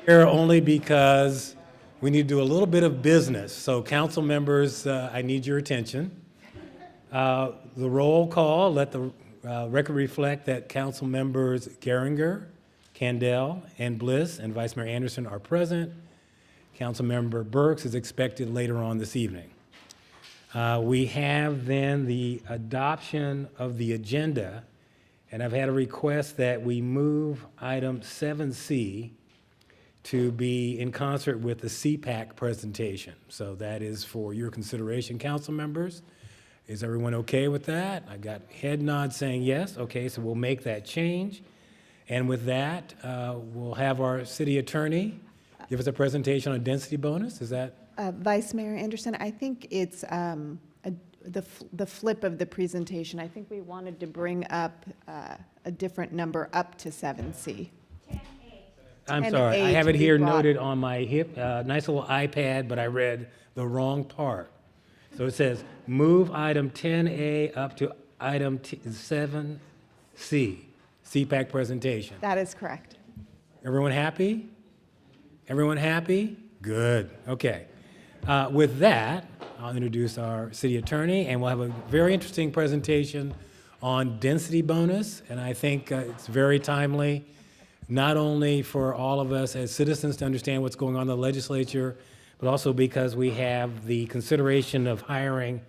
Here only because we need to do a little bit of business. So council members, I need your attention. The roll call, let the record reflect that council members Geringer, Candell, and Bliss, and Vice Mayor Anderson are present. Council member Burks is expected later on this evening. We have then the adoption of the agenda, and I've had a request that we move item 7C to be in concert with the CPAC presentation. So that is for your consideration, council members. Is everyone okay with that? I got head nods saying yes. Okay, so we'll make that change. And with that, we'll have our city attorney give us a presentation on density bonus. Is that? Vice Mayor Anderson, I think it's the flip of the presentation. I think we wanted to bring up a different number up to 7C. I'm sorry, I have it here noted on my hip, nice little iPad, but I read the wrong part. So it says, move item 10A up to item 7C, CPAC presentation. That is correct. Everyone happy? Everyone happy? Good, okay. With that, I'll introduce our city attorney, and we'll have a very interesting presentation on density bonus, and I think it's very timely, not only for all of us as citizens to understand what's going on in the legislature, but also because we have the consideration of hiring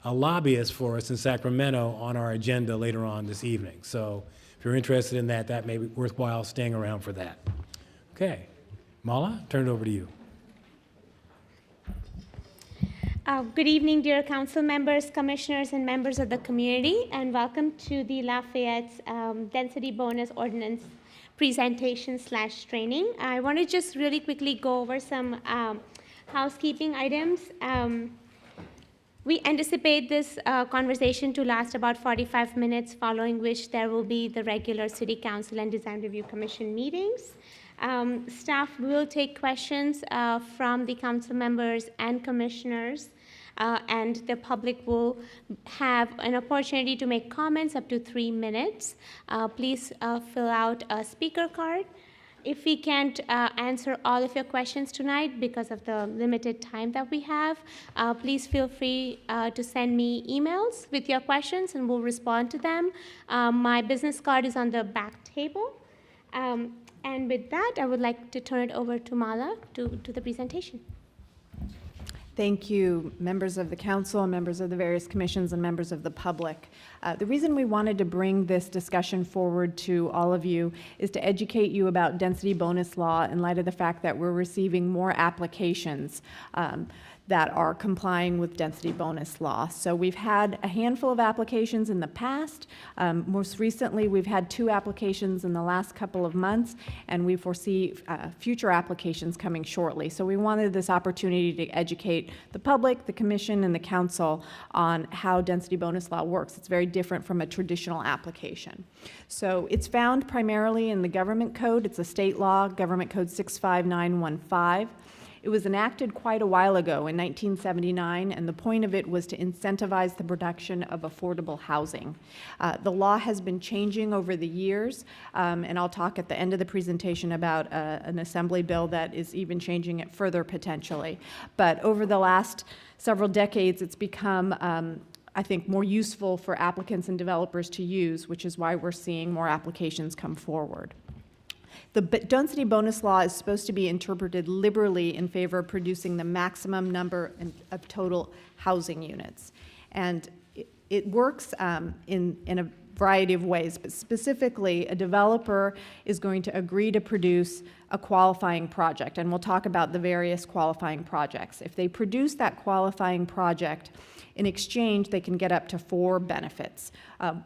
a lobbyist for us in Sacramento on our agenda later on this evening. So if you're interested in that, that may be worthwhile staying around for that. Okay, Mala, turn it over to you. Good evening, dear council members, commissioners, and members of the community, and welcome to the Lafayette's Density Bonus Ordinance presentation/training. I want to just really quickly go over some housekeeping items. We anticipate this conversation to last about 45 minutes, following which there will be the regular City Council and Design Review Commission meetings. Staff will take questions from the council members and commissioners, and the public will have an opportunity to make comments up to 3 minutes. Please fill out a speaker card. If we can't answer all of your questions tonight because of the limited time that we have, please feel free to send me emails with your questions and we'll respond to them. My business card is on the back table. And with that, I would like to turn it over to Mala to the presentation. Thank you, members of the council, members of the various commissions, and members of the public. The reason we wanted to bring this discussion forward to all of you is to educate you about density bonus law in light of the fact that we're receiving more applications that are complying with density bonus law. So we've had a handful of applications in the past. Most recently, we've had 2 applications in the last couple of months, and we foresee future applications coming shortly. So we wanted this opportunity to educate the public, the commission, and the council on how density bonus law works. It's very different from a traditional application. So it's found primarily in the government code. It's a state law, Government Code 65915. It was enacted quite a while ago in 1979, and the point of it was to incentivize the production of affordable housing. The law has been changing over the years, and I'll talk at the end of the presentation about an assembly bill that is even changing it further potentially. But over the last several decades, it's become I think, more useful for applicants and developers to use, which is why we're seeing more applications come forward. The density bonus law is supposed to be interpreted liberally in favor of producing the maximum number of total housing units. And it works in a variety of ways, but specifically, a developer is going to agree to produce a qualifying project, and we'll talk about the various qualifying projects. If they produce that qualifying project, in exchange, they can get up to 4 benefits,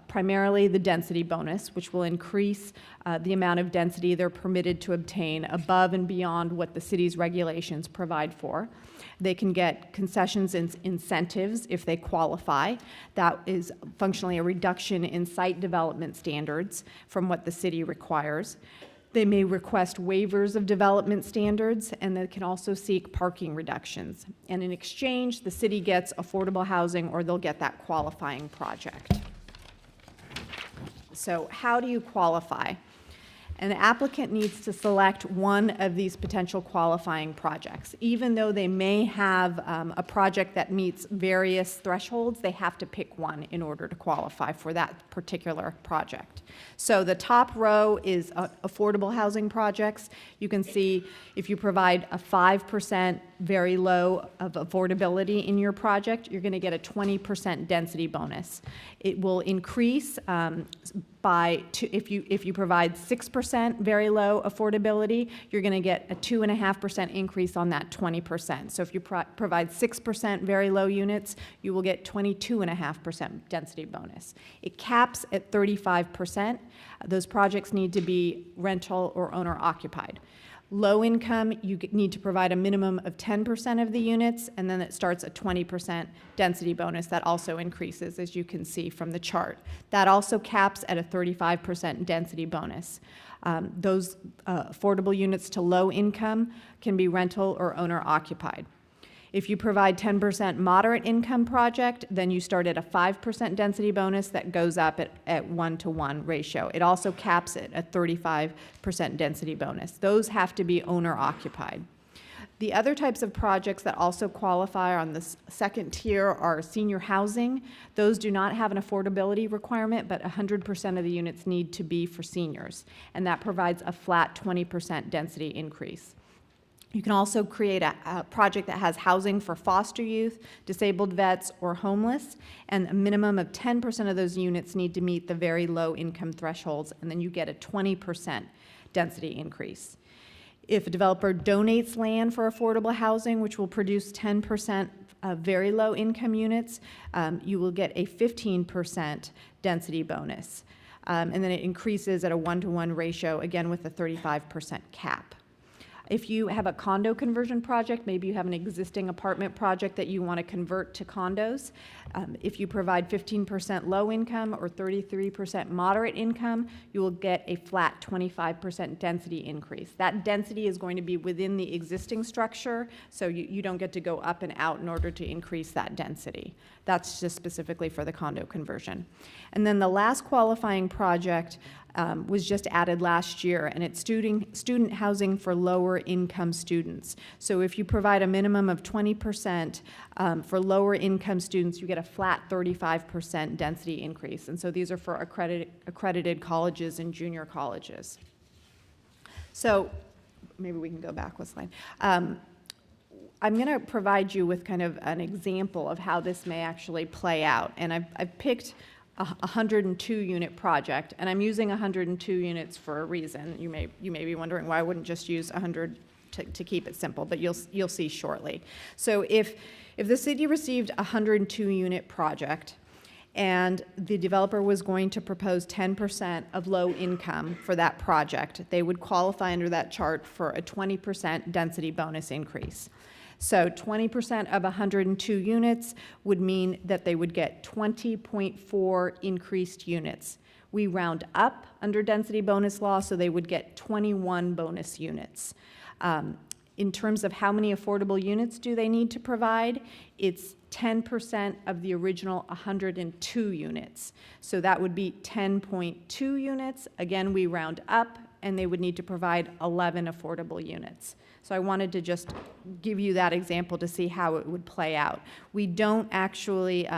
primarily the density bonus, which will increase the amount of density they're permitted to obtain above and beyond what the city's regulations provide for. They can get concessions and incentives if they qualify. That is functionally a reduction in site development standards from what the city requires. They may request waivers of development standards, and they can also seek parking reductions. And in exchange, the city gets affordable housing, or they'll get that qualifying project. So how do you qualify? And the applicant needs to select one of these potential qualifying projects. Even though they may have a project that meets various thresholds, they have to pick one in order to qualify for that particular project. So the top row is affordable housing projects. You can see if you provide a 5% very low of affordability in your project, you're going to get a 20% density bonus. It will increase if you provide 6% very low affordability, you're going to get a 2.5% increase on that 20%. So if you provide 6% very low units, you will get 22.5% density bonus. It caps at 35%. Those projects need to be rental or owner occupied. Low income, you need to provide a minimum of 10% of the units, and then it starts a 20% density bonus that also increases, as you can see from the chart. That also caps at a 35% density bonus. Those affordable units to low income can be rental or owner occupied. If you provide 10% moderate income project, then you start at a 5% density bonus that goes up at 1-to-1 ratio. It also caps it at 35% density bonus. Those have to be owner occupied. The other types of projects that also qualify on the second tier are senior housing. Those do not have an affordability requirement, but 100% of the units need to be for seniors, and that provides a flat 20% density increase. You can also create a project that has housing for foster youth, disabled vets, or homeless, and a minimum of 10% of those units need to meet the very low income thresholds, and then you get a 20% density increase. If a developer donates land for affordable housing, which will produce 10% of very low income units, you will get a 15% density bonus. And then it increases at a 1-to-1 ratio, again with a 35% cap. If you have a condo conversion project, maybe you have an existing apartment project that you want to convert to condos, if you provide 15% low income or 33% moderate income, you will get a flat 25% density increase. That density is going to be within the existing structure, so you don't get to go up and out in order to increase that density. That's just specifically for the condo conversion. And then the last qualifying project was just added last year, and it's student housing for lower income students. So if you provide a minimum of 20% for lower income students, you get a flat 35% density increase. And so these are for accredited colleges and junior colleges. So maybe we can go back one slide. I'm going to provide you with kind of an example of how this may actually play out. And I've picked a 102 unit project, and I'm using 102 units for a reason. You may be wondering why I wouldn't just use 100 to keep it simple, but you'll see shortly. So if the city received a 102 unit project and the developer was going to propose 10% of low income for that project, they would qualify under that chart for a 20% density bonus increase. So 20% of 102 units would mean that they would get 20.4 increased units. We round up under density bonus law, so they would get 21 bonus units. In terms of how many affordable units do they need to provide, it's 10% of the original 102 units. So that would be 10.2 units. Again, we round up, and they would need to provide 11 affordable units. So I wanted to just give you that example to see how it would play out. We don't actually,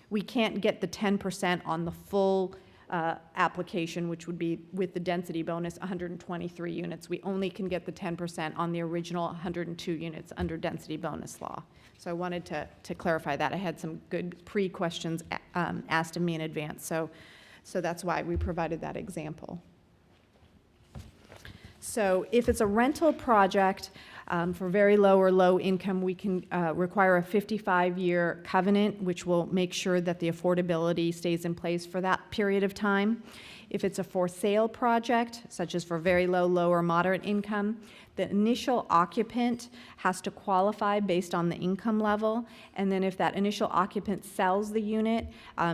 we can't get the 10% on the full application, which would be with the density bonus 123 units. We only can get the 10% on the original 102 units under density bonus law. So I wanted to clarify that. I had some good pre-questions asked of me in advance, so that's why we provided that example. So if it's a rental project for very low or low income, we can require a 55-year covenant, which will make sure that the affordability stays in place for that period of time. If it's a for sale project, such as for very low, low, or moderate income, the initial occupant has to qualify based on the income level, and then if that initial occupant sells the unit,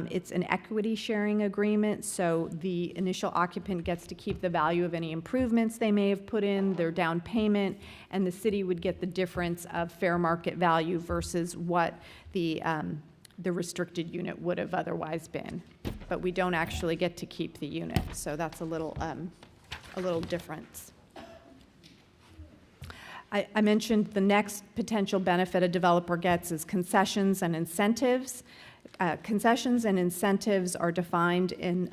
it's an equity sharing agreement, so the initial occupant gets to keep the value of any improvements they may have put in, their down payment, and the city would get the difference of fair market value versus what the restricted unit would have otherwise been. But we don't actually get to keep the unit, so that's a little a little difference. I mentioned the next potential benefit a developer gets is concessions and incentives. Concessions and incentives are defined in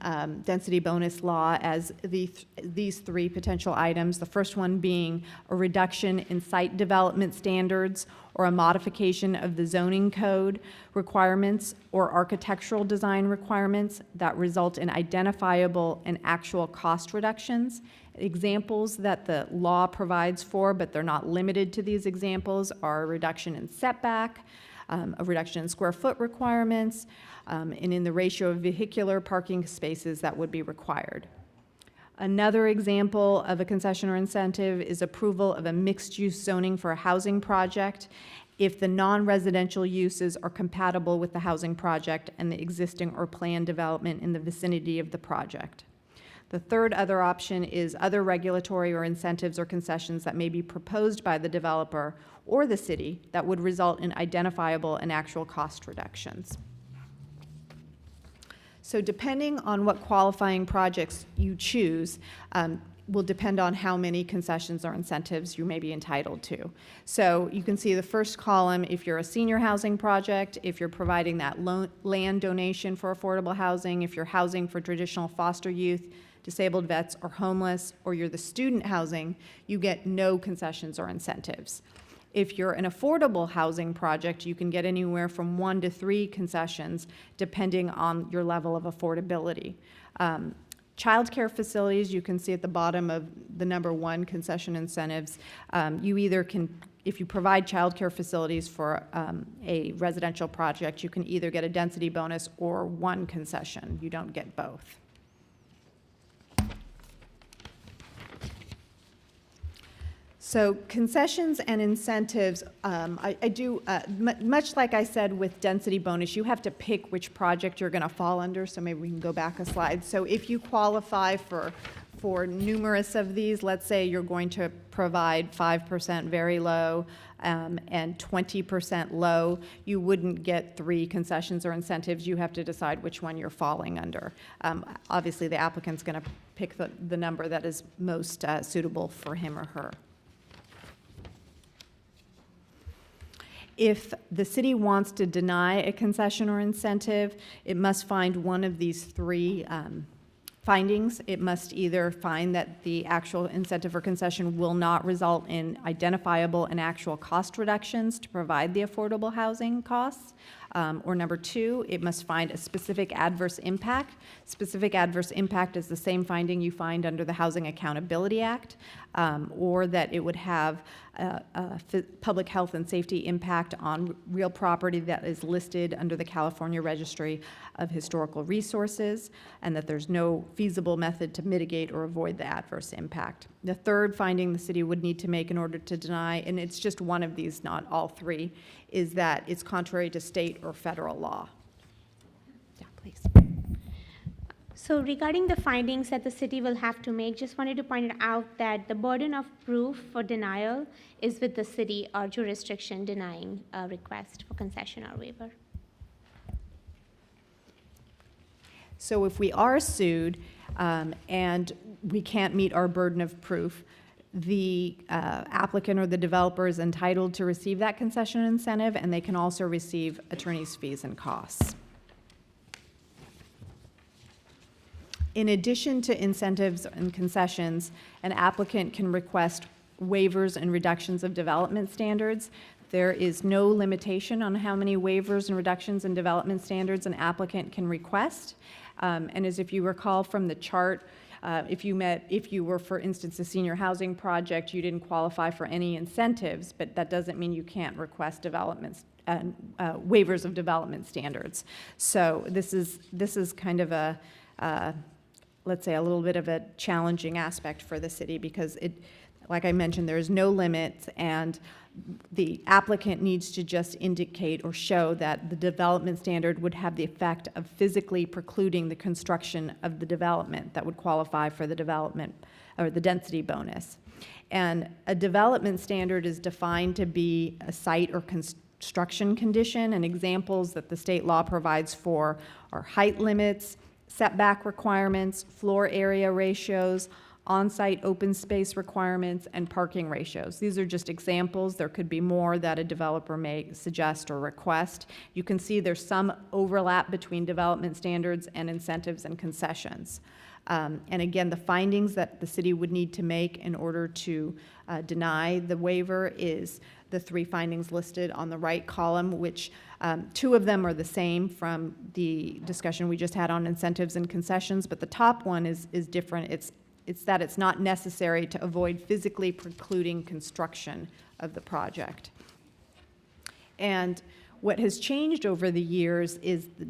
density bonus law as these three potential items. The first one being a reduction in site development standards or a modification of the zoning code requirements or architectural design requirements that result in identifiable and actual cost reductions. Examples that the law provides for, but they're not limited to these examples, are a reduction in setback, a reduction in square foot requirements, and in the ratio of vehicular parking spaces that would be required. Another example of a concession or incentive is approval of a mixed-use zoning for a housing project if the non-residential uses are compatible with the housing project and the existing or planned development in the vicinity of the project. The third other option is other regulatory or incentives or concessions that may be proposed by the developer or the city that would result in identifiable and actual cost reductions. So depending on what qualifying projects you choose, will depend on how many concessions or incentives you may be entitled to. So you can see the first column, if you're a senior housing project, if you're providing that land donation for affordable housing, if you're housing for traditional foster youth, disabled vets, or homeless, or you're the student housing, you get no concessions or incentives. If you're an affordable housing project, you can get anywhere from 1 to 3 concessions, depending on your level of affordability. Child care facilities, you can see at the bottom of the number 1 concession incentives, you either can, if you provide child care facilities for a residential project, you can either get a density bonus or 1 concession. You don't get both. So concessions and incentives, much like I said with density bonus, you have to pick which project you're going to fall under, so maybe we can go back a slide. So if you qualify for numerous of these, let's say you're going to provide 5% very low and 20% low, you wouldn't get 3 concessions or incentives. You have to decide which one you're falling under. Obviously, the applicant's going to pick the number that is most suitable for him or her. If the city wants to deny a concession or incentive, it must find one of these 3 findings. It must either find that the actual incentive or concession will not result in identifiable and actual cost reductions to provide the affordable housing costs, or number 2, it must find a specific adverse impact. Specific adverse impact is the same finding you find under the Housing Accountability Act, or that it would have a public health and safety impact on real property that is listed under the California Registry of Historical Resources, and that there's no feasible method to mitigate or avoid the adverse impact. The third finding the city would need to make in order to deny, and it's just one of these, not all 3, is that it's contrary to state or federal law. Yeah, please. So regarding the findings that the city will have to make, just wanted to point out that the burden of proof for denial is with the city or jurisdiction denying a request for concession or waiver. So if we are sued and we can't meet our burden of proof, the applicant or the developer is entitled to receive that concession incentive, and they can also receive attorney's fees and costs. In addition to incentives and concessions, an applicant can request waivers and reductions of development standards. There is no limitation on how many waivers and reductions in development standards an applicant can request. And as if you recall from the chart, if you were, for instance, a senior housing project, you didn't qualify for any incentives, but that doesn't mean you can't request developments and waivers of development standards. So this is kind of a let's say a little bit of a challenging aspect for the city, because it, like I mentioned, there is no limit, and the applicant needs to just indicate or show that the development standard would have the effect of physically precluding the construction of the development that would qualify for the development or the density bonus. And a development standard is defined to be a site or construction condition, and examples that the state law provides for are height limits, setback requirements, floor area ratios, on-site open space requirements, and parking ratios. These are just examples. There could be more that a developer may suggest or request. You can see there's some overlap between development standards and incentives and concessions. And again, the findings that the city would need to make in order to deny the waiver is the 3 findings listed on the right column, which 2 of them are the same from the discussion we just had on incentives and concessions, but the top one is different. It's that it's not necessary to avoid physically precluding construction of the project. And what has changed over the years is the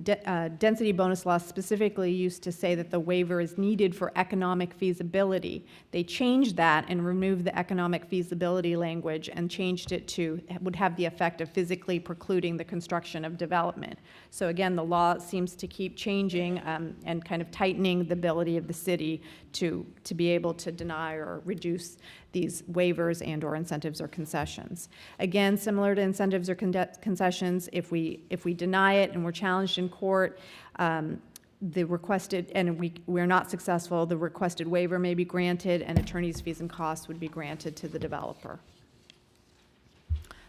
density bonus law specifically used to say that the waiver is needed for economic feasibility. They changed that and removed the economic feasibility language and changed it to would have the effect of physically precluding the construction of development. So again, the law seems to keep changing and kind of tightening the ability of the city to be able to deny or reduce these waivers and or incentives or concessions. Again, similar to incentives or concessions, if we deny it and we're challenged in court, the requested, and we're not successful, the requested waiver may be granted and attorney's fees and costs would be granted to the developer.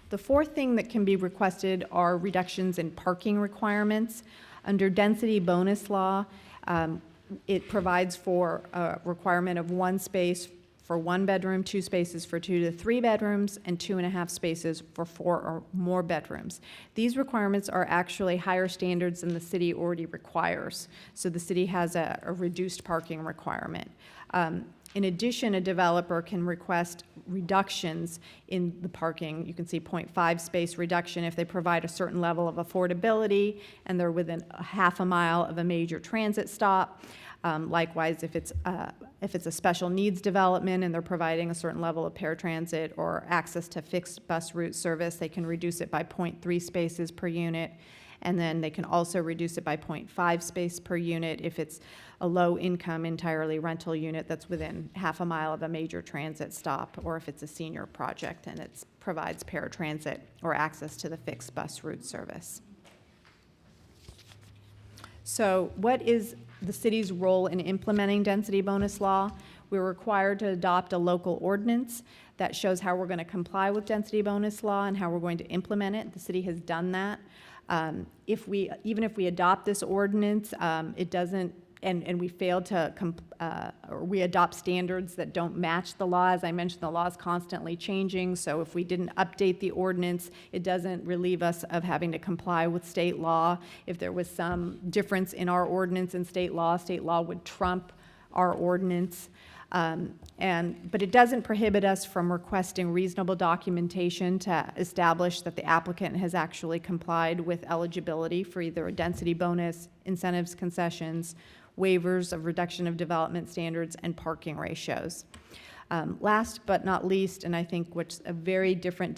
The 4th thing that can be requested are reductions in parking requirements. Under density bonus law, it provides for a requirement of 1 space for 1 bedroom, 2 spaces for 2 to 3 bedrooms, and 2.5 spaces for 4 or more bedrooms. These requirements are actually higher standards than the city already requires. So the city has a reduced parking requirement. In addition, a developer can request reductions in the parking. You can see 0.5 space reduction if they provide a certain level of affordability and they're within a half a mile of a major transit stop. Likewise, if it's a special needs development and they're providing a certain level of paratransit or access to fixed bus route service, they can reduce it by 0.3 spaces per unit. And then they can also reduce it by 0.5 space per unit if it's a low-income entirely rental unit that's within half a mile of a major transit stop, or if it's a senior project and it provides paratransit or access to the fixed bus route service. So what is the city's role in implementing density bonus law? We're required to adopt a local ordinance that shows how we're going to comply with density bonus law and how we're going to implement it. The city has done that. Even if we adopt this ordinance, it doesn't, and we fail to, or we adopt standards that don't match the law. As I mentioned, the law is constantly changing, so if we didn't update the ordinance, it doesn't relieve us of having to comply with state law. If there was some difference in our ordinance and state law would trump our ordinance. But it doesn't prohibit us from requesting reasonable documentation to establish that the applicant has actually complied with eligibility for either a density bonus, incentives, concessions, waivers of reduction of development standards, and parking ratios. Last but not least, and I think what's a very different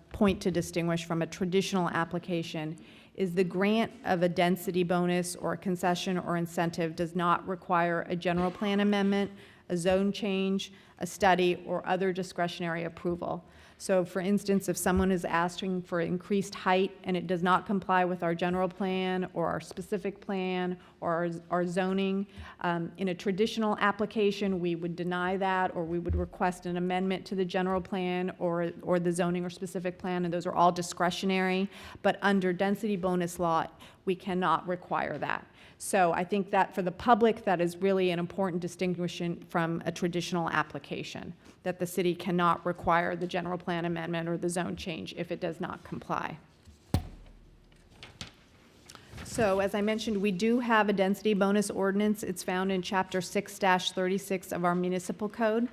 point to distinguish from a traditional application, is the grant of a density bonus or a concession or incentive does not require a general plan amendment, a zone change, a study, or other discretionary approval. So for instance, if someone is asking for increased height and it does not comply with our general plan or our specific plan or our zoning, in a traditional application, we would deny that, or we would request an amendment to the general plan or the zoning or specific plan, and those are all discretionary. But under density bonus law, we cannot require that. So I think that for the public, that is really an important distinction from a traditional application, that the city cannot require the general plan amendment or the zone change if it does not comply. So as I mentioned, we do have a density bonus ordinance. It's found in Chapter 6-36 of our municipal code.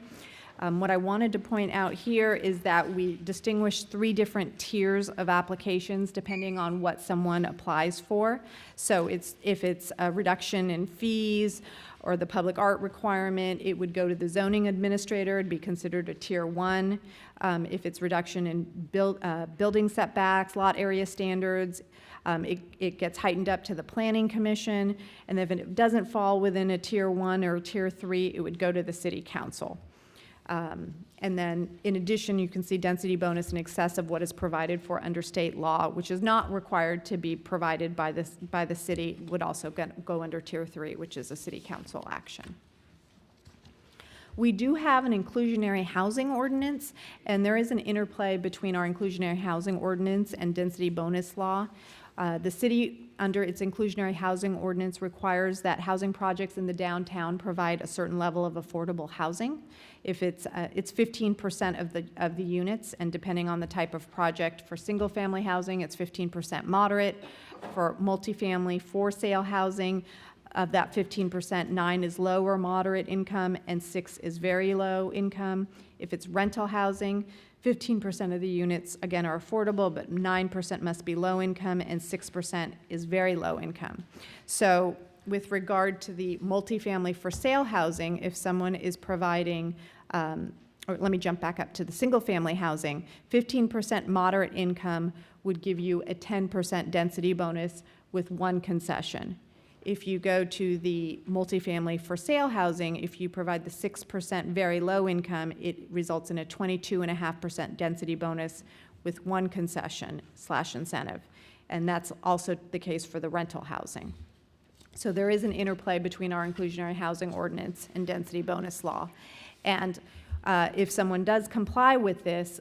What I wanted to point out here is that we distinguish 3 different tiers of applications depending on what someone applies for. So if it's a reduction in fees or the public art requirement, it would go to the zoning administrator. It'd be considered a Tier 1. If it's reduction in building setbacks, lot area standards, it gets heightened up to the Planning Commission. And if it doesn't fall within a Tier 1 or Tier 3, it would go to the City Council. And then, in addition, you can see density bonus in excess of what is provided for under state law, which is not required to be provided by the city, would also go under Tier 3, which is a City Council action. We do have an inclusionary housing ordinance, and there is an interplay between our inclusionary housing ordinance and density bonus law. The city, under its inclusionary housing ordinance, requires that housing projects in the downtown provide a certain level of affordable housing. If it's 15% of the units, and depending on the type of project, for single-family housing, it's 15% moderate. For multifamily for-sale housing, of that 15%, 9 is low or moderate income, and 6 is very low income. If it's rental housing, 15% of the units, again, are affordable, but 9% must be low income, and 6% is very low income. So with regard to the multifamily for sale housing, if someone is providing, or let me jump back up to the single-family housing, 15% moderate income would give you a 10% density bonus with one concession. If you go to the multifamily for sale housing, if you provide the 6% very low income, it results in a 22.5% density bonus with one concession / incentive. And that's also the case for the rental housing. So there is an interplay between our inclusionary housing ordinance and density bonus law. And if someone does comply with this,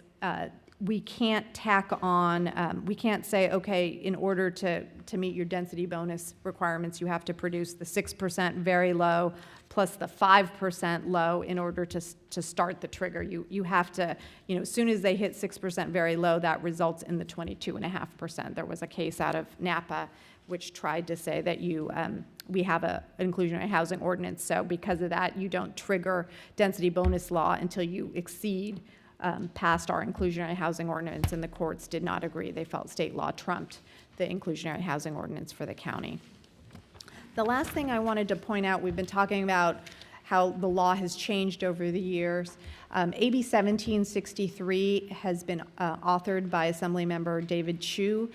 we can't tack on, we can't say, okay, in order to meet your density bonus requirements, you have to produce the 6% very low plus the 5% low in order to start the trigger. You have to, as soon as they hit 6% very low, that results in the 22.5%. There was a case out of Napa which tried to say that we have an inclusionary housing ordinance, so because of that, you don't trigger density bonus law until you exceed past our inclusionary housing ordinance, and the courts did not agree. They felt state law trumped the inclusionary housing ordinance for the county. The last thing I wanted to point out, we've been talking about how the law has changed over the years. AB 1763 has been authored by Assemblymember David Chu,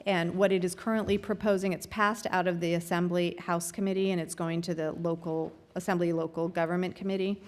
and what it is currently proposing, it's passed out of the Assembly House Committee, and it's going to the Assembly Local Government Committee.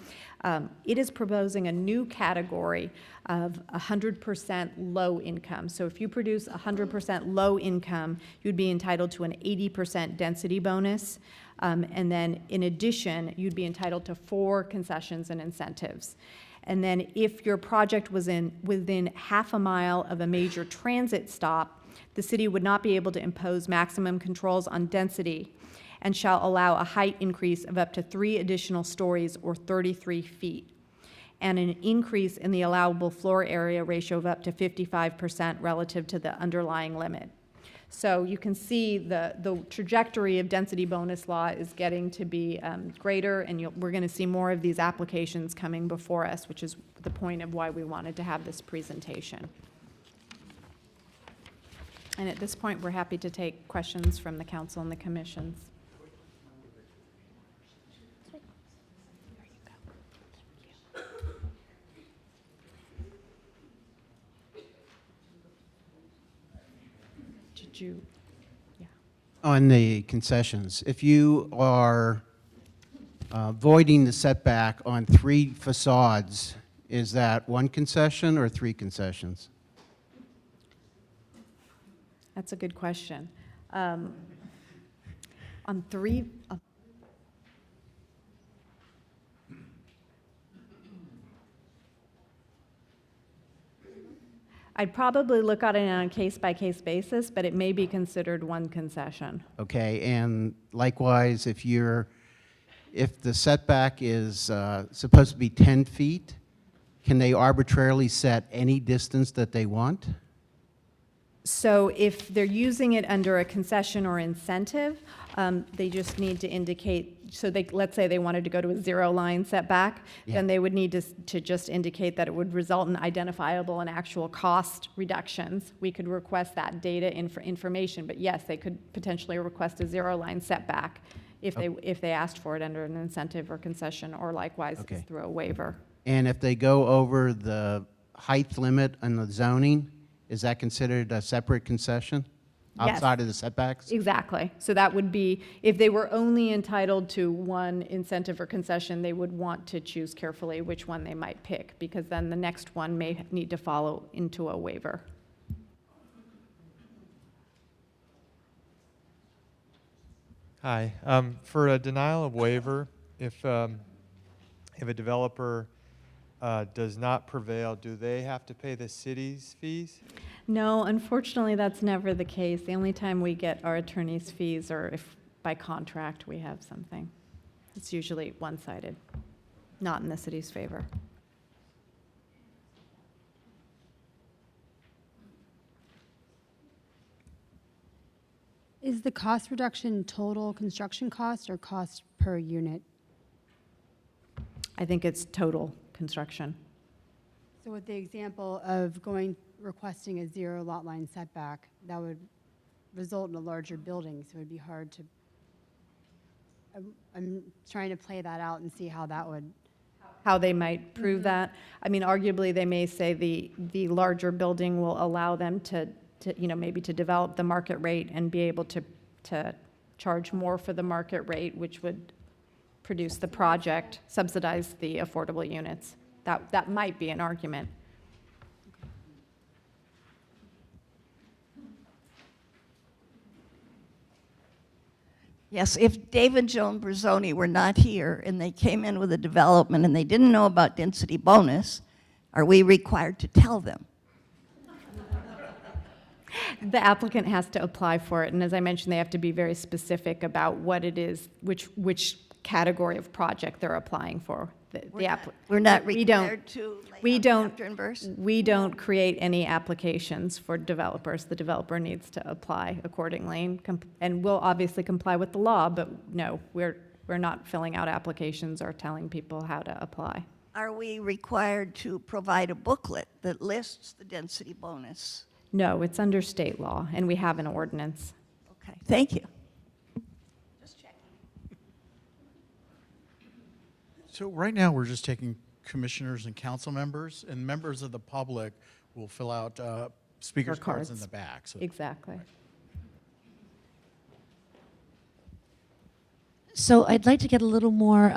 It is proposing a new category of 100% low income. So if you produce 100% low income, you'd be entitled to an 80% density bonus. And then in addition, you'd be entitled to 4 concessions and incentives. And then if your project was within half a mile of a major transit stop, the city would not be able to impose maximum controls on density and shall allow a height increase of up to 3 additional stories or 33 feet, and an increase in the allowable floor area ratio of up to 55% relative to the underlying limit. So you can see the trajectory of density bonus law is getting to be greater, and we're going to see more of these applications coming before us, which is the point of why we wanted to have this presentation. And at this point, we're happy to take questions from the council and the commissions. On the concessions, if you are voiding the setback on 3 facades, is that 1 concession or 3 concessions? That's a good question. On 3, I'd probably look at it on a case-by-case basis, but it may be considered 1 concession. Okay, and likewise, if the setback is supposed to be 10 feet, can they arbitrarily set any distance that they want? So if they're using it under a concession or incentive, they just need to indicate, so let's say they wanted to go to a 0-line setback, then they would need to just indicate that it would result in identifiable and actual cost reductions. We could request that data information, but yes, they could potentially request a 0-line setback if they asked for it under an incentive or concession, or likewise through a waiver. And if they go over the height limit on the zoning, is that considered a separate concession outside of the setbacks? Exactly. So that would be, if they were only entitled to 1 incentive or concession, they would want to choose carefully which one they might pick, because then the next one may need to follow into a waiver. Hi. For a denial of waiver, if if a developer does not prevail, do they have to pay the city's fees? No, unfortunately, that's never the case. The only time we get our attorney's fees are if by contract we have something. It's usually one-sided, not in the city's favor. Is the cost reduction total construction cost or cost per unit? I think it's total construction. So with the example of requesting a 0 lot line setback, that would result in a larger building, so it would be hard to, I'm trying to play that out and see how that would. How they might prove that. I mean, arguably, they may say the larger building will allow them to maybe to develop the market rate and be able to charge more for the market rate, which would produce the project, subsidize the affordable units. That might be an argument. Yes, if David, Joan, Bruzzoni were not here and they came in with a development and they didn't know about density bonus, are we required to tell them? The applicant has to apply for it, and as I mentioned, they have to be very specific about what it is, which category of project they're applying for. We're not we don't- required to we lay out don't- chapter and verse? We don't create any applications for developers. The developer needs to apply accordingly, and we'll obviously comply with the law, but no, we're not filling out applications or telling people how to apply. Are we required to provide a booklet that lists the density bonus? No, it's under state law, and we have an ordinance. Okay, thank you. So right now, we're just taking commissioners and council members, and members of the public will fill out speakers' cards in cards. the back. So Exactly. So I'd like to get a little more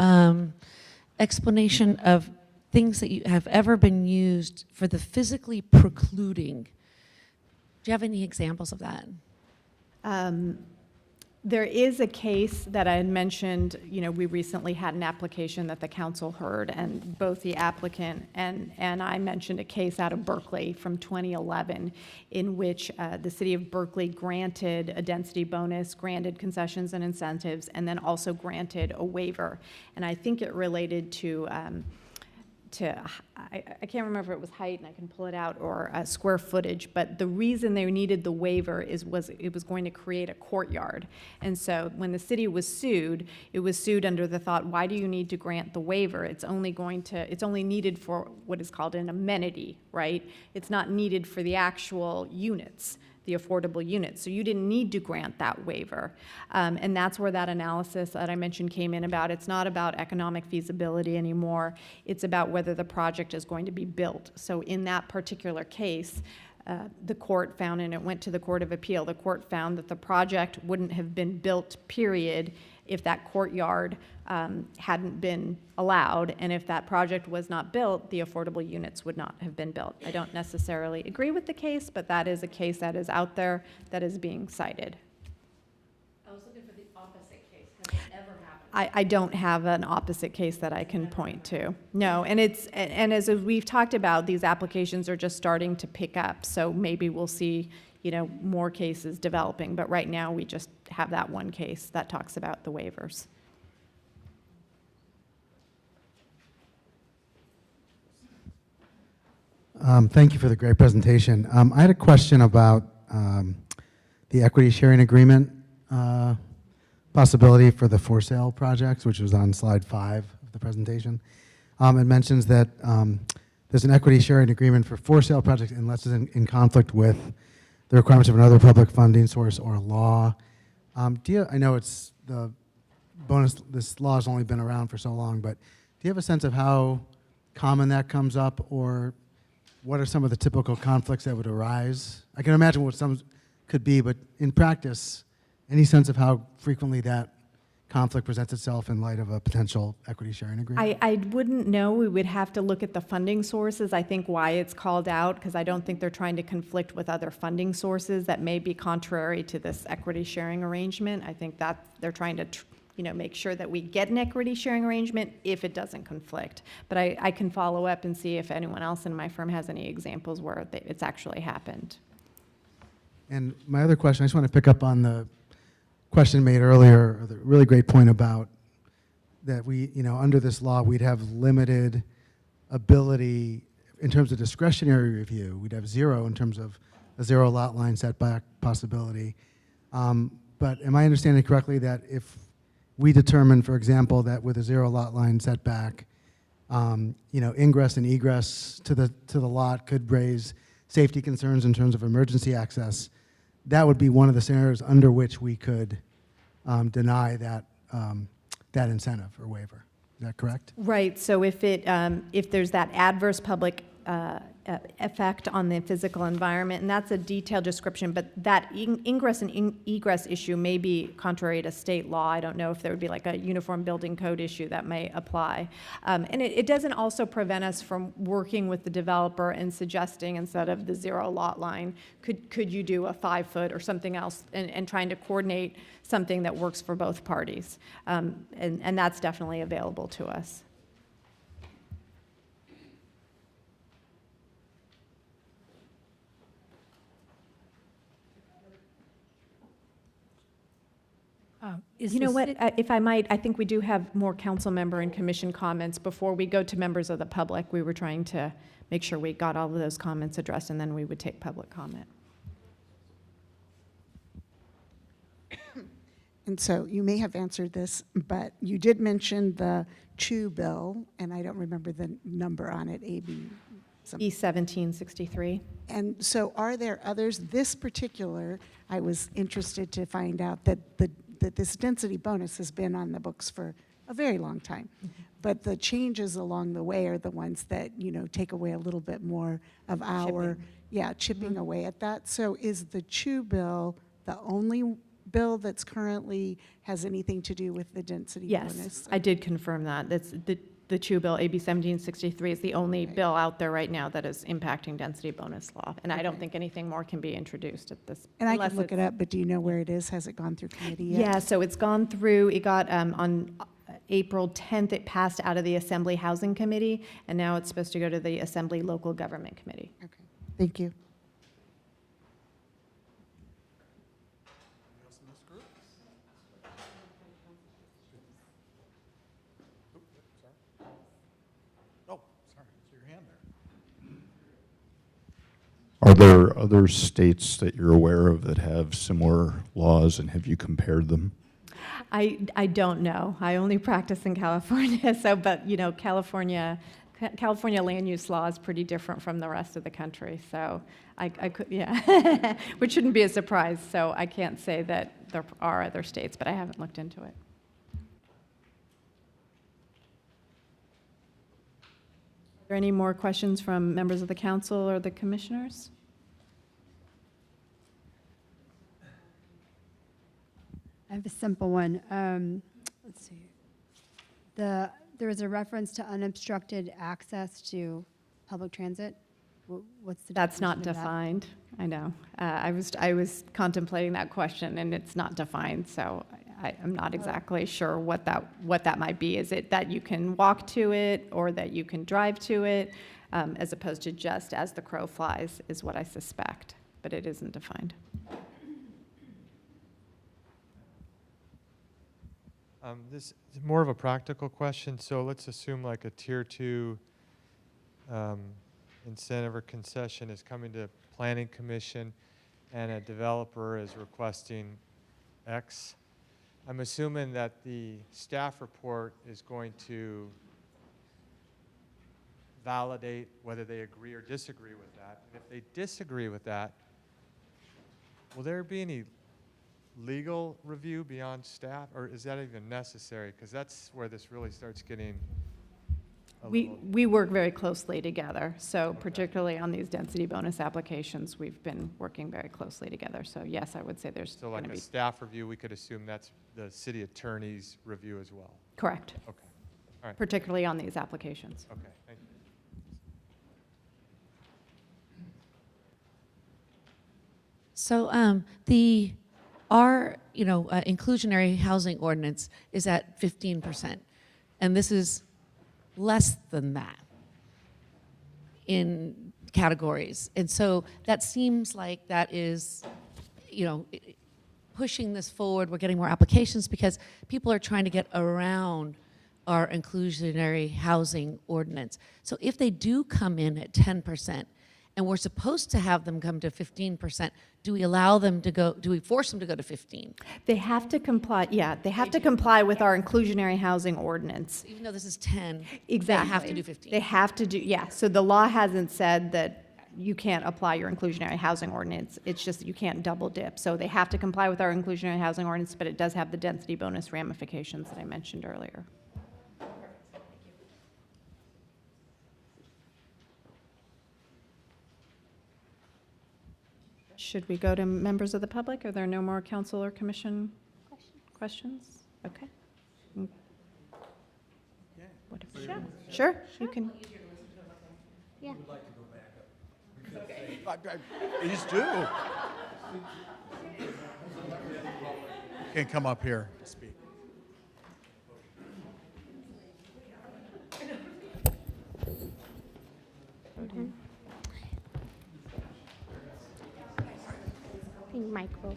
explanation of things that you have ever been used for the physically precluding. Do you have any examples of that? There is a case that I had mentioned, we recently had an application that the council heard, and both the applicant and I mentioned a case out of Berkeley from 2011 in which the city of Berkeley granted a density bonus, granted concessions and incentives, and then also granted a waiver. And I think it related to I can't remember if it was height, and I can pull it out, or square footage, but the reason they needed the waiver was it was going to create a courtyard. And so when the city was sued, it was sued under the thought, why do you need to grant the waiver? It's only needed for what is called an amenity, right? It's not needed for the actual units, the affordable units. So you didn't need to grant that waiver. And that's where that analysis that I mentioned came in about. It's not about economic feasibility anymore. It's about whether the project is going to be built. So in that particular case, the court found, and it went to the Court of Appeal, the court found that the project wouldn't have been built, period, if that courtyard hadn't been allowed, and if that project was not built, the affordable units would not have been built. I don't necessarily agree with the case, but that is a case that is out there that is being cited. I was looking for the opposite case. Has it ever happened? I don't have an opposite case that I can point to. No, and as we've talked about, these applications are just starting to pick up, so maybe we'll see more cases developing, but right now we just have that one case that talks about the waivers. Thank you for the great presentation. I had a question about the equity sharing agreement possibility for the for sale projects, which was on slide 5 of the presentation. It mentions that there's an equity sharing agreement for sale projects unless it's in conflict with the requirements of another public funding source or law. I know it's the bonus, this law has only been around for so long, but do you have a sense of how common that comes up, or what are some of the typical conflicts that would arise? I can imagine what some could be, but in practice, any sense of how frequently that conflict presents itself in light of a potential equity sharing agreement? I wouldn't know. We would have to look at the funding sources. I think why it's called out, because I don't think they're trying to conflict with other funding sources that may be contrary to this equity sharing arrangement. I think that they're trying to make sure that we get an equity sharing arrangement if it doesn't conflict. But I can follow up and see if anyone else in my firm has any examples where it's actually happened. And my other question, I just want to pick up on the question made earlier, or the really great point about that we, under this law, we'd have limited ability in terms of discretionary review. We'd have zero in terms of a zero lot line setback possibility. But am I understanding correctly that if we determine, for example, that with a zero lot line setback, ingress and egress to the lot could raise safety concerns in terms of emergency access, that would be one of the scenarios under which we could deny that incentive or waiver. Is that correct? Right. So if there's that adverse public effect on the physical environment, and that's a detailed description, but that ingress and egress issue may be contrary to state law. I don't know if there would be like a uniform building code issue that may apply. And it doesn't also prevent us from working with the developer and suggesting, instead of the zero lot line, could you do a 5 foot or something else, and trying to coordinate something that works for both parties. And that's definitely available to us. You know what, if I might, I think we do have more council member and commission comments. Before we go to members of the public, we were trying to make sure we got all of those comments addressed, and then we would take public comment. And so you may have answered this, but you did mention the CHU bill, and I don't remember the number on it, AB something. E1763. And so are there others? This particular, I was interested to find out that this density bonus has been on the books for a very long time. But the changes along the way are the ones that, take away a little bit more of our, chipping away at that. So is the CHU bill the only bill that's currently has anything to do with the density bonus? Yes, I did confirm that. That's the CHU bill, AB 1763, is the only bill out there right now that is impacting density bonus law. And I don't think anything more can be introduced at this. And I can look it up, but do you know where it is? Has it gone through committee yet? Yeah, so it's gone through, it got on April 10th, it passed out of the Assembly Housing Committee, and now it's supposed to go to the Assembly Local Government Committee. Okay, thank you. Are there other states that you're aware of that have similar laws, and have you compared them? I don't know. I only practice in California, but California land use law is pretty different from the rest of the country. So I could, which shouldn't be a surprise. So I can't say that there are other states, but I haven't looked into it. Are there any more questions from members of the council or the commissioners? I have a simple one. Let's see. There was a reference to unobstructed access to public transit. What's the That's not definition of that? defined. I know. I was contemplating that question, and it's not defined. So I'm not exactly sure what that might be. Is it that you can walk to it, or that you can drive to it, as opposed to just as the crow flies, is what I suspect, but it isn't defined. This is more of a practical question. So let's assume like a tier 2 incentive or concession is coming to Planning Commission, and a developer is requesting X. I'm assuming that the staff report is going to validate whether they agree or disagree with that. And if they disagree with that, will there be any legal review beyond staff, or is that even necessary? Because that's where this really starts getting We work very closely together. So particularly on these density bonus applications, we've been working very closely together. So yes, I would say there's So going like to a be. staff review, we could assume that's the city attorney's review as well? Correct. Okay. All right. Particularly on these applications. Okay, thank you. So our, inclusionary housing ordinance is at 15%, and this is less than that in categories. And so that seems like that is, pushing this forward. We're getting more applications because people are trying to get around our inclusionary housing ordinance. So if they do come in at 10%, and we're supposed to have them come to 15%, do we allow them to go, do we force them to go to 15? They have to comply, they have to comply with our inclusionary housing ordinance. Even though this is 10, Exactly. they have to do 15. They have to do, so the law hasn't said that you can't apply your inclusionary housing ordinance. It's just that you can't double dip. So they have to comply with our inclusionary housing ordinance, but it does have the density bonus ramifications that I mentioned earlier. Should we go to members of the public? Are there no more council or commission questions? Okay. Whatever. Sure, you can. Yeah. Please do. You can come up here to speak. I think micro.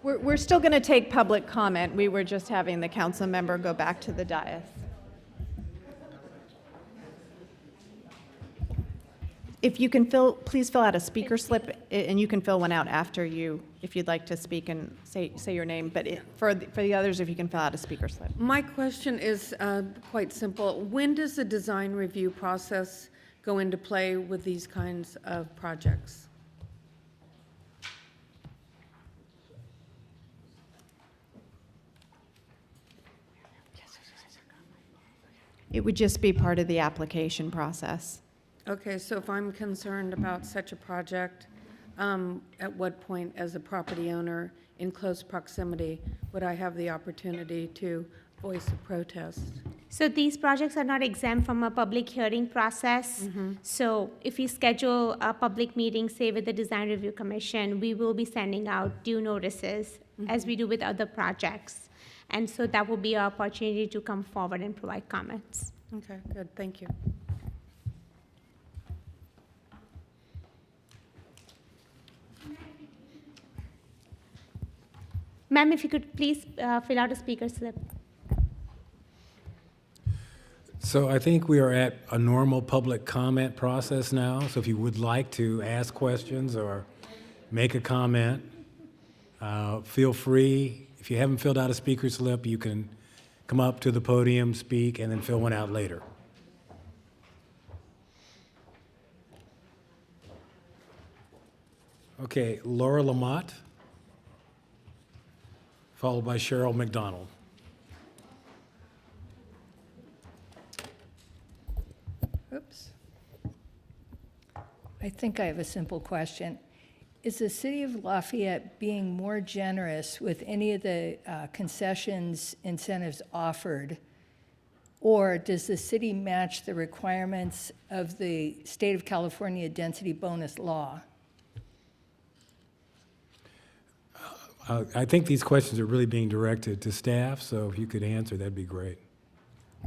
We're still going to take public comment. We were just having the council member go back to the dais. If you can please fill out a speaker slip, and you can fill one out after you, if you'd like to speak and say your name. But for the others, if you can fill out a speaker slip. My question is quite simple. When does the design review process go into play with these kinds of projects? It would just be part of the application process. Okay, so if I'm concerned about such a project, at what point as a property owner in close proximity would I have the opportunity to voice a protest? So these projects are not exempt from a public hearing process. So if we schedule a public meeting, say with the Design Review Commission, we will be sending out due notices as we do with other projects. And so that will be our opportunity to come forward and provide comments. Okay, good, thank you. Ma'am, if you could please fill out a speaker slip. So I think we are at a normal public comment process now. So if you would like to ask questions or make a comment, feel free. If you haven't filled out a speaker slip, you can come up to the podium, speak, and then fill one out later. Okay, Laura Lamott, followed by Cheryl McDonald. Oops. I think I have a simple question. Is the city of Lafayette being more generous with any of the concessions incentives offered, or does the city match the requirements of the state of California density bonus law? I think these questions are really being directed to staff, so if you could answer, that'd be great.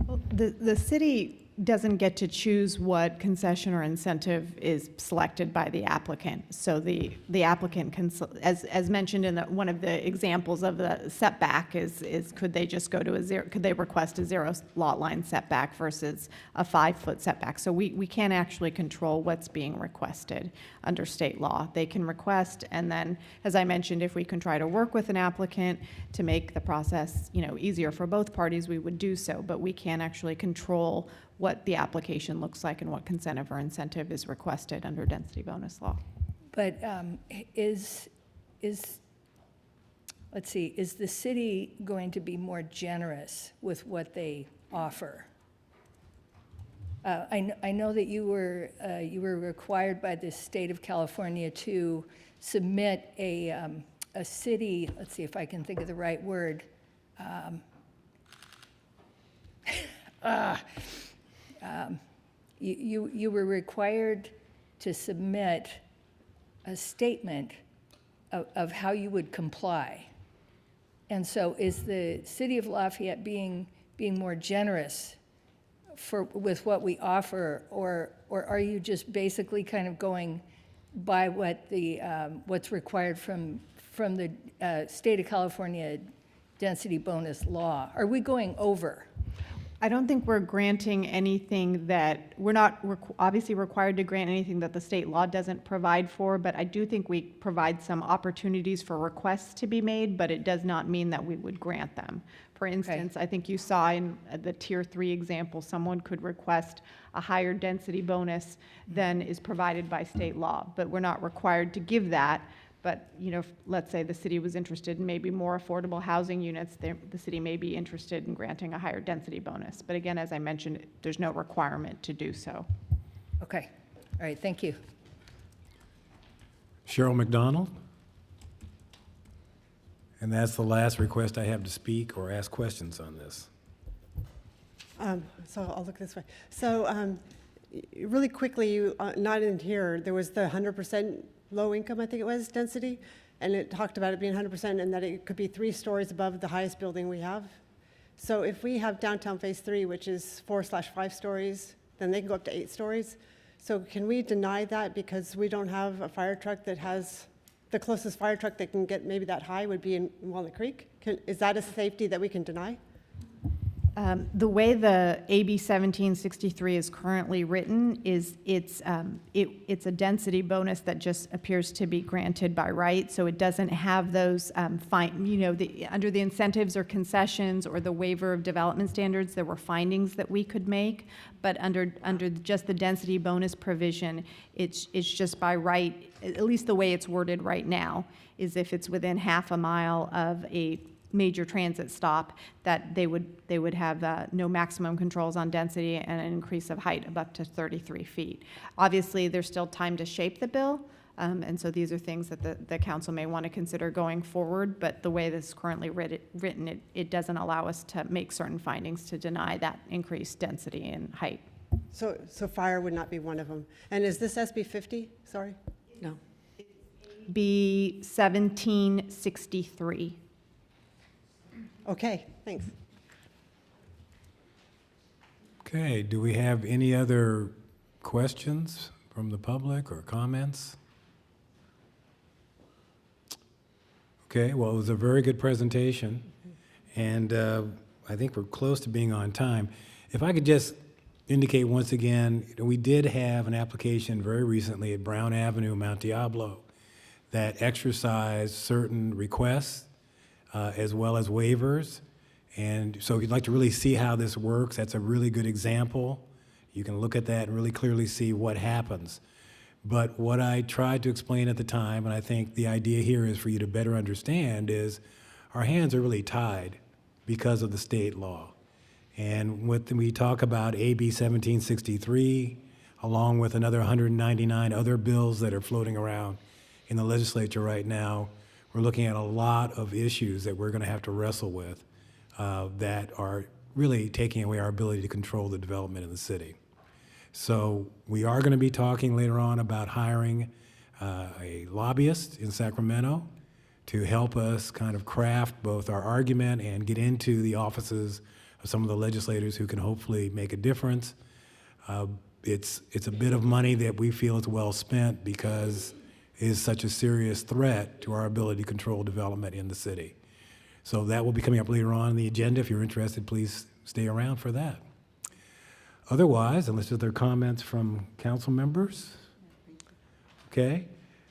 Well, the city doesn't get to choose what concession or incentive is selected by the applicant. So the applicant can, as mentioned in one of the examples of the setback is could they just go to a zero, could they request a 0 lot line setback versus a 5-foot setback? So we can't actually control what's being requested under state law. They can request, and then, as I mentioned, if we can try to work with an applicant to make the process, easier for both parties, we would do so, but we can't actually control what the application looks like and what incentive or incentive is requested under density bonus law. But let's see, is the city going to be more generous with what they offer? I know that you were required by the state of California to submit a city, let's see if I can think of the right word, you were required to submit a statement of how you would comply. And so is the city of Lafayette being more generous with what we offer, or are you just basically kind of going by what's required from the state of California density bonus law? Are we going over? I don't think we're granting anything that, we're not obviously required to grant anything that the state law doesn't provide for, but I do think we provide some opportunities for requests to be made, but it does not mean that we would grant them. For instance, I think you saw in the Tier 3 example, someone could request a higher density bonus than is provided by state law, but we're not required to give that. But, you know, let's say the city was interested in maybe more affordable housing units, the city may be interested in granting a higher density bonus. But again, as I mentioned, there's no requirement to do so. Okay. All right. Thank you. Cheryl McDonald? And that's the last request I have to speak or ask questions on this. So I'll look this way. So really quickly, not in here, there was the 100% low income, I think it was, density, and it talked about it being 100% and that it could be 3 stories above the highest building we have. So if we have downtown phase 3, which is 4/5 stories, then they can go up to 8 stories. So can we deny that because we don't have a fire truck that has, the closest fire truck that can get maybe that high would be in Walnut Creek? Is that a safety that we can deny? The way the AB 1763 is currently written is it's a density bonus that just appears to be granted by right, so it doesn't have those under the incentives or concessions or the waiver of development standards, there were findings that we could make, but under just the density bonus provision, it's just by right, at least the way it's worded right now, is if it's within half a mile of a major transit stop, that they would have no maximum controls on density and an increase of height of up to 33 feet. Obviously, there's still time to shape the bill, and so these are things that the council may want to consider going forward, but the way this is currently written, it doesn't allow us to make certain findings to deny that increased density and height. So fire would not be one of them. And is this SB 50? Sorry? No. B 1763. Okay, thanks. Okay, do we have any other questions from the public or comments? Okay, well, it was a very good presentation, and I think we're close to being on time. If I could just indicate once again, we did have an application very recently at Brown Avenue, Mount Diablo, that exercised certain requests as well as waivers. And so if you'd like to really see how this works, that's a really good example. You can look at that and really clearly see what happens. But what I tried to explain at the time, and I think the idea here is for you to better understand, is our hands are really tied because of the state law. And when we talk about AB 1763, along with another 199 other bills that are floating around in the legislature right now, we're looking at a lot of issues that we're going to have to wrestle with that are really taking away our ability to control the development in the city. So we are going to be talking later on about hiring a lobbyist in Sacramento to help us kind of craft both our argument and get into the offices of some of the legislators who can hopefully make a difference. It's a bit of money that we feel is well spent because is such a serious threat to our ability to control development in the city. So that will be coming up later on in the agenda. If you're interested, please stay around for that. Otherwise, unless there are comments from council members, okay,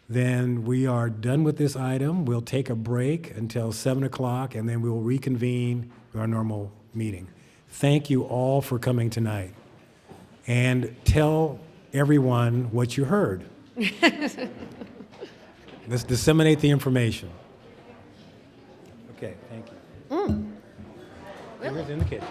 then we are done with this item. We'll take a break until 7 o'clock, and then we will reconvene our normal meeting. Thank you all for coming tonight. And tell everyone what you heard. Let's disseminate the information. Okay, thank you. Whoever's in the kitchen.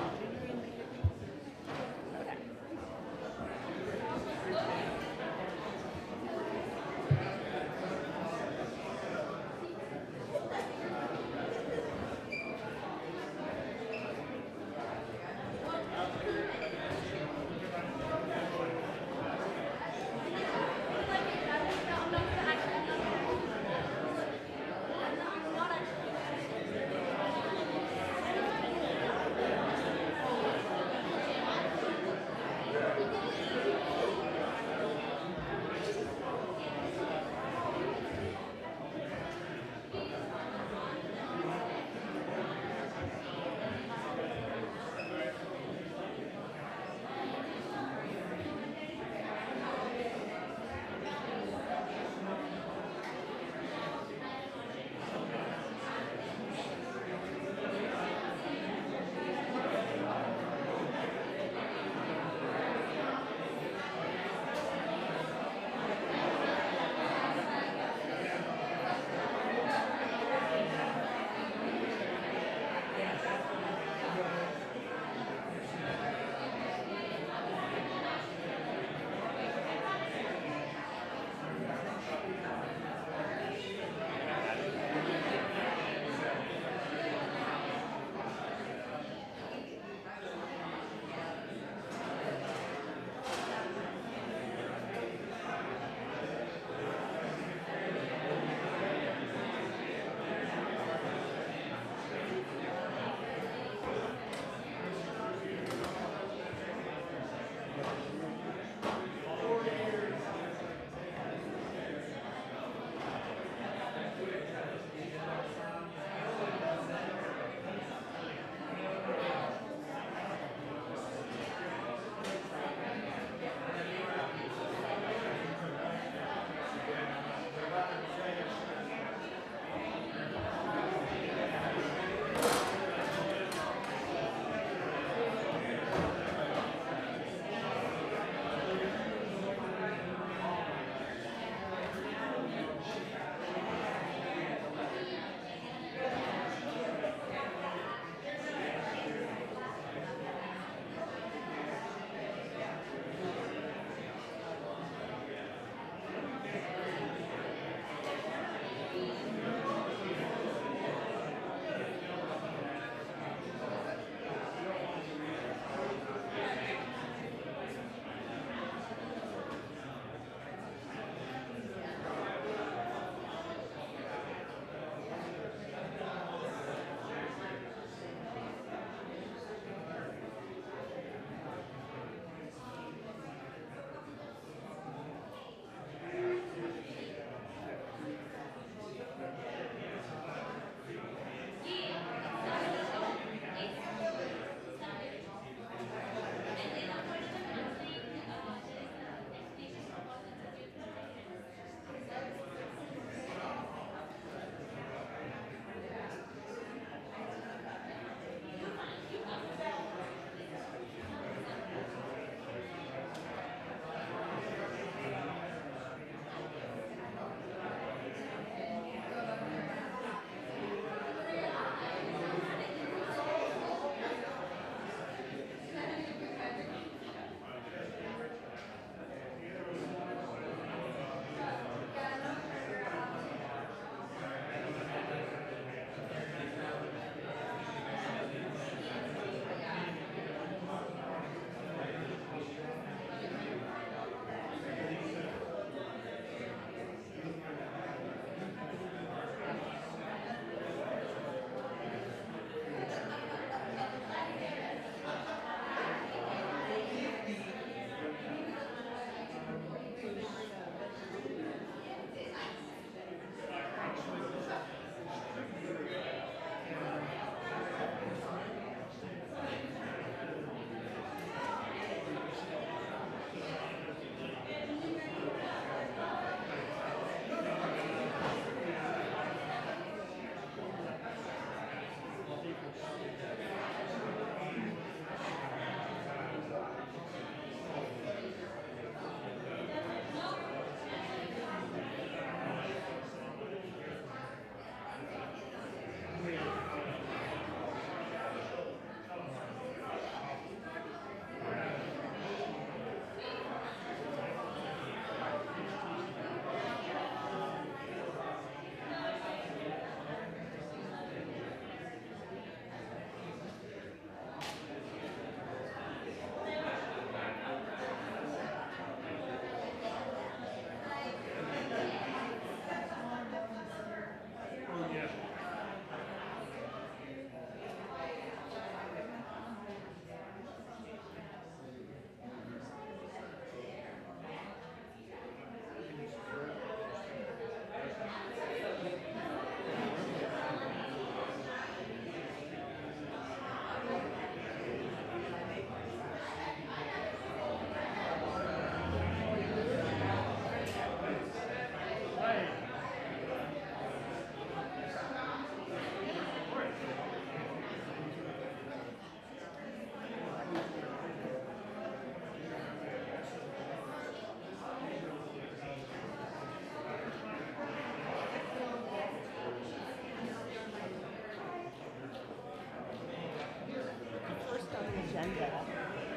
Miranda.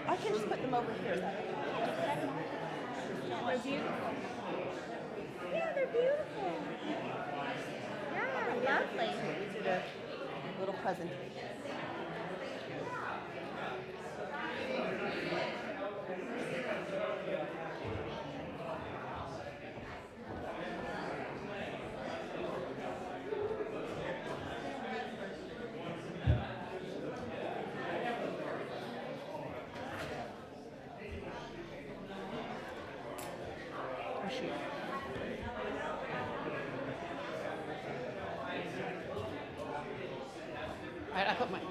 I can just put them over here. They're beautiful. Yeah, they're beautiful. Yeah, lovely. We did a little presentation. All right, I put my. They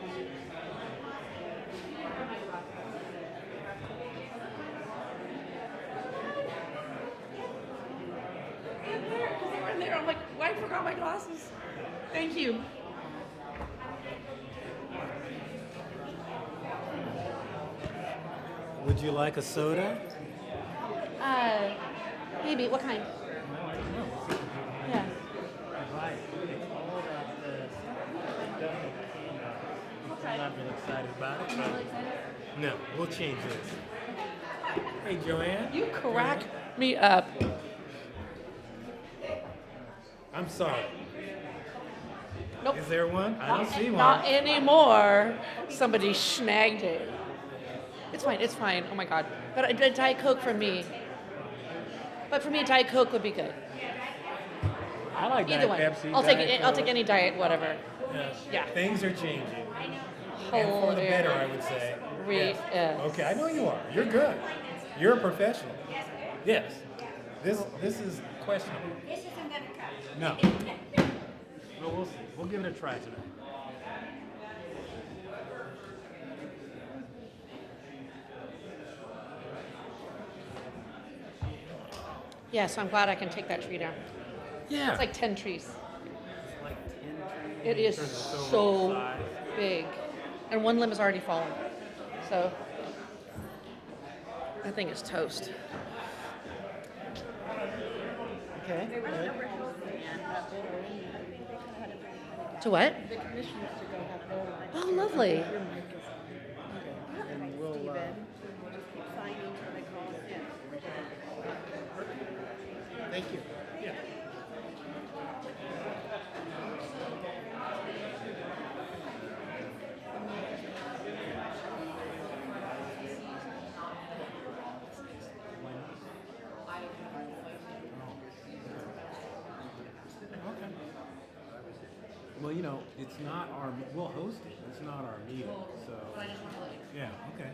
were in there. I'm like, why I forgot my glasses? Thank you. Would you like a soda? Maybe. What kind? Yeah. I'm not real excited about it. No, we'll change this. Hey, Joanne. You crack me up. I'm sorry. Nope. Is there one? I don't see one. Not anymore. Somebody snagged it. It's fine. It's fine. Oh my God. But a Diet Coke for me. But for me, a Diet Coke would be good. I like Either Diet one. Pepsi. I'll take Diet it. I'll take Coke. any diet, whatever. Yeah. Things are changing. And for the better, I would say. Yes. Okay, I know you are. You're good. You're a professional. Yes. This is questionable. This isn't gonna cut. No. Well, we'll see. We'll give it a try tonight. Yeah, so I'm glad I can take that tree down. Yeah. It's like 10 trees. Like 10 trees. It is Turns it so size. big. And one limb has already fallen. So that thing is toast. Okay. To what? Oh, lovely. And we'll, thank you. Yeah. Well, you know, it's not our, we'll host it, it's not our meeting, so, yeah, okay.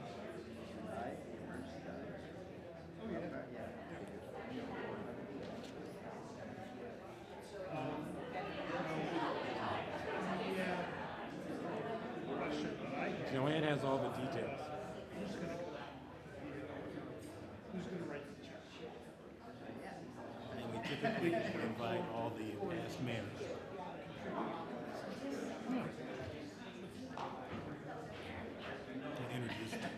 Joanne has all the details. And we typically invite all the past mayors. And introduce them.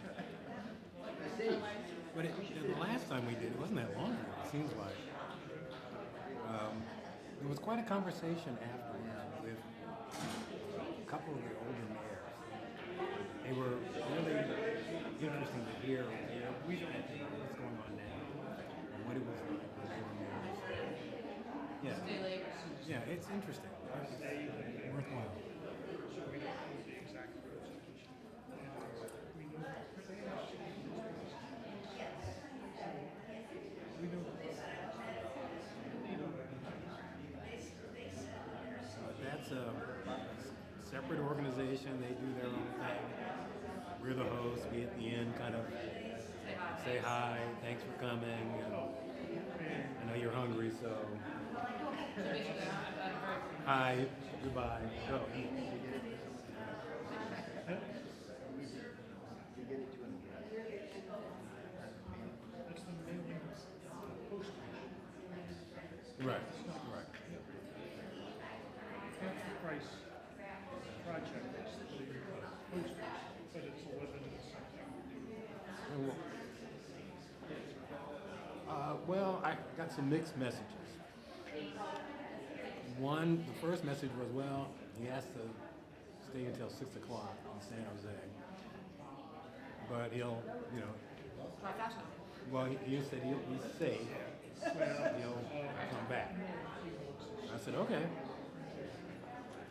But the last time we did, it wasn't that long ago, it seems like. There was quite a conversation afterward with a couple of the older mayors. They were really interesting to hear what's going on now and what it was like when they were mayors. Yeah. Yeah, it's interesting. It's worthwhile. That's a separate organization. They do their own thing. We're the hosts. We at the end kind of say hi, thanks for coming. And I know you're hungry, so hi, goodbye, go eat. Right, right. Price project basically posters, but it's 11 Well, I got some mixed messages. The first message was, well, he has to stay until 6 o'clock in San Jose. but he'll, you know, well, he said he's safe. He'll come back. I said, okay.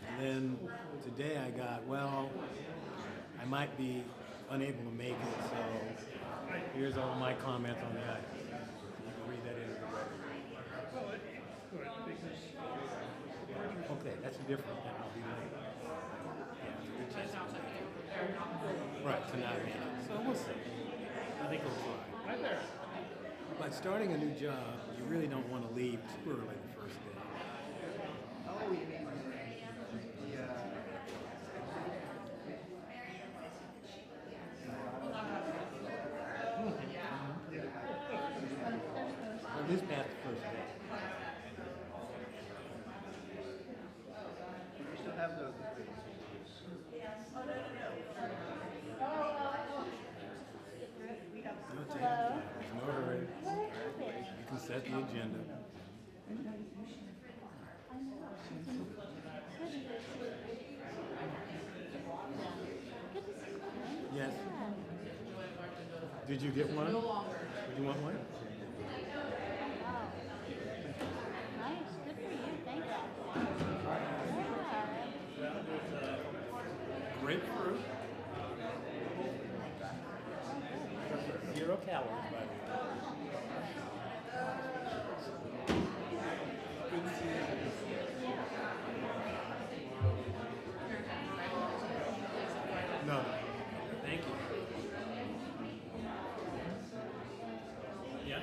And then today I got, well, I might be unable to make it, so here's all my comments on the item. You can read that into the record. Well, it's good, because Okay, that's different than I'll be late. Yeah, it's a good chance I'll make it. Right, to not make it. So we'll see. I think we'll try. But starting a new job, you really don't want to leave too early the first day. At least past the first day. You still have those. No, take your time. There's no hurry. You can set the agenda. Yes. Did you get one? No longer. Did you want one? Nice, good for you, thank you. Grapefruit. 0 calories, by the way. Good to see you. No, thank you. Yeah.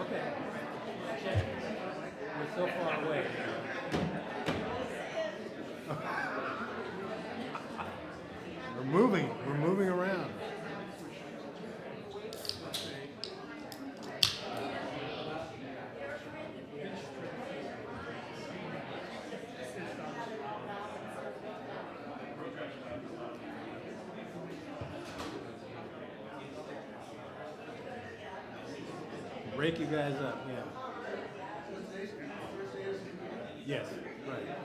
Okay. We're so far away. We're moving around. Break you guys up, yeah. Yes, right.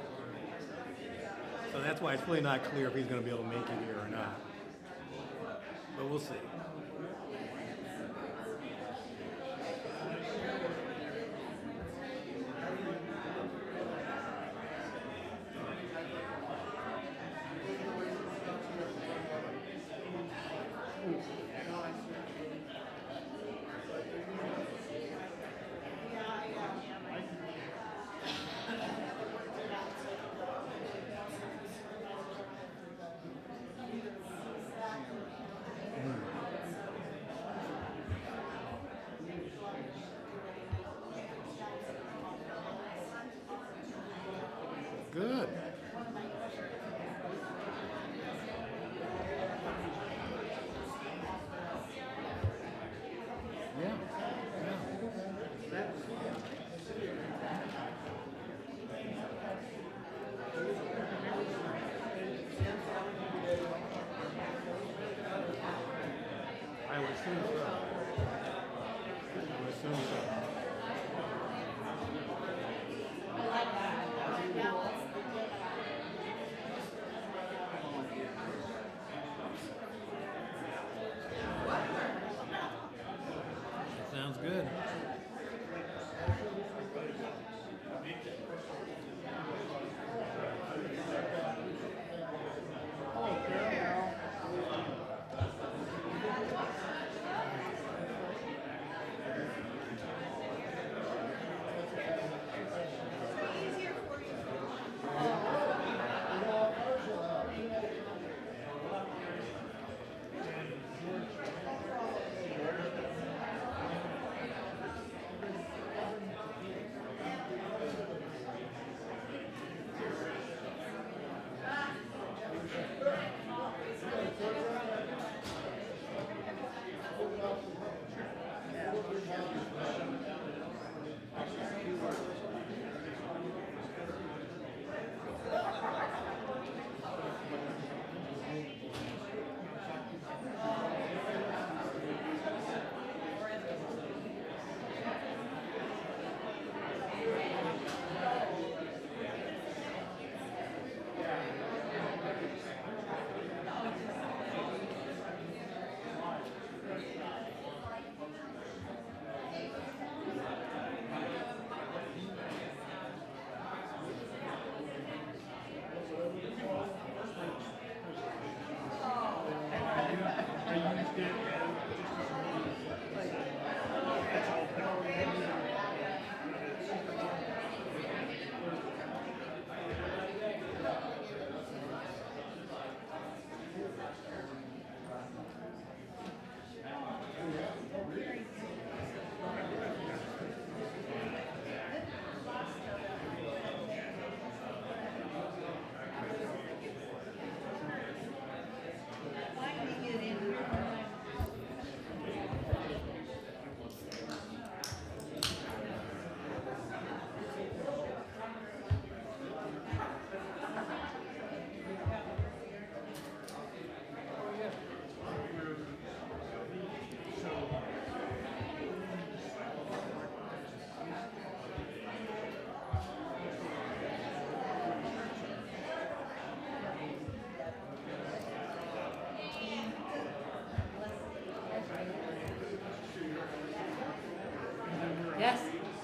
So that's why it's really not clear if he's going to be able to make it here or not. But we'll see. Good. Yeah. I would assume so. I would assume so. Sounds good.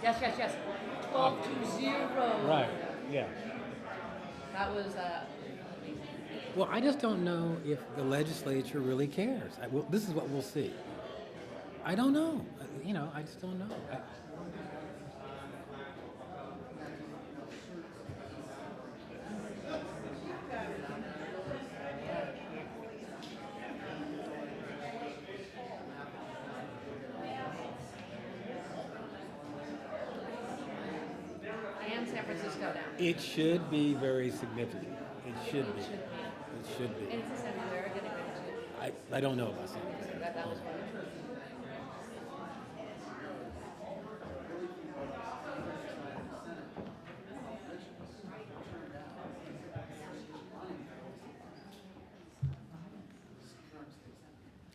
Yes. 12-0. Right, yeah. That was, Well, I just don't know if the legislature really cares. This is what we'll see. I don't know. I just don't know. I am San Francisco now. It should be very significant. It should be. It should be. And it's a February, going to go to. I don't know about San Francisco. That was fun.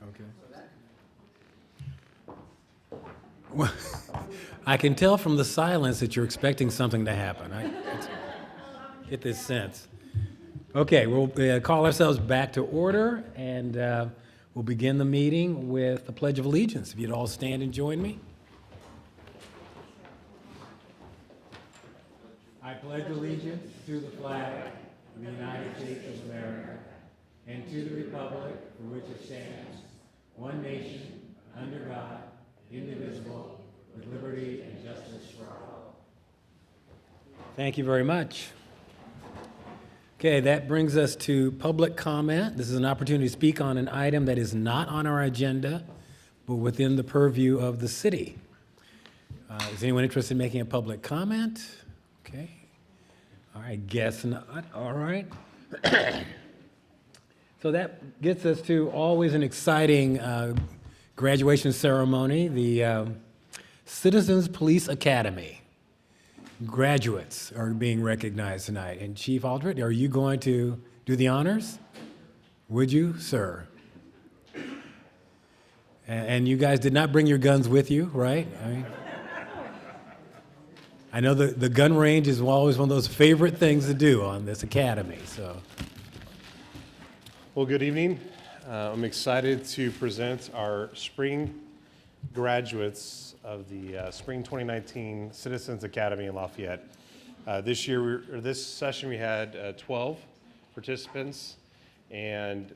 Okay. Well, I can tell from the silence that you're expecting something to happen. I get this sense. Okay, we'll call ourselves back to order, and we'll begin the meeting with the Pledge of Allegiance. If you'd all stand and join me. I pledge allegiance to the flag of the United States of America and to the republic for which it stands, one nation, under God, indivisible, with liberty and justice for all. Thank you very much. Okay, that brings us to public comment. This is an opportunity to speak on an item that is not on our agenda, but within the purview of the city. Is anyone interested in making a public comment? Okay. All right, guess not. All right. So that gets us to always an exciting graduation ceremony, the Citizens Police Academy. Graduates are being recognized tonight. And Chief Aldrich, are you going to do the honors? Would you, sir? And you guys did not bring your guns with you, right? I know the gun range is always one of those favorite things to do on this academy, so. Well, good evening. I'm excited to present our spring graduates of the Spring 2019 Citizens Academy in Lafayette. This session we had 12 participants, and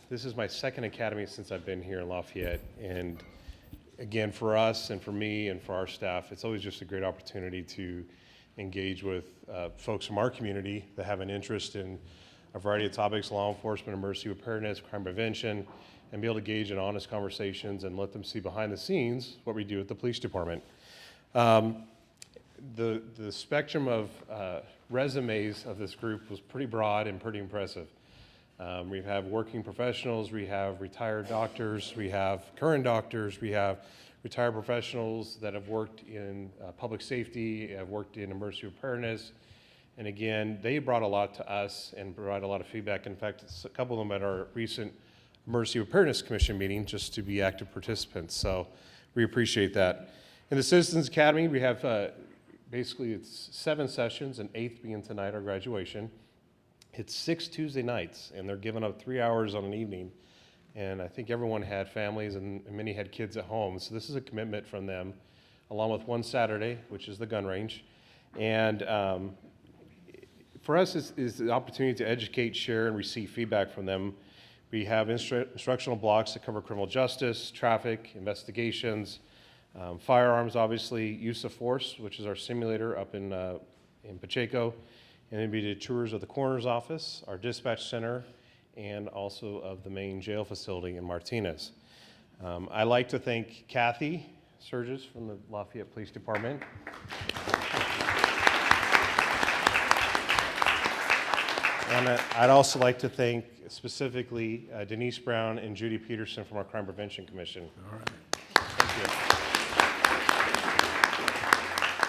this is my second academy since I've been here in Lafayette. And again, for us and for me and for our staff, it's always just a great opportunity to engage with folks from our community that have an interest in a variety of topics: law enforcement, emergency preparedness, crime prevention, and be able to engage in honest conversations and let them see behind the scenes what we do at the police department. The spectrum of resumes of this group was pretty broad and pretty impressive. We have working professionals, we have retired doctors, we have current doctors, we have retired professionals that have worked in public safety, have worked in emergency preparedness. And again, they brought a lot to us and provided a lot of feedback. In fact, a couple of them at our recent Emergency Preparedness Commission meeting just to be active participants. So we appreciate that. In the Citizens Academy, we have basically it's 7 sessions, and 8th being tonight, our graduation. It's 6 Tuesday nights, and they're giving up 3 hours on an evening. And I think everyone had families and many had kids at home. So this is a commitment from them, along with one Saturday, which is the gun range. And for us, is the opportunity to educate, share, and receive feedback from them. We have instructional blocks that cover criminal justice, traffic, investigations, firearms, obviously, use of force, which is our simulator up in Pacheco, and then we did tours of the coroner's office, our dispatch center, and also of the main jail facility in Martinez. I'd like to thank Kathy Surges from the Lafayette Police Department. And I'd also like to thank specifically Denise Brown and Judy Peterson from our Crime Prevention Commission. All right. Thank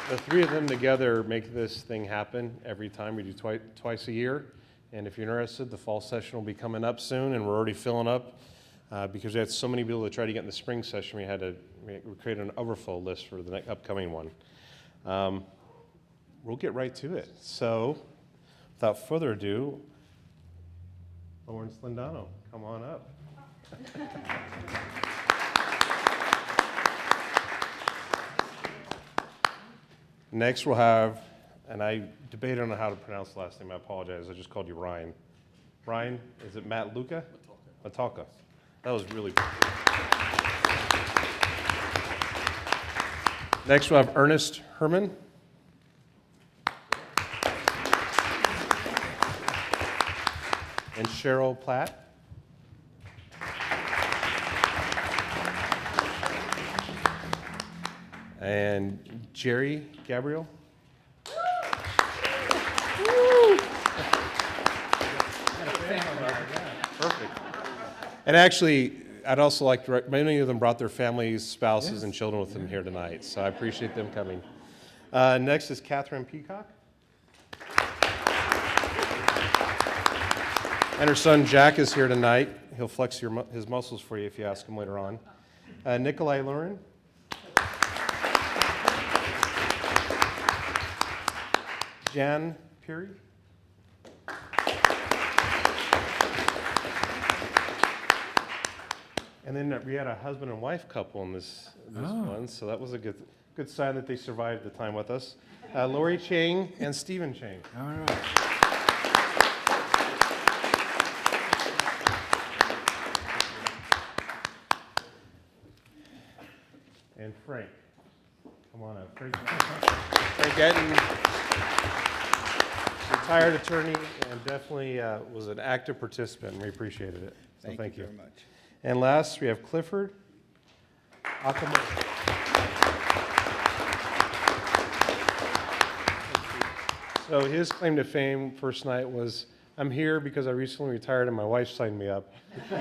you. The 3 of them together make this thing happen every time. We do twice a year. And if you're interested, the fall session will be coming up soon, and we're already filling up because we had so many people to try to get in the spring session. We created an overflow list for the upcoming one. We'll get right to it. So, without further ado, Lawrence Lindano, come on up. Next, we'll have, and I debated on how to pronounce the last name. I apologize. I just called you Ryan. Ryan, is it Matt Luca? Matalka. That was really good. Next, we'll have Ernest Herman. And Cheryl Platt. And Jerry Gabriel. Perfect. And actually, I'd also like to, many of them brought their families, spouses, and children with them here tonight, so I appreciate them coming. Next is Catherine Peacock. And her son Jack is here tonight. He'll flex his muscles for you if you ask him later on. Nikolai Lurin. Jan Peary. And then we had a husband and wife couple in this one, so that was a good sign that they survived the time with us. Lori Chang and Stephen Chang. All right. And Frank. Come on up. Frank Etten, retired attorney, and definitely was an active participant, and we appreciated it. So thank you very much. And last, we have Clifford Akamoto. So his claim to fame first night was, I'm here because I recently retired and my wife signed me up. So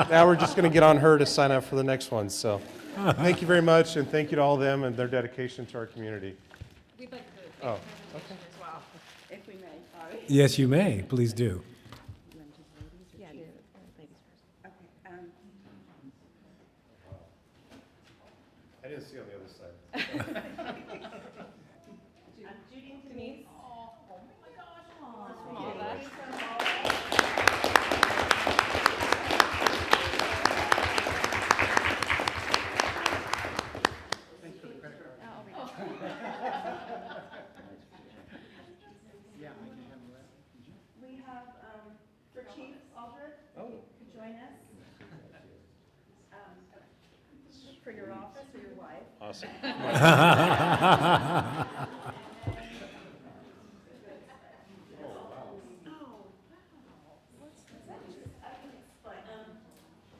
now we're just going to get on her to sign up for the next one. So thank you very much, and thank you to all of them and their dedication to our community. We'd like to Oh, okay. okay. As well, if we may. Sorry. Yes, you may. Please do. Yeah, ladies first. Okay. I didn't see on the other side. Judy and Denise. Oh my gosh. From all of us. We have, for Chief Aldred, could join us. For your office or your wife. Awesome.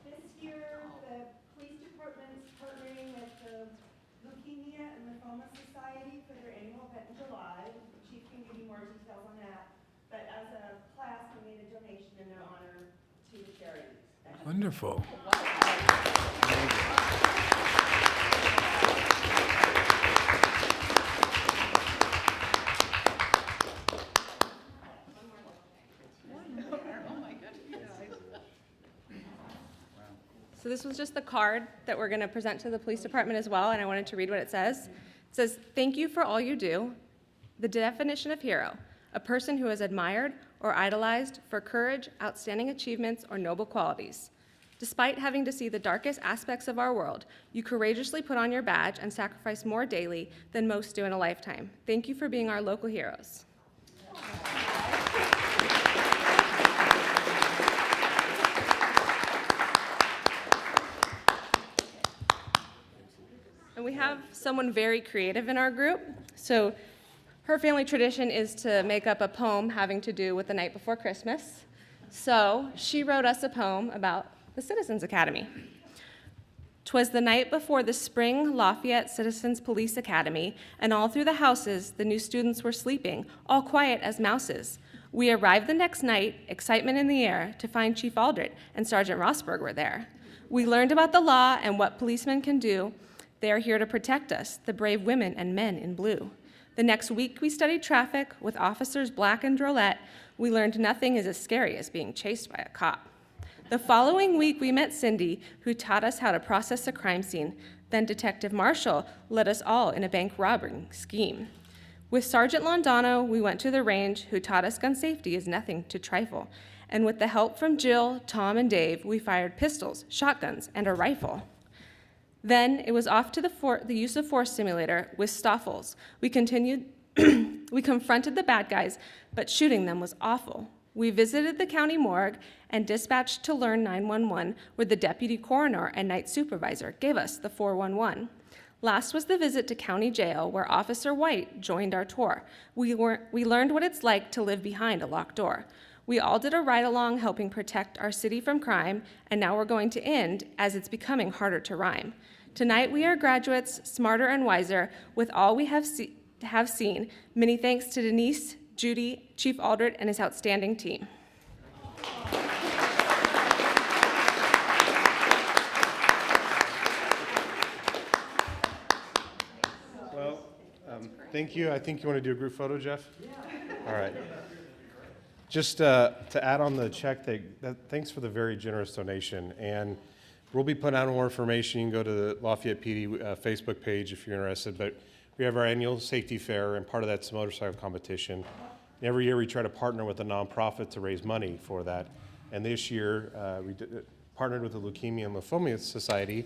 This year, the police department is partnering with the Leukemia and Lymphoma Society for their annual event in July. The chief can give you more details on that. But as a class, we made a donation in their honor to the charity. Wonderful. So this was just the card that we're going to present to the police department as well, and I wanted to read what it says. It says, "Thank you for all you do. The definition of hero, a person who is admired or idolized for courage, outstanding achievements, or noble qualities. Despite having to see the darkest aspects of our world, you courageously put on your badge and sacrifice more daily than most do in a lifetime. Thank you for being our local heroes." And we have someone very creative in our group. So her family tradition is to make up a poem having to do with the night before Christmas. So she wrote us a poem about the Citizens Academy. "'Twas the night before the spring Lafayette Citizens Police Academy, and all through the houses the new students were sleeping, all quiet as mouses. We arrived the next night, excitement in the air, to find Chief Aldred and Sergeant Rossberg were there. We learned about the law and what policemen can do. They are here to protect us, the brave women and men in blue. The next week we studied traffic with officers Black and Drolette. We learned nothing is as scary as being chased by a cop. The following week we met Cindy, who taught us how to process a crime scene. Then Detective Marshall led us all in a bank robbery scheme. With Sergeant Londano, we went to the range, who taught us gun safety is nothing to trifle. And with the help from Jill, Tom, and Dave, we fired pistols, shotguns, and a rifle. Then it was off to the use of force simulator with Stoffels. We confronted the bad guys, but shooting them was awful. We visited the county morgue and dispatched to Learn 911, where the deputy coroner and night supervisor gave us the 411. Last was the visit to county jail, where Officer White joined our tour. We learned what it's like to live behind a locked door. We all did a ride-along helping protect our city from crime, and now we're going to end as it's becoming harder to rhyme. Tonight we are graduates, smarter and wiser, with all we have seen. Many thanks to Denise, Judy, Chief Aldred, and his outstanding team. Well, thank you. I think you want to do a group photo, Jeff? All right. Just to add on the check, thanks for the very generous donation. And we'll be putting out more information. You can go to the Lafayette PD Facebook page if you're interested. But we have our annual safety fair, and part of that's a motorcycle competition. Every year we try to partner with a nonprofit to raise money for that. And this year we partnered with the Leukemia and Lymphoma Society.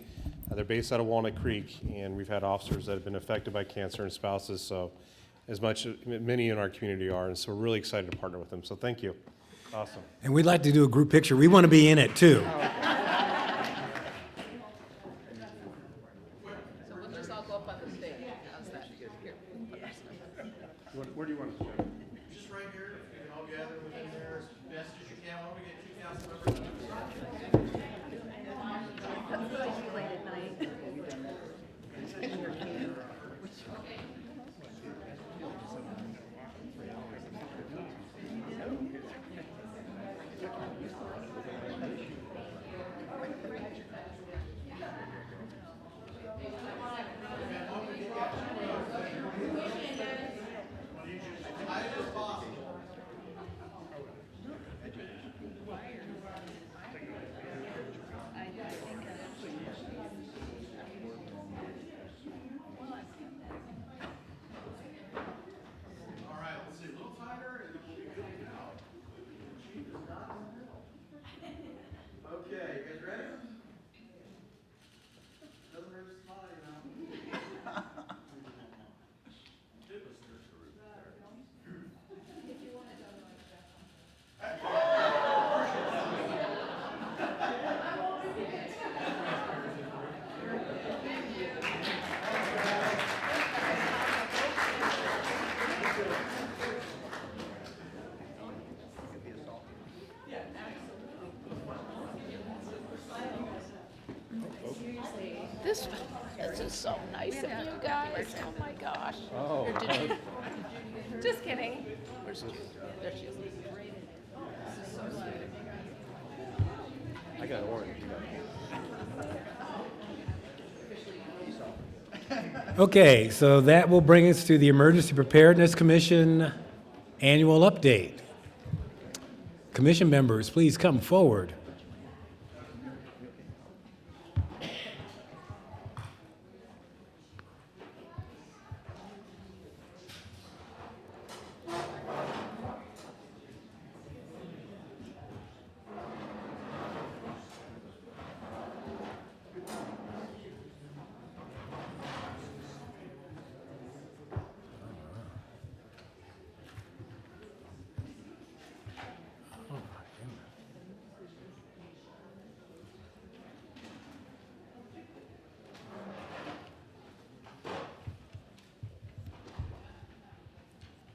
They're based out of Walnut Creek, and we've had officers that have been affected by cancer and spouses. So many in our community are, and so we're really excited to partner with them. So thank you. Awesome. And we'd like to do a group picture. We want to be in it too. So we'll just all go up on the stage. How's that? Here. Where do you want to stand? Just right here, if you can all gather within there as best as you can. Why don't we get 2 council members? Late at night. This is so nice of you guys. Oh my gosh. Oh. Just kidding. Where's this? There she is. I got orange. Okay, so that will bring us to the Emergency Preparedness Commission annual update. Commission members, please come forward.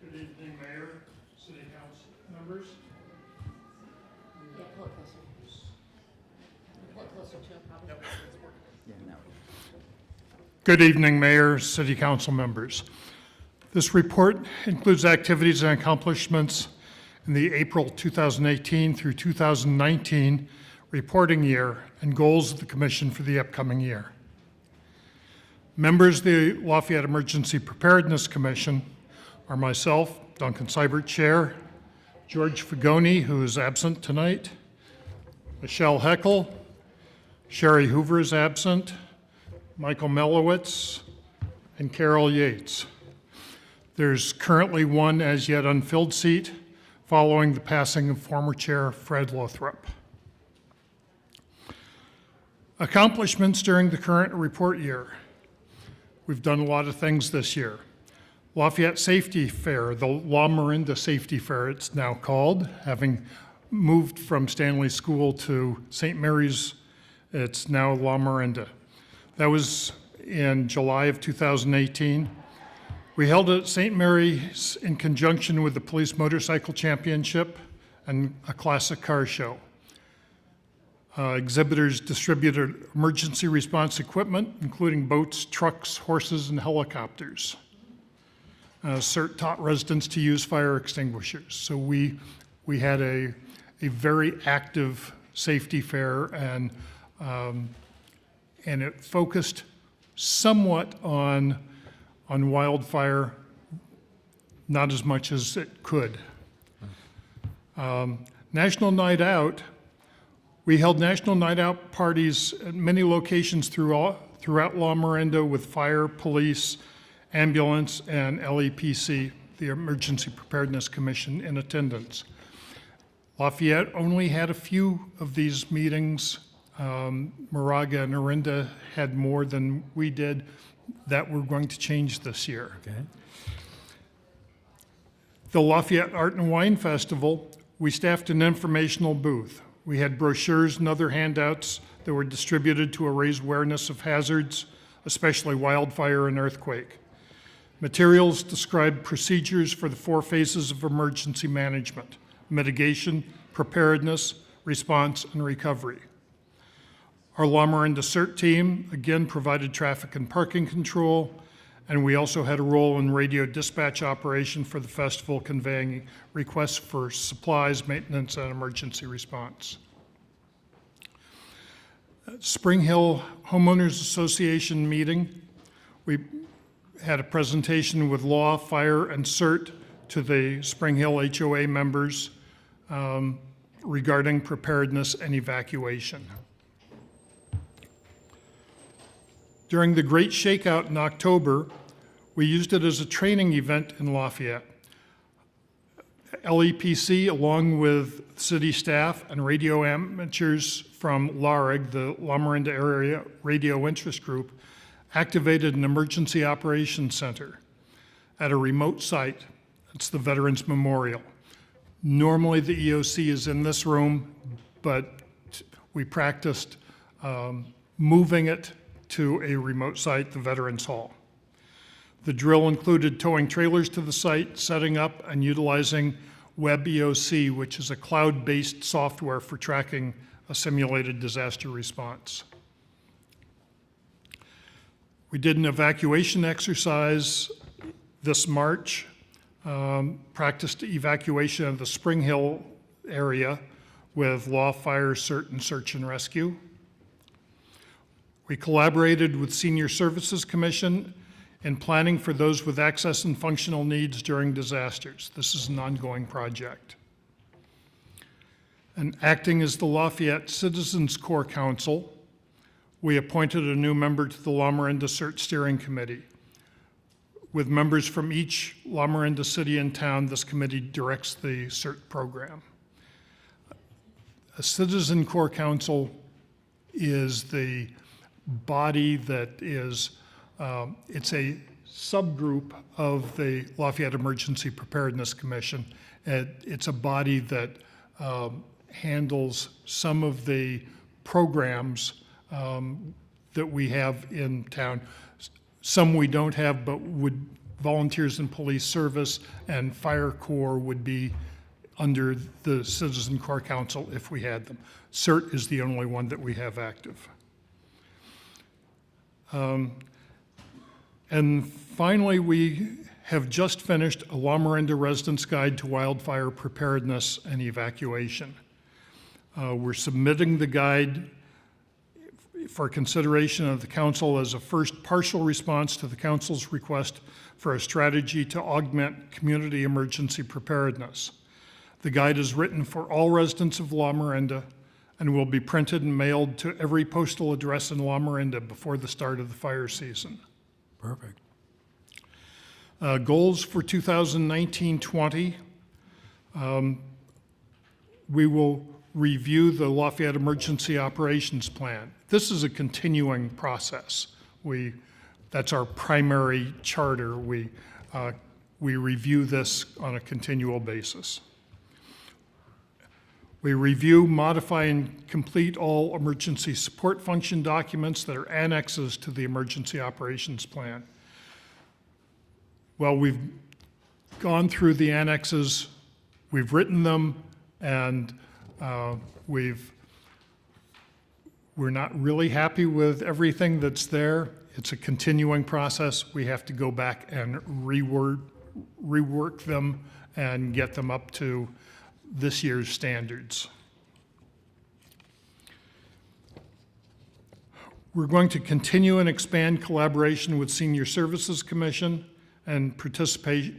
Good evening, Mayor, City Council members. Yeah, pull it closer. Pull it closer to him, probably. Good evening, Mayor, City Council members. This report includes activities and accomplishments in the April 2018 through 2019 reporting year and goals of the Commission for the upcoming year. Members of the Lafayette Emergency Preparedness Commission are myself, Duncan Seibert, Chair, George Fagoni, who is absent tonight, Michelle Heckel, Sherry Hoover is absent, Michael Melowitz, and Carol Yates. There's currently one as yet unfilled seat following the passing of former Chair Fred Lothrop. Accomplishments during the current report year. We've done a lot of things this year. Lafayette Safety Fair, the La Miranda Safety Fair it's now called, having moved from Stanley School to St. Mary's, it's now La Miranda. That was in July of 2018. We held it at St. Mary's in conjunction with the Police Motorcycle Championship and a classic car show. Exhibitors distributed emergency response equipment, including boats, trucks, horses, and helicopters. CERT taught residents to use fire extinguishers. So we had a very active safety fair, and it focused somewhat on wildfire, not as much as it could. National Night Out. We held National Night Out parties at many locations throughout La Miranda with fire, police, ambulance, and LEPC, the Emergency Preparedness Commission, in attendance. Lafayette only had a few of these meetings. Moraga and Miranda had more than we did. That we're going to change this year. Okay. The Lafayette Art and Wine Festival, we staffed an informational booth. We had brochures and other handouts that were distributed to raise awareness of hazards, especially wildfire and earthquake. Materials described procedures for the 4 phases of emergency management: mitigation, preparedness, response, and recovery. Our La Miranda CERT team, again, provided traffic and parking control, and we also had a role in radio dispatch operation for the festival, conveying requests for supplies, maintenance, and emergency response. Spring Hill Homeowners Association meeting, we had a presentation with law, fire, and CERT to the Spring Hill HOA members regarding preparedness and evacuation. During the Great Shakeout in October, we used it as a training event in Lafayette. LEPC, along with city staff and radio amateurs from LARIG, the La Miranda Area Radio Interest Group, activated an emergency operations center at a remote site. It's the Veterans Memorial. Normally the EOC is in this room, but we practiced moving it to a remote site, the Veterans Hall. The drill included towing trailers to the site, setting up and utilizing WebEOC, which is a cloud-based software for tracking a simulated disaster response. We did an evacuation exercise this March, practiced evacuation of the Spring Hill area with law, fire, CERT, and search and rescue. We collaborated with Senior Services Commission in planning for those with access and functional needs during disasters. This is an ongoing project. And acting as the Lafayette Citizens Corps Council, we appointed a new member to the La Miranda CERT Steering Committee. With members from each La Miranda city and town, this committee directs the CERT program. A Citizen Corps Council is the body that is, it's a subgroup of the Lafayette Emergency Preparedness Commission. It's a body that handles some of the programs that we have in town. Some we don't have, but volunteers in police service and fire corps would be under the Citizen Corps Council if we had them. CERT is the only one that we have active. And finally, we have just finished a La Miranda Residents Guide to Wildfire Preparedness and Evacuation. We're submitting the guide for consideration of the council as a first partial response to the council's request for a strategy to augment community emergency preparedness. The guide is written for all residents of La Miranda and will be printed and mailed to every postal address in La Miranda before the start of the fire season. Perfect. Goals for 2019-20. We will review the Lafayette Emergency Operations Plan. This is a continuing process. That's our primary charter. We review this on a continual basis. We review, modify, and complete all emergency support function documents that are annexes to the Emergency Operations Plan. Well, we've gone through the annexes, we've written them, and we're not really happy with everything that's there. It's a continuing process. We have to go back and rework them and get them up to this year's standards. We're going to continue and expand collaboration with Senior Services Commission and participate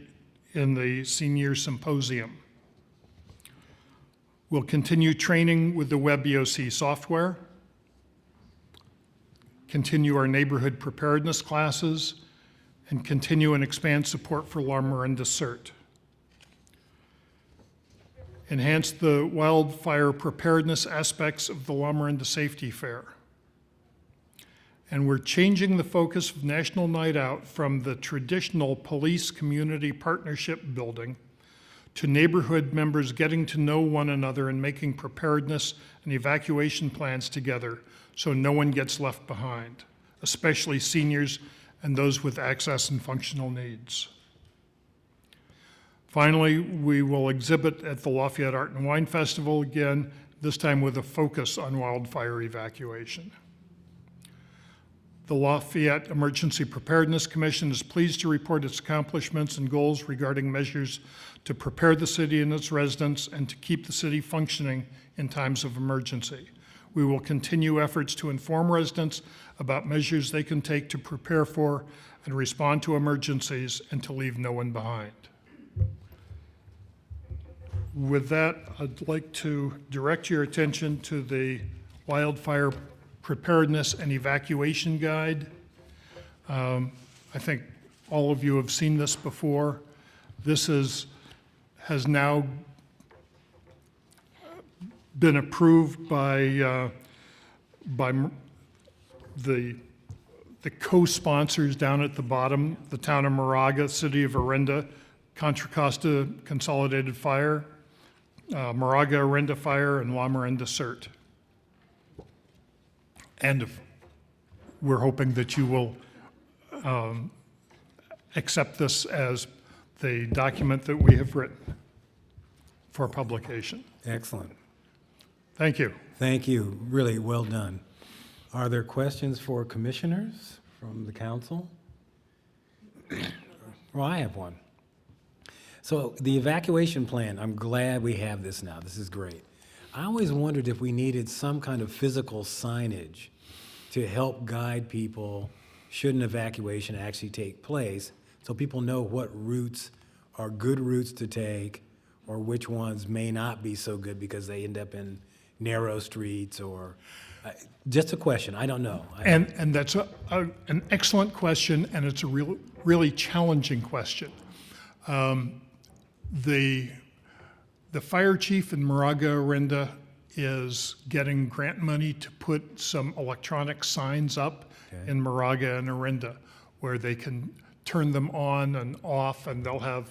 in the Senior Symposium. We'll continue training with the Web EOC software, continue our neighborhood preparedness classes, and continue and expand support for La Miranda CERT. Enhance the wildfire preparedness aspects of the La Miranda Safety Fair. And we're changing the focus of National Night Out from the traditional police community partnership building to neighborhood members getting to know one another and making preparedness and evacuation plans together so no one gets left behind, especially seniors and those with access and functional needs. Finally, we will exhibit at the Lafayette Art and Wine Festival again, this time with a focus on wildfire evacuation. The Lafayette Emergency Preparedness Commission is pleased to report its accomplishments and goals regarding measures to prepare the city and its residents and to keep the city functioning in times of emergency. We will continue efforts to inform residents about measures they can take to prepare for and respond to emergencies and to leave no one behind. With that, I'd like to direct your attention to the Wildfire Preparedness and Evacuation Guide. I think all of you have seen this before. This has now been approved by the co-sponsors down at the bottom, the town of Moraga, city of Orinda, Contra Costa Consolidated Fire, Moraga Orinda Fire, and La Miranda CERT. And we're hoping that you will accept this as the document that we have written for publication. Excellent. Thank you. Thank you. Really well done. Are there questions for commissioners from the council? Well, I have one. So the evacuation plan, I'm glad we have this now. This is great. I always wondered if we needed some kind of physical signage to help guide people should an evacuation actually take place, so people know what routes are good routes to take or which ones may not be so good because they end up in narrow streets or, just a question, I don't know. And that's an excellent question, and it's a really challenging question. The fire chief in Moraga Orinda is getting grant money to put some electronic signs up in Moraga and Orinda where they can turn them on and off, and they'll have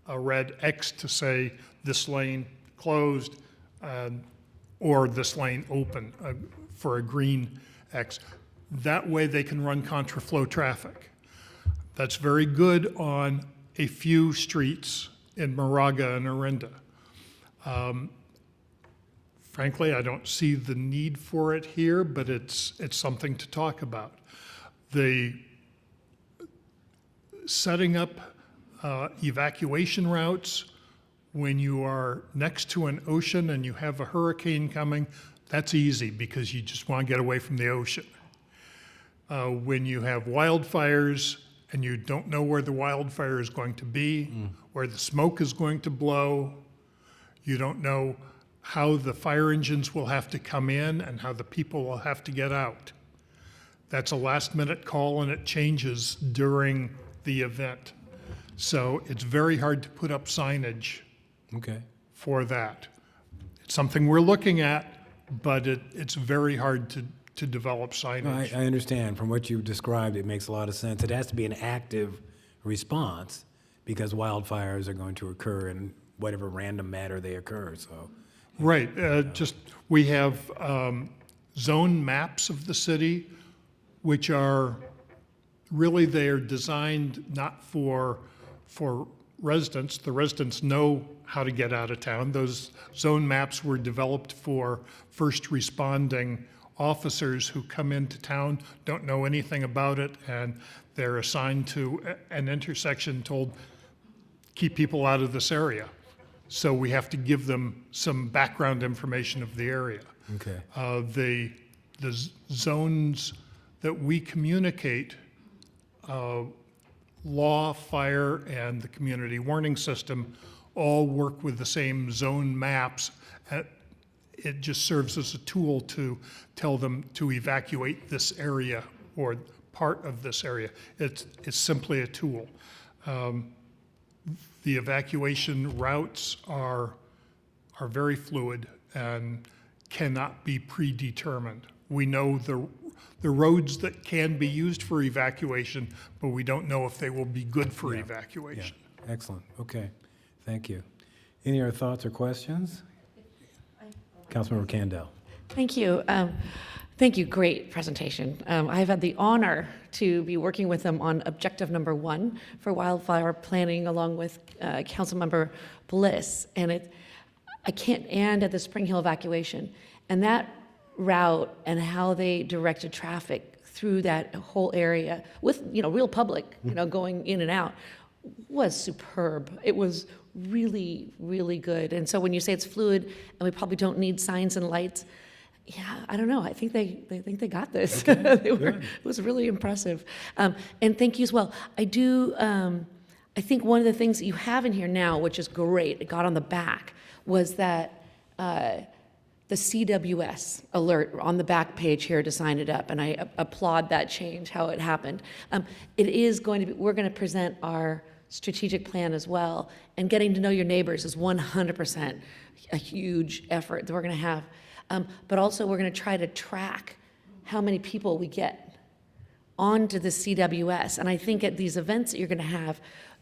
a red X to say this lane closed or this lane open for a green X. That way they can run contraflow traffic. That's very good on a few streets in Moraga and Orinda. Frankly, I don't see the need for it here, but it's something to talk about. The setting up evacuation routes when you are next to an ocean and you have a hurricane coming, that's easy because you just want to get away from the ocean. When you have wildfires and you don't know where the wildfire is going to be, where the smoke is going to blow, you don't know how the fire engines will have to come in and how the people will have to get out. That's a last-minute call, and it changes during the event. So it's very hard to put up signage for that. something we're looking at, but it's very hard to develop No, signage. I understand. From what you've described, it makes a lot of sense. It has to be an active response because wildfires are going to occur in whatever random matter they occur, so. Right, we have zone maps of the city, which are, really they are designed not for residents. The residents know how to get out of town. Those zone maps were developed for first responding officers who come into town, don't know anything about it, and they're assigned to an intersection told, keep people out of this area. So we have to give them some background information of the area. Okay. The zones that we communicate, law, fire, and the community warning system all work with the same zone maps. It just serves as a tool to tell them to evacuate this area or part of this area. It's simply a tool. The evacuation routes are very fluid and cannot be predetermined. We know the roads that can be used for evacuation, but we don't know if they will be good for evacuation. Yeah. Excellent. Okay. Thank you. Any other thoughts or questions? Councilmember Candell. Thank you. Thank you. Great presentation. I've had the honor to be working with them on objective number 1 for wildfire planning, along with Councilmember Bliss, and at the Spring Hill evacuation, and that route and how they directed traffic through that whole area with real public going in and out was superb. It was really, really good. And so when you say it's fluid and we probably don't need signs and lights, yeah, I don't know. I think they got this. Okay. It was really impressive. And thank you as well. I think one of the things that you have in here now, which is great, it got on the back, was that the CWS alert on the back page here to sign it up, and I applaud that change, how it happened. It is going to be, we're going to present our strategic plan as well, and getting to know your neighbors is 100% a huge effort that we're going to have. But also we're going to try to track how many people we get onto the CWS. And I think at these events that you're going to have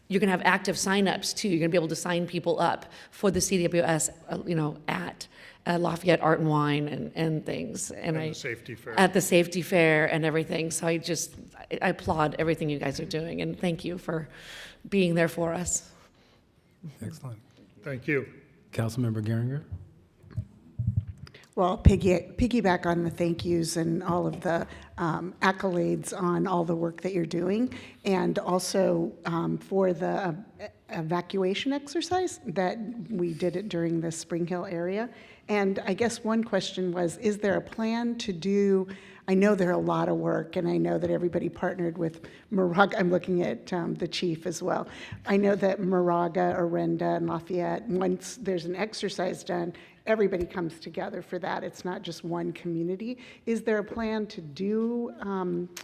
active signups too. You're going to be able to sign people up for the CWS, at Lafayette Art and Wine and things. And the safety fair. At the safety fair and everything. So I applaud everything you guys are doing, and thank you for being there for us. Excellent. Thank you. Councilmember Geringer. Well, piggyback on the thank yous and all of the accolades on all the work that you're doing, and also for the evacuation exercise that we did it during the Spring Hill area. And I guess one question was, is there a plan to do, I know there are a lot of work, and I know that everybody partnered with Moraga. I'm looking at the chief as well. I know that Moraga, Miranda, and Lafayette, once there's an exercise done, everybody comes together for that. It's not just one community. Is there a plan to do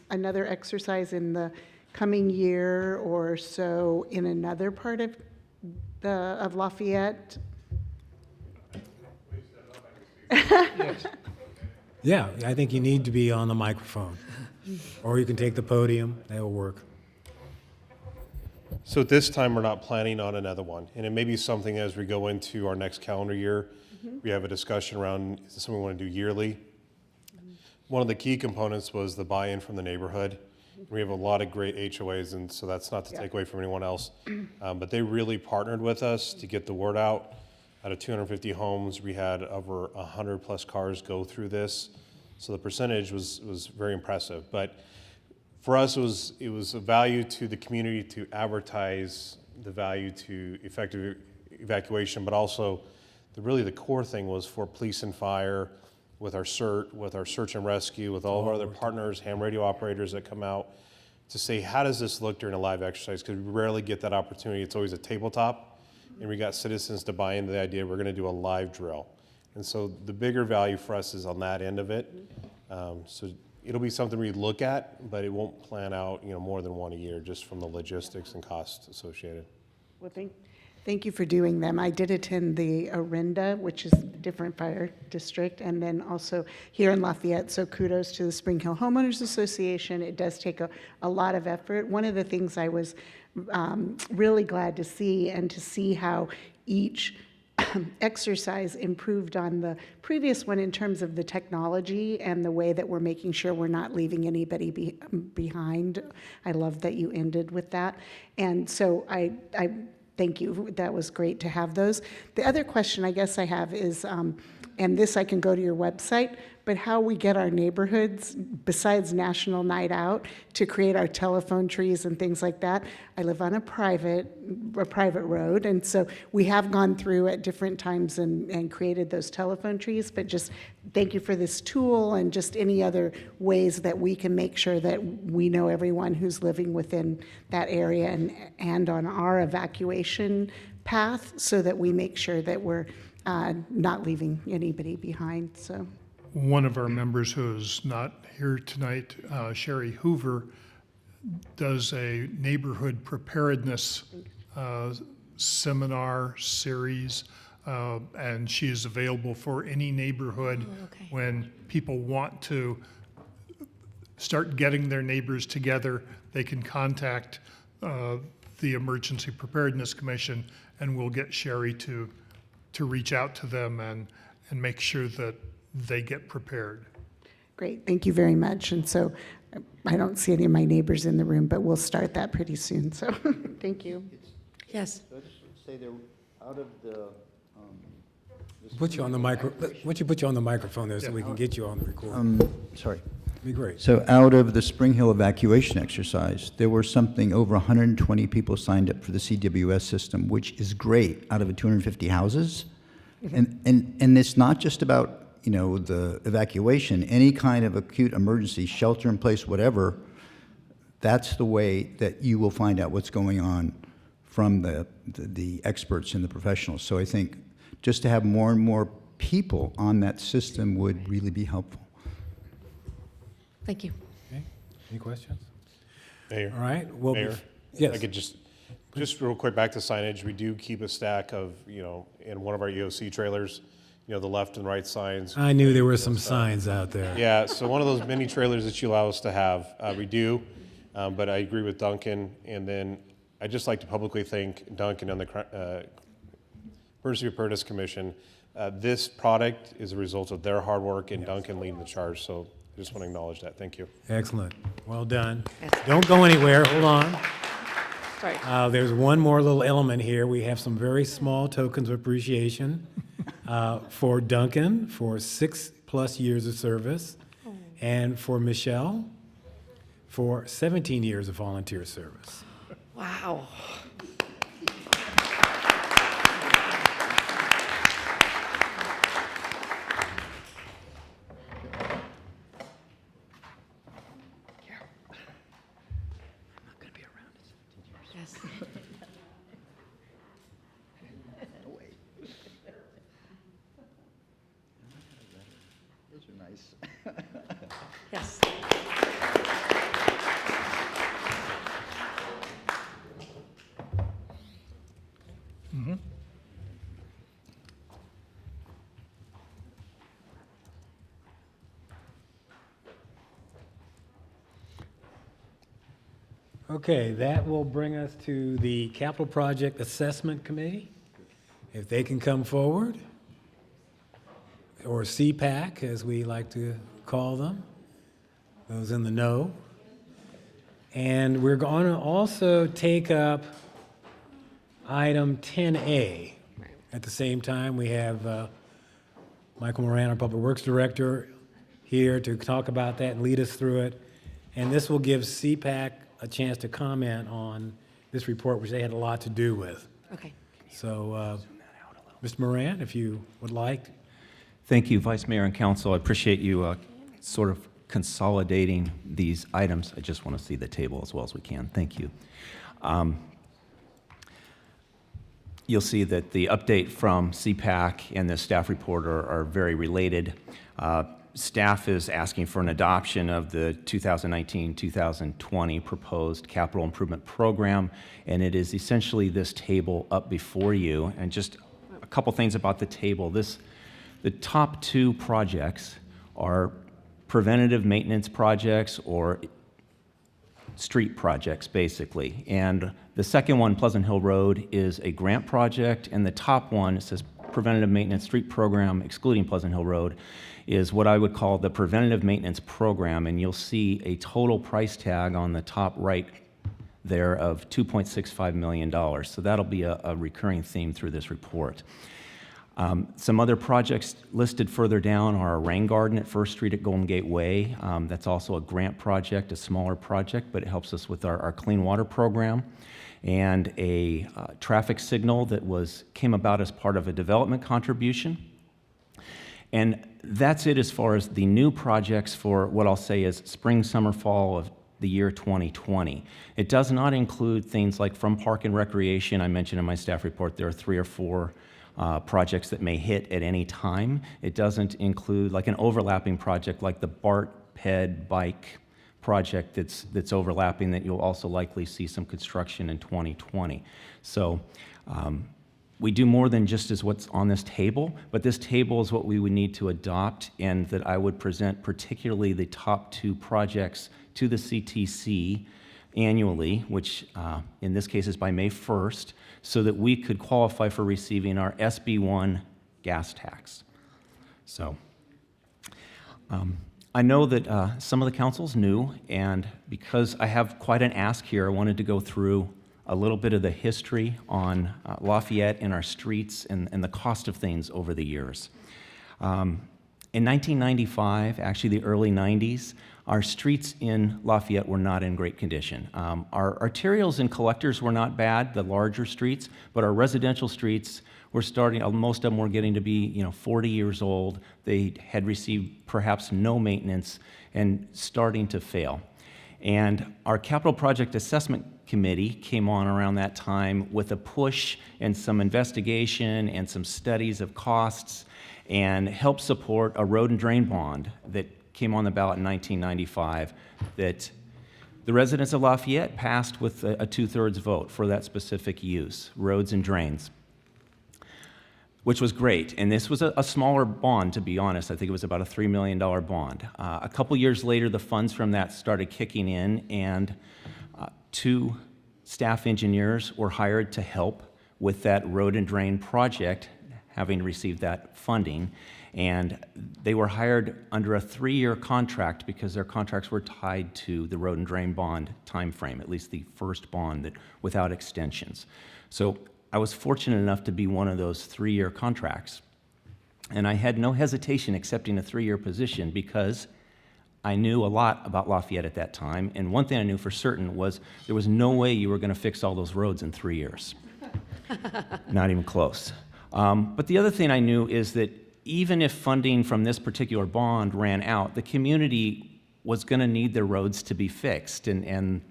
another exercise in the coming year or so in another part of Lafayette? Yeah, I think you need to be on the microphone, or you can take the podium. That will work. So at this time, we're not planning on another one, and it may be something as we go into our next calendar year. We have a discussion around, is this something we want to do yearly? One of the key components was the buy-in from the neighborhood. We have a lot of great HOAs, and so that's not to take away from anyone else. But they really partnered with us to get the word out. Out of 250 homes, we had over 100 plus cars go through this. So the percentage was very impressive. But for us, it was a value to the community to advertise the value to effective evacuation, but also really the core thing was for police and fire, with our CERT, with our search and rescue, with all of our other partners, ham radio operators that come out, to say, how does this look during a live exercise? Because we rarely get that opportunity. It's always a tabletop. And we got citizens to buy into the idea we're going to do a live drill. And so the bigger value for us is on that end of it. So it'll be something we look at, but it won't plan out more than one a year, just from the logistics and costs associated. Well, Thank you for doing them. I did attend the Orinda, which is a different fire district, and then also here in Lafayette, so kudos to the Spring Hill Homeowners Association. It does take a lot of effort. One of the things I was really glad to see, and to see how each exercise improved on the previous one in terms of the technology and the way that we're making sure we're not leaving anybody behind. I love that you ended with that. And so I thank you. That was great to have those. The other question I guess I have is, and this I can go to your website, but how we get our neighborhoods, besides National Night Out, to create our telephone trees and things like that. I live on a private road, and so we have gone through at different times and created those telephone trees, but just thank you for this tool and just any other ways that we can make sure that we know everyone who's living within that area and on our evacuation path, so that we make sure that we're not leaving anybody behind. So. One of our members who's not here tonight, Sherry Hoover, does a neighborhood preparedness seminar series, and she is available for any neighborhood when people want to start getting their neighbors together. They can contact the Emergency Preparedness Commission, and we'll get Sherry to reach out to them and make sure that they get prepared. Great, thank you very much. And so I don't see any of my neighbors in the room, but we'll start that pretty soon. So thank you. Yes. I just say they're out of the. Put you on the micro. Why don't you put you on the microphone there so we can get you on the record? Sorry. Be great. So out of the Spring Hill evacuation exercise, there were something over 120 people signed up for the CWS system, which is great, out of the 250 houses. And it's not just about, you know, the evacuation, any kind of acute emergency, shelter in place, whatever. That's the way that you will find out what's going on from the experts and the professionals. So I think just to have more and more people on that system would really be helpful. Thank you. Okay. Any questions? Mayor. All right. Well, Mayor, yes. I could just real quick back to signage. We do keep a stack of, you know, in one of our EOC trailers, you know, the left and right signs. I knew there were some signs out there. Yeah, so one of those mini trailers that you allow us to have, we do, but I agree with Duncan. And then I'd just like to publicly thank Duncan and the Emergency Preparedness Commission. This product is a result of their hard work and Duncan leading the charge. So I just want to acknowledge that. Thank you. Excellent. Well done. Don't go anywhere. Hold on. Sorry. There's one more little element here. We have some very small tokens of appreciation for Duncan for 6+ years of service, and for Michelle for 17 years of volunteer service. Wow. Yes. Those are nice. Yes. Mm-hmm. Okay, that will bring us to the Capital Project Assessment Committee. If they can come forward, or CPAC, as we like to call them, those in the know. And we're going to also take up item 10A. At the same time, we have Michael Miranda, our Public Works Director, here to talk about that and lead us through it. And this will give CPAC a chance to comment on this report, which they had a lot to do with. Okay. So, Mr. Moran, if you would like. Thank you, Vice Mayor and Council. I appreciate you sort of consolidating these items. I just want to see the table as well as we can. Thank you. You'll see that the update from CPAC and the staff report are very related. Staff is asking for an adoption of the 2019-2020 proposed capital improvement program, and it is essentially this table up before you. And just a couple things about the table. The top two projects are preventative maintenance projects or street projects, basically. And the second one, Pleasant Hill Road, is a grant project, and the top one, it says Preventative Maintenance Street Program, excluding Pleasant Hill Road, is what I would call the Preventative Maintenance Program, and you'll see a total price tag on the top right there of $2.65 million. So that'll be a recurring theme through this report. Some other projects listed further down are a rain garden at First Street at Golden Gate Way. That's also a grant project, a smaller project, but it helps us with our clean water program. And a traffic signal that came about as part of a development contribution. And that's it as far as the new projects for what I'll say is spring, summer, fall of the year 2020. It does not include things like from Park and Recreation. I mentioned in my staff report there are 3 or 4 projects that may hit at any time. It doesn't include like an overlapping project like the BART PED bike project that's overlapping that you'll also likely see some construction in 2020. So we do more than just as what's on this table, but this table is what we would need to adopt, and that I would present particularly the top 2 projects to the CTC annually, which in this case is by May 1st, so that we could qualify for receiving our SB1 gas tax. So I know that some of the council's new, and because I have quite an ask here, I wanted to go through a little bit of the history on Lafayette and our streets and the cost of things over the years. In 1995, actually the early 90s, our streets in Lafayette were not in great condition. Our arterials and collectors were not bad, the larger streets, but our residential streets were starting, most of them were getting to be 40 years old. They had received perhaps no maintenance and starting to fail. And our Capital Project Assessment Committee came on around that time with a push and some investigation and some studies of costs and helped support a road and drain bond that came on the ballot in 1995 that the residents of Lafayette passed with a 2/3 vote for that specific use, roads and drains, which was great. And this was a smaller bond, to be honest. I think it was about a $3 million bond. A couple years later, the funds from that started kicking in, and 2 staff engineers were hired to help with that road and drain project, having received that funding. And they were hired under a 3-year contract because their contracts were tied to the road and drain bond time frame, at least the first bond, that without extensions. So I was fortunate enough to be one of those 3-year contracts. And I had no hesitation accepting a 3-year position because I knew a lot about Lafayette at that time. And one thing I knew for certain was there was no way you were going to fix all those roads in 3 years. Not even close. But the other thing I knew is that even if funding from this particular bond ran out, the community was going to need their roads to be fixed. And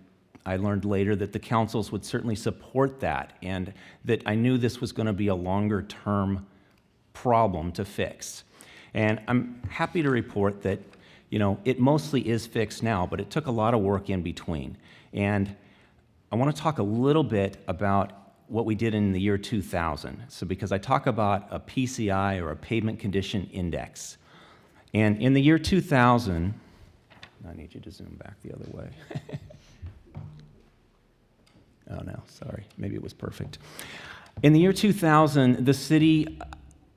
I learned later that the councils would certainly support that, and that I knew this was going to be a longer-term problem to fix. And I'm happy to report that, it mostly is fixed now, but it took a lot of work in between. And I want to talk a little bit about what we did in the year 2000. So because I talk about a PCI, or a pavement condition index. And in the year 2000, I need you to zoom back the other way. Oh no, sorry, maybe it was perfect. In the year 2000, the city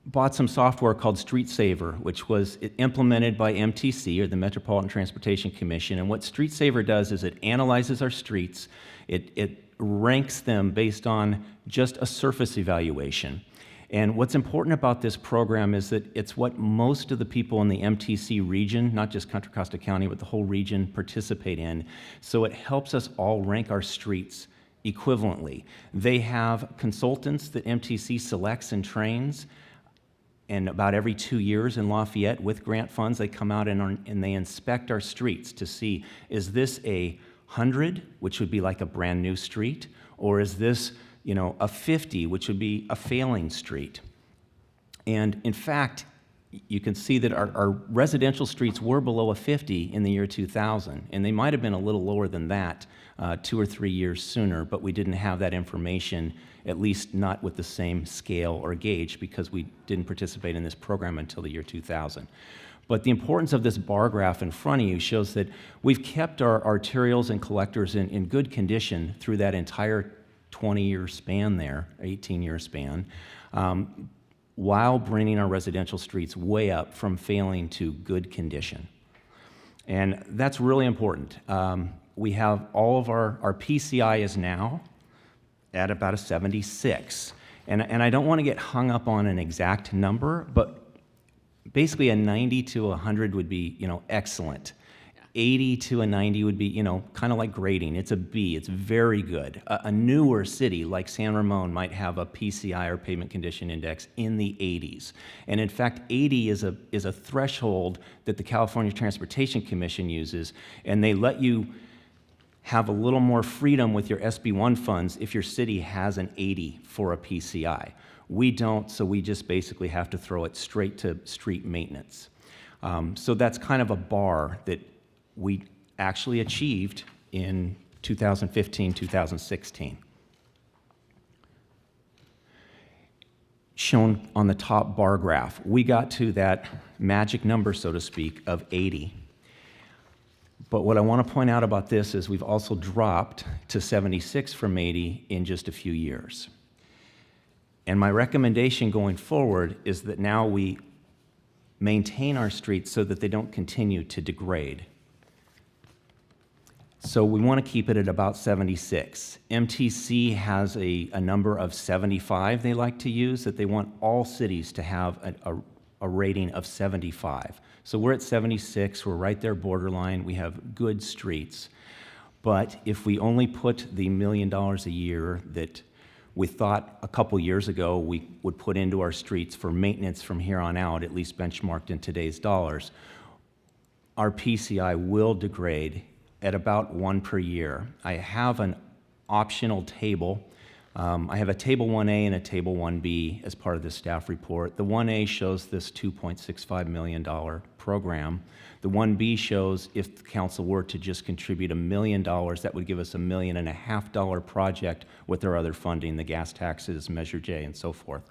bought some software called Street Saver, which was implemented by MTC, or the Metropolitan Transportation Commission. And what Street Saver does is it analyzes our streets, it ranks them based on just a surface evaluation. And what's important about this program is that it's what most of the people in the MTC region, not just Contra Costa County, but the whole region, participate in. So it helps us all rank our streets equivalently. They have consultants that MTC selects and trains, and about every 2 years in Lafayette, with grant funds, they come out and they inspect our streets to see, is this a 100, which would be like a brand new street, or is this, a 50, which would be a failing street? And in fact, you can see that our residential streets were below a 50 in the year 2000, and they might have been a little lower than that 2 or 3 years sooner, but we didn't have that information, at least not with the same scale or gauge, because we didn't participate in this program until the year 2000. But the importance of this bar graph in front of you shows that we've kept our arterials and collectors in good condition through that entire 20-year span there, 18-year span, while bringing our residential streets way up from failing to good condition. And that's really important. We have all of our PCI is now at about a 76. And I don't want to get hung up on an exact number, but basically a 90 to 100 would be, excellent. 80 to a 90 would be, kind of like grading. It's a B. It's very good. A newer city like San Ramon might have a PCI or pavement condition index in the 80s. And in fact, 80 is a threshold that the California Transportation Commission uses, and they let you have a little more freedom with your SB1 funds if your city has an 80 for a PCI. We don't, so we just basically have to throw it straight to street maintenance. So that's kind of a bar that we actually achieved in 2015, 2016. Shown on the top bar graph, we got to that magic number, so to speak, of 80. But what I want to point out about this is we've also dropped to 76 from 80 in just a few years. And my recommendation going forward is that now we maintain our streets so that they don't continue to degrade. So we want to keep it at about 76. MTC has a number of 75 they like to use, that they want all cities to have a rating of 75. So we're at 76, we're right there borderline, we have good streets. But if we only put the $1 million a year that we thought a couple years ago we would put into our streets for maintenance from here on out, at least benchmarked in today's dollars, our PCI will degrade at about 1 per year. I have an optional table. I have a Table 1A and a Table 1B as part of the staff report. The 1A shows this $2.65 million program. The 1B shows if the council were to just contribute $1 million, that would give us $1.5 million project with our other funding, the gas taxes, Measure J, and so forth.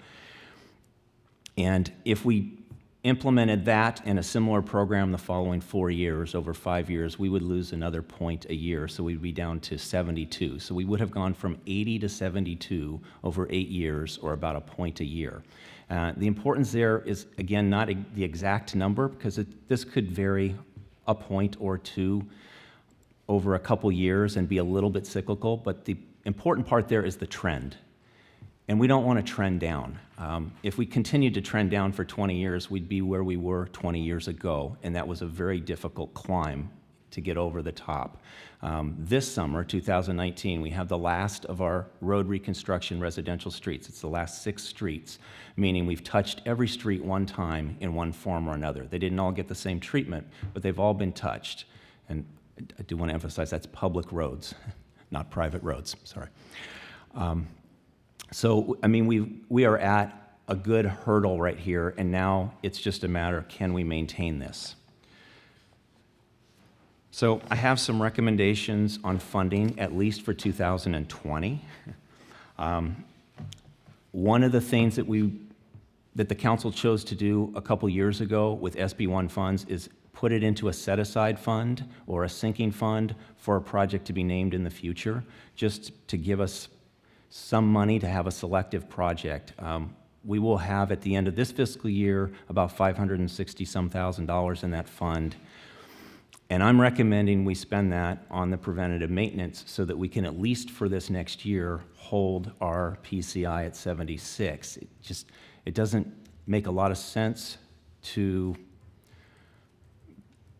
And if we implemented that in a similar program the following 4 years, over 5 years, we would lose another point a year, so we'd be down to 72. So we would have gone from 80 to 72 over 8 years, or about a point a year. The importance there is, again, not the exact number, because this could vary a point or two over a couple years and be a little bit cyclical, but the important part there is the trend. And we don't want to trend down. If we continued to trend down for 20 years, we'd be where we were 20 years ago, and that was a very difficult climb to get over the top. This summer, 2019, we have the last of our road reconstruction residential streets. It's the last 6 streets, meaning we've touched every street one time in one form or another. They didn't all get the same treatment, but they've all been touched. And I do want to emphasize that's public roads, not private roads, sorry. So, I mean, we are at a good hurdle right here, and now it's just a matter of can we maintain this? So I have some recommendations on funding, at least for 2020. One of the things that the council chose to do a couple years ago with SB1 funds is put it into a set-aside fund or a sinking fund for a project to be named in the future, just to give us some money to have a selective project. We will have at the end of this fiscal year about $560-some thousand in that fund. And I'm recommending we spend that on the preventative maintenance so that we can, at least for this next year, hold our PCI at 76. It doesn't make a lot of sense to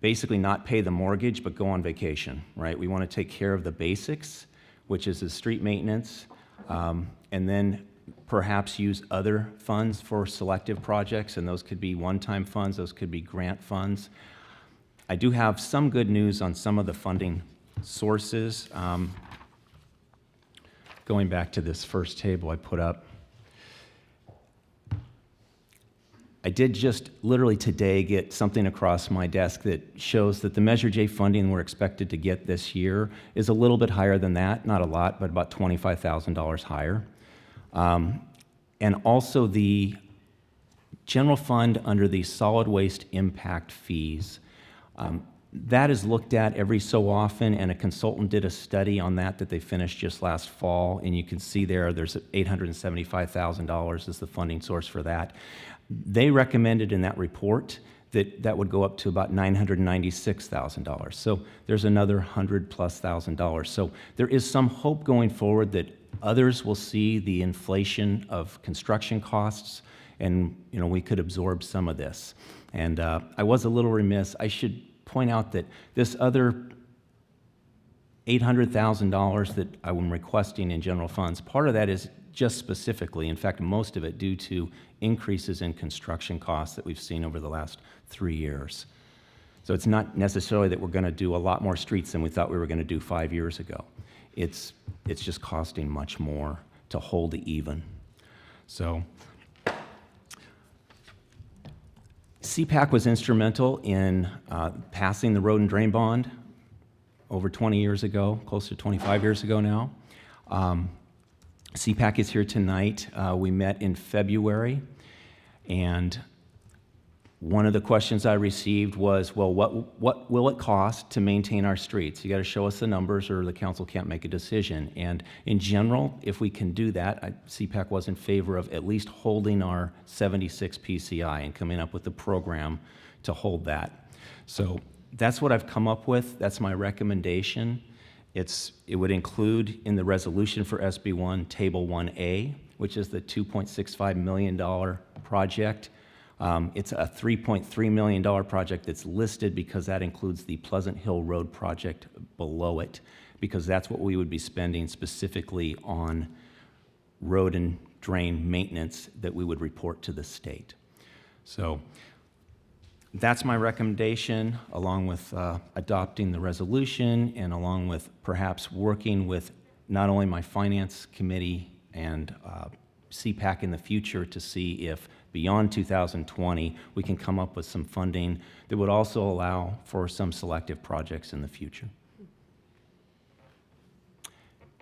basically not pay the mortgage but go on vacation, right? We want to take care of the basics, which is the street maintenance, and then perhaps use other funds for selective projects, and those could be one-time funds, those could be grant funds. I do have some good news on some of the funding sources. Going back to this first table I put up, I did just literally today get something across my desk that shows that the Measure J funding we're expected to get this year is a little bit higher than that, not a lot, but about $25,000 higher. And also the general fund under the solid waste impact fees. That is looked at every so often, and a consultant did a study on that they finished just last fall, and you can see there's $875,000 as the funding source for that. They recommended in that report that that would go up to about $996,000. So there's another $100,000+. So there is some hope going forward that others will see the inflation of construction costs, and we could absorb some of this. And I was a little remiss. I should point out that this other $800,000 that I'm requesting in general funds, part of that is just specifically, in fact, most of it due to increases in construction costs that we've seen over the last 3 years. So it's not necessarily that we're going to do a lot more streets than we thought we were going to do 5 years ago. It's just costing much more to hold even. So CPAC was instrumental in passing the road and drain bond over 20 years ago, close to 25 years ago now. CPAC is here tonight. We met in February, and one of the questions I received was, well, what will it cost to maintain our streets? You got to show us the numbers or the council can't make a decision. And in general, if we can do that, CPAC was in favor of at least holding our 76 PCI and coming up with a program to hold that. So that's what I've come up with. That's my recommendation. It would include in the resolution for SB1, Table 1A, which is the $2.65 million project. It's a $3.3 million project that's listed because that includes the Pleasant Hill Road project below it, because that's what we would be spending specifically on road and drain maintenance that we would report to the state. So that's my recommendation, along with adopting the resolution and along with perhaps working with not only my finance committee and CPAC in the future to see if beyond 2020 we can come up with some funding that would also allow for some selective projects in the future.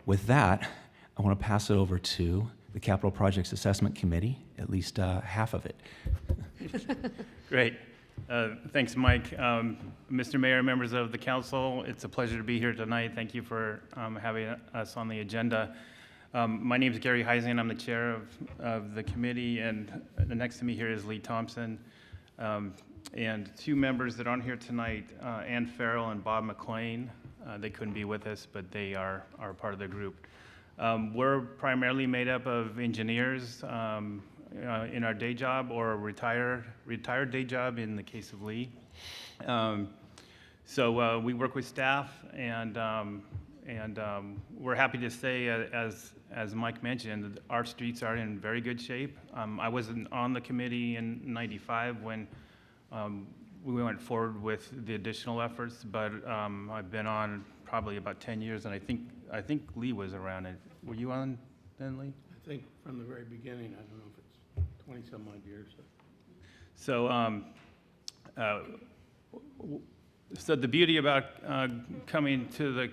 With that, I want to pass it over to the Capital Projects Assessment Committee, at least half of it. Great. Thanks, Mike. Mr. Mayor, members of the council, it's a pleasure to be here tonight. Thank you for having us on the agenda. My name is Gary Heising. I'm the chair of the committee, and next to me here is Lee Thompson. And two members that aren't here tonight, Ann Farrell and Bob McLean. They couldn't be with us, but they are part of the group. We're primarily made up of engineers in our day job, or a retired day job in the case of Lee. So we work with staff, and we're happy to say, as Mike mentioned, our streets are in very good shape. I wasn't on the committee in '95 when we went forward with the additional efforts, but I've been on probably about 10 years, and I think Lee was around it. Were you on then, Lee? I think from the very beginning. I don't know if it's 20-some odd years. So the beauty about coming to the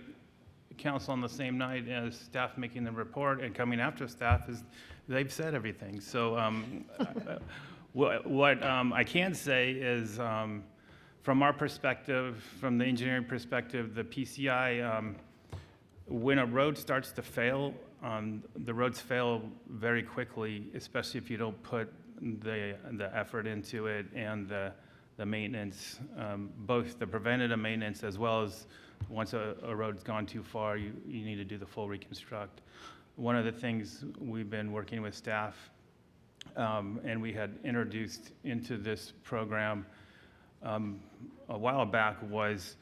council on the same night as staff making the report and coming after staff is they've said everything. So what I can say is, from our perspective, from the engineering perspective, the PCI, when a road starts to fail, the roads fail very quickly, especially if you don't put the effort into it and the maintenance, both the preventative maintenance as well as once a road's gone too far, you need to do the full reconstruct. One of the things we've been working with staff, and we had introduced into this program a while back, was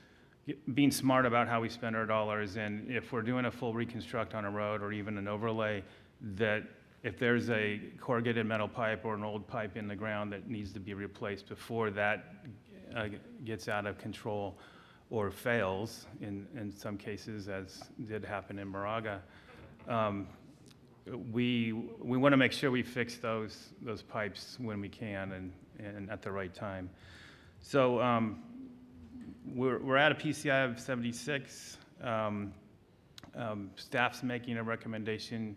being smart about how we spend our dollars. And if we're doing a full reconstruct on a road or even an overlay, that if there's a corrugated metal pipe or an old pipe in the ground that needs to be replaced before that gets out of control or fails, in some cases, as did happen in Moraga, we want to make sure we fix those pipes when we can, and at the right time. So we're at a PCI of 76. Staff's making a recommendation.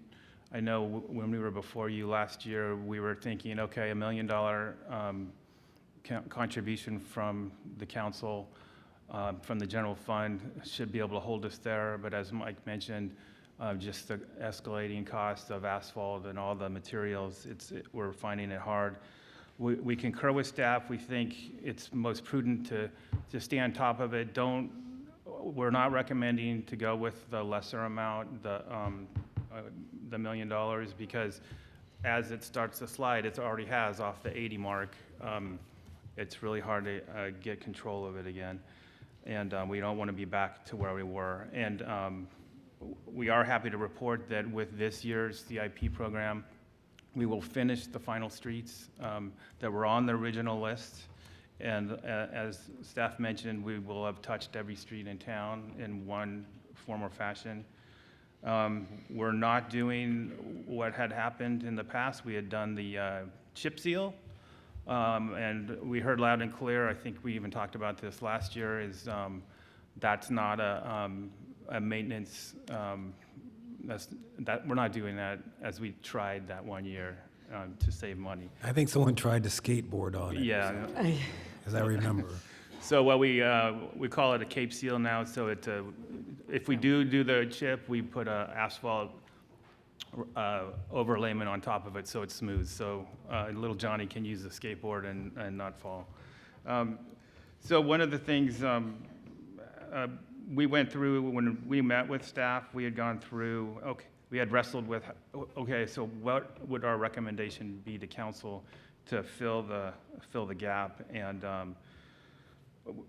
I know when we were before you last year, we were thinking, okay, $1 million contribution from the council, from the general fund should be able to hold us there. But as Mike mentioned, just the escalating cost of asphalt and all the materials, we're finding it hard. We concur with staff. We think it's most prudent to stay on top of it. We're not recommending to go with the lesser amount, the $1 million, because as it starts to slide, it already has off the 80 mark. It's really hard to get control of it again. And we don't want to be back to where we were. And we are happy to report that with this year's CIP program, we will finish the final streets that were on the original list. And as staff mentioned, we will have touched every street in town in one form or fashion. We're not doing what had happened in the past. We had done the chip seal, and we heard loud and clear, I think we even talked about this last year, is that's not a maintenance, we're not doing that as we tried that one year to save money. I think someone tried to skateboard on it. Yeah. As I remember. So what we call it a Cape Seal now. So if we do the chip, we put a asphalt overlayment on top of it so it's smooth. So little Johnny can use the skateboard and not fall. So one of the things we went through when we met with staff, we had gone through, we had wrestled with, okay, so what would our recommendation be to council to fill the gap? And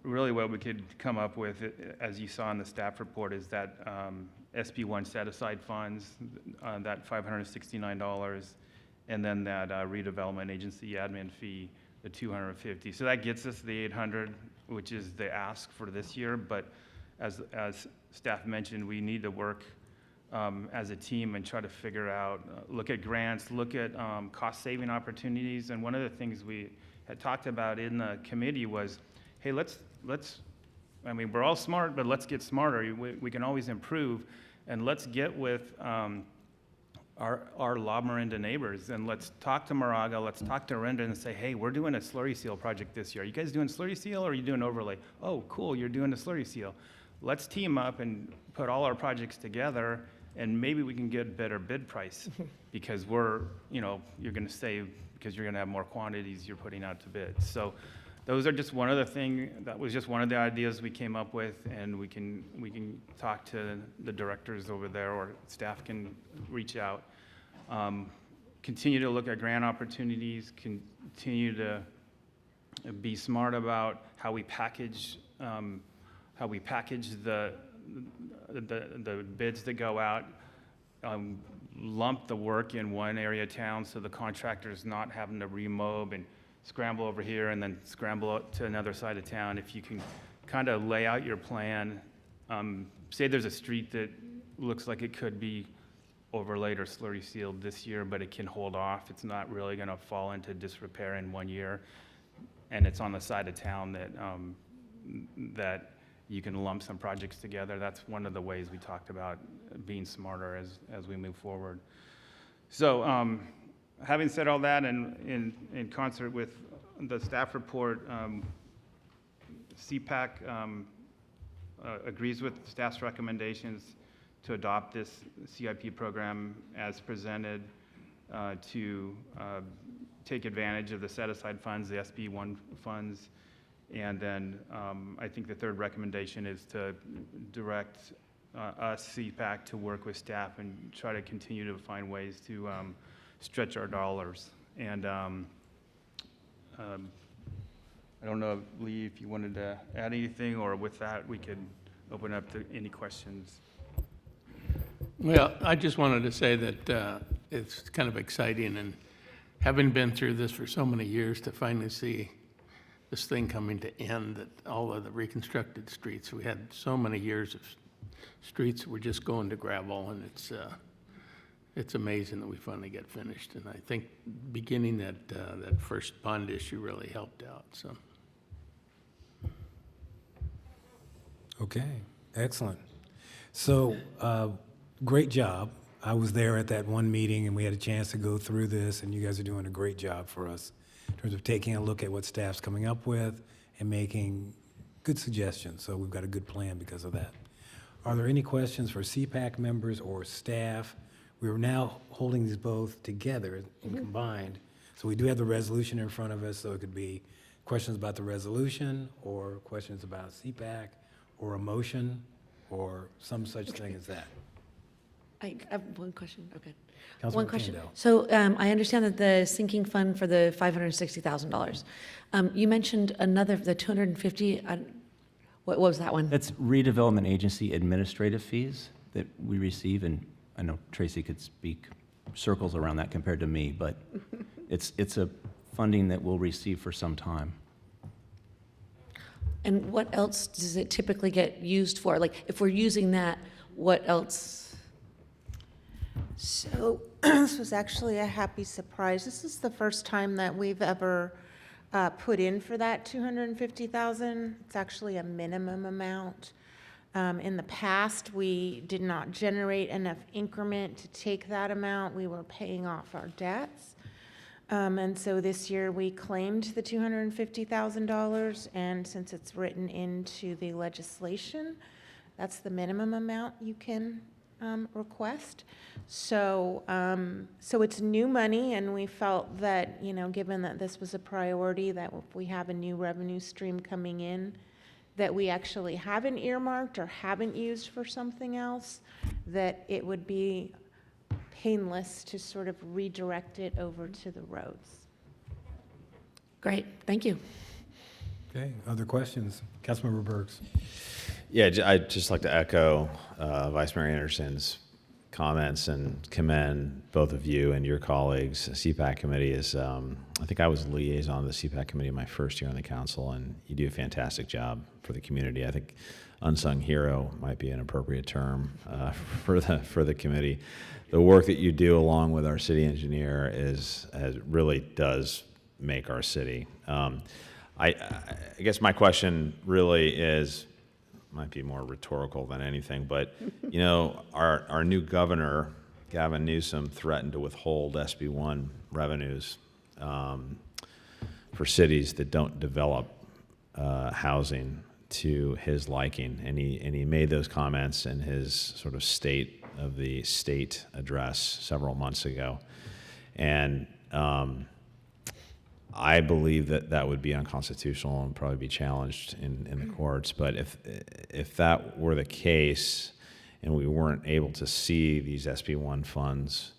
really what we could come up with, as you saw in the staff report, is that SB1 set-aside funds, that $569, and then that redevelopment agency admin fee, the $250. So that gets us the $800, which is the ask for this year. But as staff mentioned, we need to work as a team and try to figure out, look at grants, look at cost-saving opportunities. And one of the things we had talked about in the committee was, hey, let's I mean, we're all smart, but let's get smarter. We can always improve. And let's get with our La Miranda neighbors, and let's talk to Moraga, let's talk to Miranda and say, hey, we're doing a slurry seal project this year. Are you guys doing slurry seal or are you doing overlay? Oh, cool, you're doing a slurry seal. Let's team up and put all our projects together, and maybe we can get better bid price because you're going to save because you're going to have more quantities you're putting out to bid. So those are just one of the things, that was just one of the ideas we came up with, and we can talk to the directors over there, or staff can reach out. Continue to look at grant opportunities, continue to be smart about how we package the bids that go out, lump the work in one area of town so the contractor's not having to remob and scramble over here and then scramble out to another side of town. If you can kind of lay out your plan, say there's a street that looks like it could be overlaid or slurry sealed this year, but it can hold off. It's not really going to fall into disrepair in 1 year, and it's on the side of town that you can lump some projects together. That's one of the ways we talked about being smarter as we move forward. So having said all that, and in concert with the staff report, CPAC agrees with staff's recommendations to adopt this CIP program as presented, to take advantage of the set-aside funds, the SB1 funds. And then I think the third recommendation is to direct us, CPAC, to work with staff and try to continue to find ways to stretch our dollars. And I don't know, Lee, if you wanted to add anything, or with that, we could open up to any questions. Well, I just wanted to say that it's kind of exciting, and having been through this for so many years, to finally see this thing coming to end, that all of the reconstructed streets, we had so many years of streets that were just going to gravel, and it's amazing that we finally get finished. And I think beginning that first bond issue really helped out, so. Okay, excellent. So, great job. I was there at that one meeting, and we had a chance to go through this, and you guys are doing a great job for us in terms of taking a look at what staff's coming up with and making good suggestions. So we've got a good plan because of that. Are there any questions for CPAC members or staff? We are now holding these both together and combined. So we do have the resolution in front of us, so it could be questions about the resolution or questions about CPAC or a motion or some such thing as that. I have one question. Okay. Councilmember One question. Kendall. So I understand that the sinking fund for the $560,000. You mentioned another, the 250. What was that one? That's redevelopment agency administrative fees that we receive, and I know Tracy could speak circles around that compared to me, but it's a funding that we'll receive for some time. And what else does it typically get used for? Like, if we're using that, what else? So this was actually a happy surprise. This is the first time that we've ever put in for that $250,000. It's actually a minimum amount. In the past, we did not generate enough increment to take that amount. We were paying off our debts. And so this year we claimed the $250,000, and since it's written into the legislation, that's the minimum amount you can request. So, so it's new money, and we felt that, you know, given that this was a priority, that if we have a new revenue stream coming in that we actually haven't earmarked or haven't used for something else, that it would be painless to sort of redirect it over to the roads. Great, thank you. Okay, other questions? Councilmember Burks. Yeah, I'd just like to echo Vice Mayor Anderson's comments and commend both of you and your colleagues. The CPAC committee is, I think I was liaison of the CPAC committee my first year on the council, and you do a fantastic job for the community. I think unsung hero might be an appropriate term for the committee. The work that you do along with our city engineer really does make our city. I guess my question really is, might be more rhetorical than anything, but you know, our new governor, Gavin Newsom, threatened to withhold SB1 revenues for cities that don't develop housing to his liking, and he made those comments in his sort of state of the state address several months ago, and I believe that would be unconstitutional and probably be challenged in the courts. But if that were the case and we weren't able to see these SB1 funds,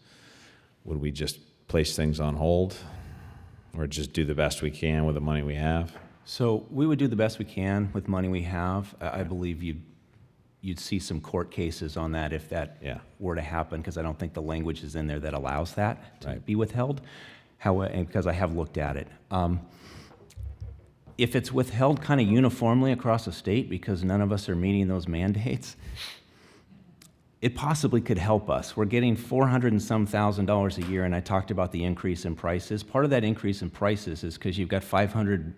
would we just place things on hold or just do the best we can with the money we have? So we would do the best we can with money we have. I believe you'd see some court cases on that if that were to happen, because I don't think the language is in there that allows that to be withheld. Because I have looked at it. If it's withheld kind of uniformly across the state because none of us are meeting those mandates, it possibly could help us. We're getting $400 and some thousand a year, and I talked about the increase in prices. Part of that increase in prices is because you've got $500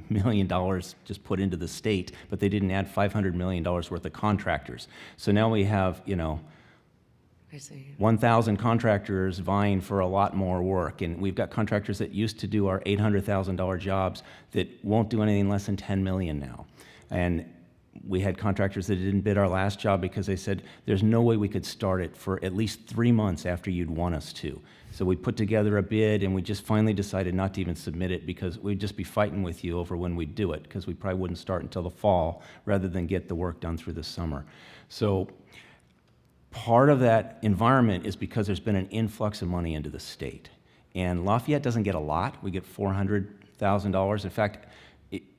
million just put into the state, but they didn't add $500 million worth of contractors. So now we have, you know, I see. 1,000 contractors vying for a lot more work, and we've got contractors that used to do our $800,000 jobs that won't do anything less than $10 million now. And we had contractors that didn't bid our last job because they said there's no way we could start it for at least 3 months after you'd want us to. So we put together a bid, and we just finally decided not to even submit it because we'd just be fighting with you over when we'd do it, because we probably wouldn't start until the fall rather than get the work done through the summer. So part of that environment is because there's been an influx of money into the state. And Lafayette doesn't get a lot. We get $400,000. In fact,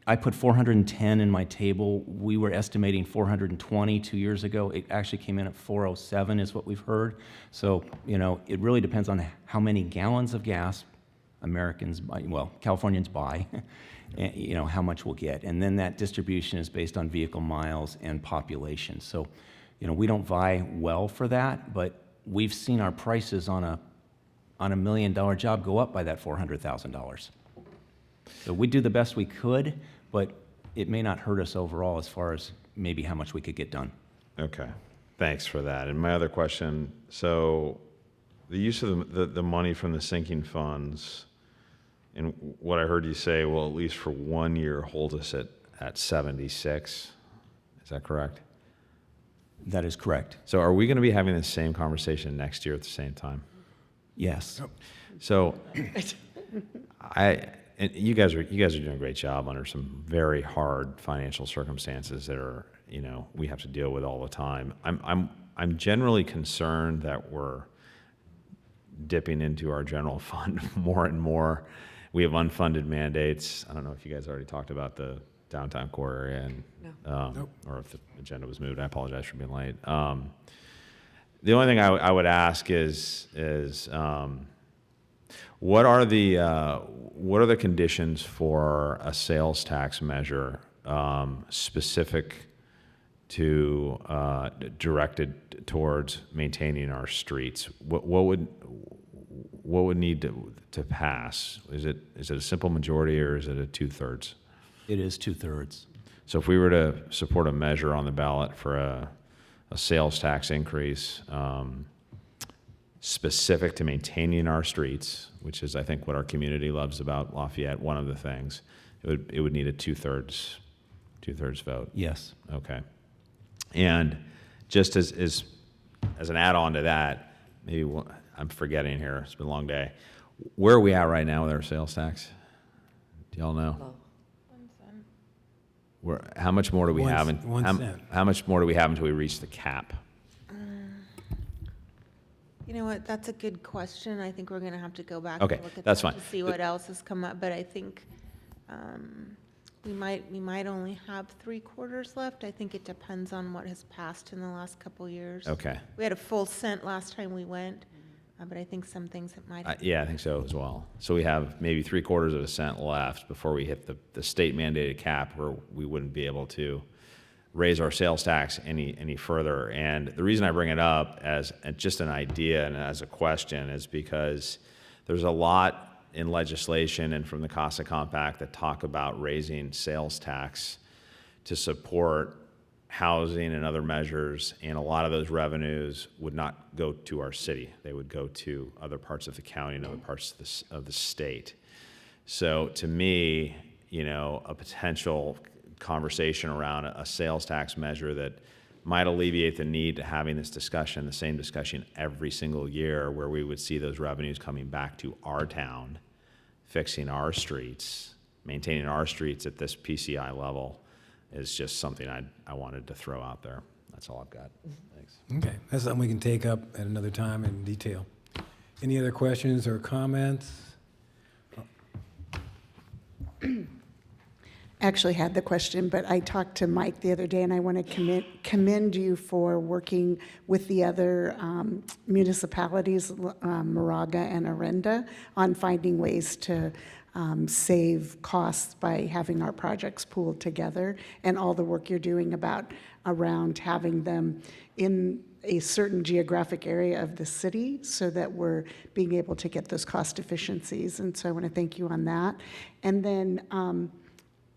I put 410 in my table. We were estimating 420 2 years ago. It actually came in at 407 is what we've heard. So, you know, it really depends on how many gallons of gas Americans buy, well, Californians buy, and, you know, how much we'll get. And then that distribution is based on vehicle miles and population. So, you know, we don't vie well for that, but we've seen our prices on a $1 million job go up by that $400,000. So we do the best we could, but it may not hurt us overall as far as maybe how much we could get done. Okay, thanks for that. And my other question, so the use of the money from the sinking funds, and what I heard you say, well, at least for 1 year, hold us at 76. Is that correct? That is correct. So are we going to be having the same conversation next year at the same time? Yes. So and you guys are doing a great job under some very hard financial circumstances that are, we have to deal with all the time. I'm generally concerned that we're dipping into our general fund more and more. We have unfunded mandates. I don't know if you guys already talked about the downtown core area, and or if the agenda was moved. I apologize for being late. The only thing I would ask is what are the conditions for a sales tax measure specific to directed towards maintaining our streets? What would need to pass? Is it a simple majority or is it a 2/3? It is 2/3. So if we were to support a measure on the ballot for a sales tax increase specific to maintaining our streets, which is I think what our community loves about Lafayette, one of the things, it would need a 2/3 vote. Yes. Okay. And just as an add-on to that, maybe I'm forgetting here, it's been a long day. Where are we at right now with our sales tax? Do y'all know? How much more do we have? How much more do we have until we reach the cap? You know what, that's a good question. I think we're going to have to go back Okay, and look at that's that fine. to see what else has come up, but I think we might only have 3/4 left. I think it depends on what has passed in the last couple years. Okay. We had a full cent last time we went, but I think some things it might have. Yeah, I think so as well. So we have maybe 3/4 of a cent left before we hit the state mandated cap where we wouldn't be able to raise our sales tax any further. And the reason I bring it up as just an idea and as a question is because there's a lot in legislation and from the CASA Compact that talk about raising sales tax to support housing and other measures, and a lot of those revenues would not go to our city. They would go to other parts of the county and other parts of the state. So to me, a potential conversation around a sales tax measure that might alleviate the need to having this discussion, the same discussion every single year, where we would see those revenues coming back to our town, fixing our streets, maintaining our streets at this PCI level, is just something I wanted to throw out there. That's all I've got. Thanks. Okay, that's something we can take up at another time in detail. Any other questions or comments? Actually had the question, but I talked to Mike the other day, and I want to commend you for working with the other municipalities, Moraga and Miranda, on finding ways to save costs by having our projects pooled together, and all the work you're doing around having them in a certain geographic area of the city so that we're being able to get those cost efficiencies. And so I want to thank you on that. And then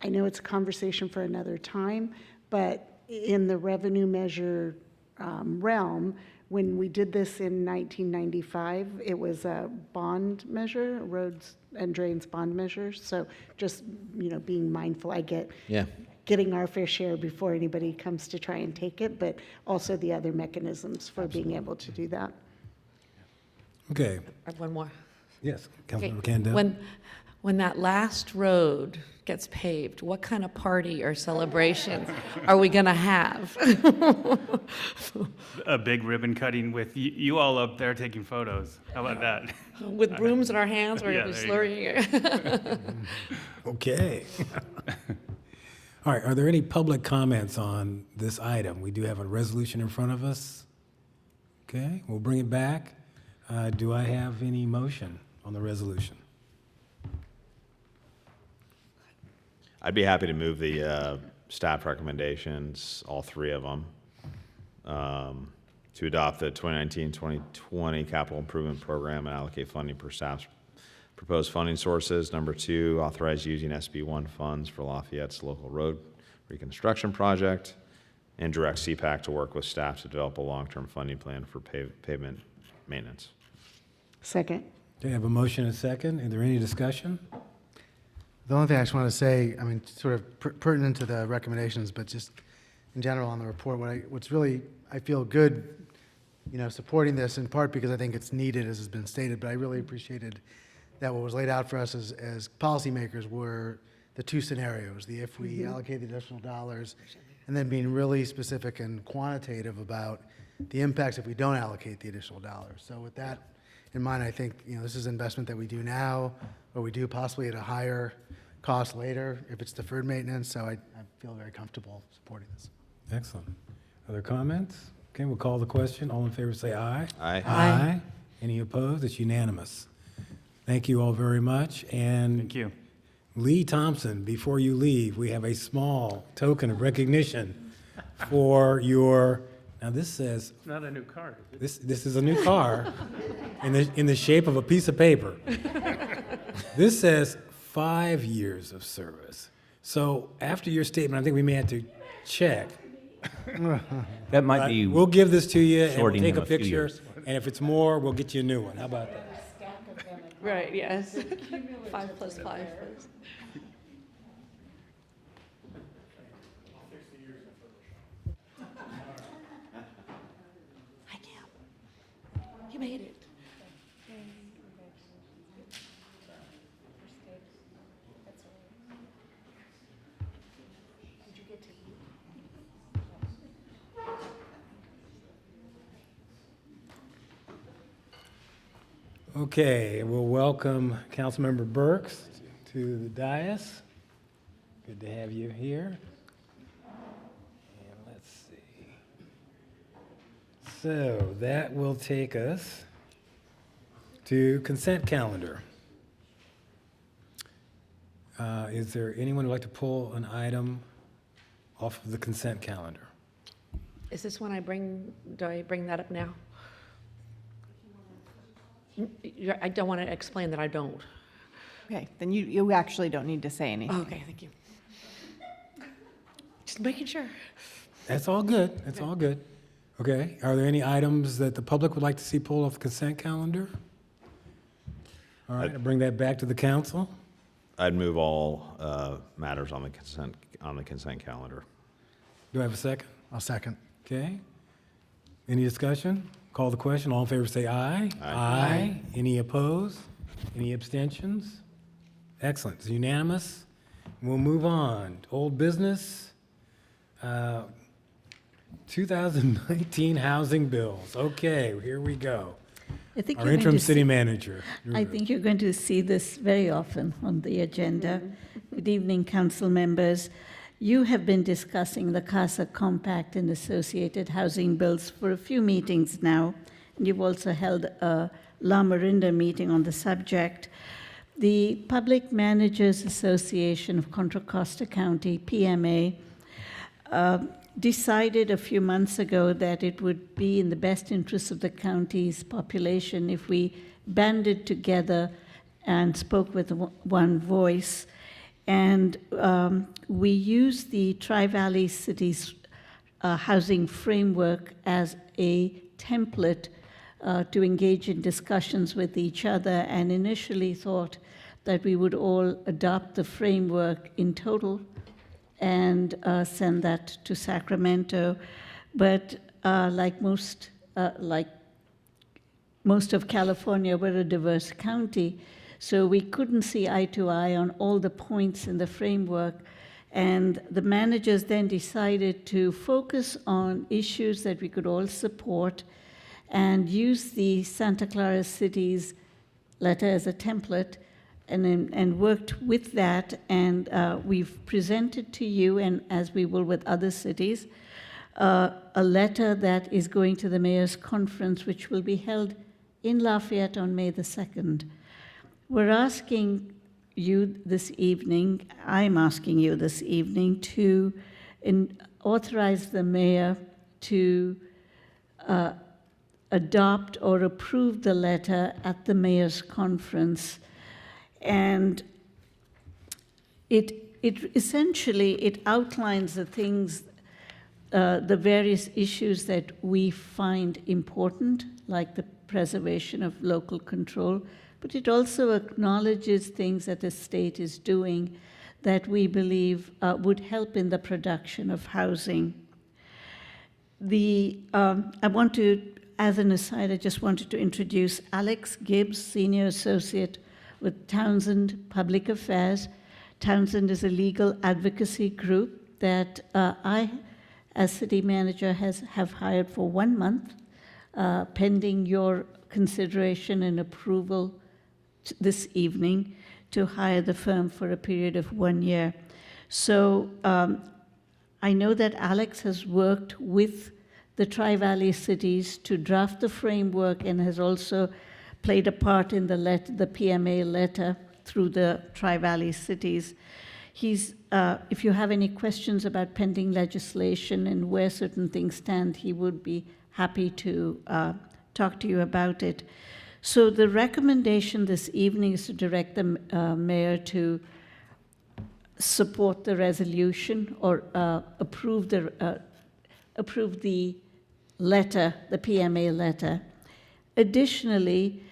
I know it's a conversation for another time, but in the revenue measure realm, when we did this in 1995, it was a bond measure, roads and drains bond measure. So just, being mindful, I get getting our fair share before anybody comes to try and take it, but also the other mechanisms for being able to do that. Okay. One more. Yes, Councilmember Kendall. When that last road gets paved, what kind of party or celebration are we going to have? A big ribbon cutting with you all up there taking photos. How about that? With brooms in our hands, we're Yeah, going to be there slurring it. Okay. All right, are there any public comments on this item? We do have a resolution in front of us. Okay, we'll bring it back. Do I have any motion on the resolution? I'd be happy to move the staff recommendations, all three of them, to adopt the 2019-2020 capital improvement program and allocate funding per staff's proposed funding sources. Number 2, authorize using SB1 funds for Lafayette's local road reconstruction project, and direct CPAC to work with staff to develop a long-term funding plan for pavement maintenance. Second. Okay, I have a motion and a second. Is there any discussion? The only thing I just want to say, I mean, sort of pertinent to the recommendations, but just in general on the report, what's really, I feel good, supporting this in part because I think it's needed, as has been stated, but I really appreciated that what was laid out for us as policymakers were the 2 scenarios, the if we allocate the additional dollars, and then being really specific and quantitative about the impacts if we don't allocate the additional dollars. So with that in mind, I think, this is investment that we do now, or we do possibly at a higher cost later if it's deferred maintenance, so I feel very comfortable supporting this. Excellent. Other comments? Okay, we'll call the question. All in favor say aye. Aye. Aye. Any opposed? It's unanimous. Thank you all very much. And Thank you. Lee Thompson, before you leave, we have a small token of recognition for your, now this says, It's not a new car, is it? this is a new car in the shape of a piece of paper. This says 5 years of service. So after your statement, I think we may have to check. That might be. We'll give this to you and we'll shorting take him a a few picture. years. And if it's more, we'll get you a new one. How about that? Right, yes. 5 plus 5. I can. You made it. Okay, we'll welcome Councilmember Burks to the dais. Good to have you here. And let's see. So that will take us to consent calendar. Is there anyone who'd like to pull an item off of the consent calendar? Is this when do I bring that up now? I don't want to explain that I don't. Okay, then you actually don't need to say anything. Okay, thank you. Just making sure. That's all good. That's all good. Okay, are there any items that the public would like to see pulled off the consent calendar? All right, I'll bring that back to the council. I'd move all matters on the consent calendar. Do I have a second? I'll second. Okay. Any discussion? Call the question. All in favor say aye. Aye. Any opposed? Any abstentions? Excellent. It's unanimous. We'll move on. Old business. 2019 housing bills. Okay, here we go. I think Our you're going interim to city see- manager. I think you're going to see this very often on the agenda. Good evening, council members. You have been discussing the CASA Compact and associated housing bills for a few meetings now, and you've also held a La Miranda meeting on the subject. The Public Managers Association of Contra Costa County, PMA, decided a few months ago that it would be in the best interest of the county's population if we banded together and spoke with one voice. And we used the Tri-Valley Cities housing framework as a template to engage in discussions with each other, and initially thought that we would all adopt the framework in total and send that to Sacramento. But like most of California, we're a diverse county, so we couldn't see eye to eye on all the points in the framework. And the managers then decided to focus on issues that we could all support and use the Santa Clara Cities letter as a template, and worked with that, and we've presented to you, and as we will with other cities, a letter that is going to the mayor's conference, which will be held in Lafayette on May the 2nd. We're asking you this evening, I'm asking you this evening to authorize the mayor to adopt or approve the letter at the mayor's conference. And it essentially outlines the things, the various issues that we find important, like the preservation of local control, but it also acknowledges things that the state is doing that we believe would help in the production of housing. I want to, as an aside, I just wanted to introduce Alex Gibbs, Senior Associate with Townsend Public Affairs. Townsend is a legal advocacy group that I, as city manager, have hired for 1 month, pending your consideration and approval this evening to hire the firm for a period of 1 year. So I know that Alex has worked with the Tri-Valley cities to draft the framework and has also played a part in the PMA letter through the Tri-Valley cities. If you have any questions about pending legislation and where certain things stand, he would be happy to talk to you about it. So the recommendation this evening is to direct the mayor to support the resolution or approve the letter, the PMA letter. Additionally,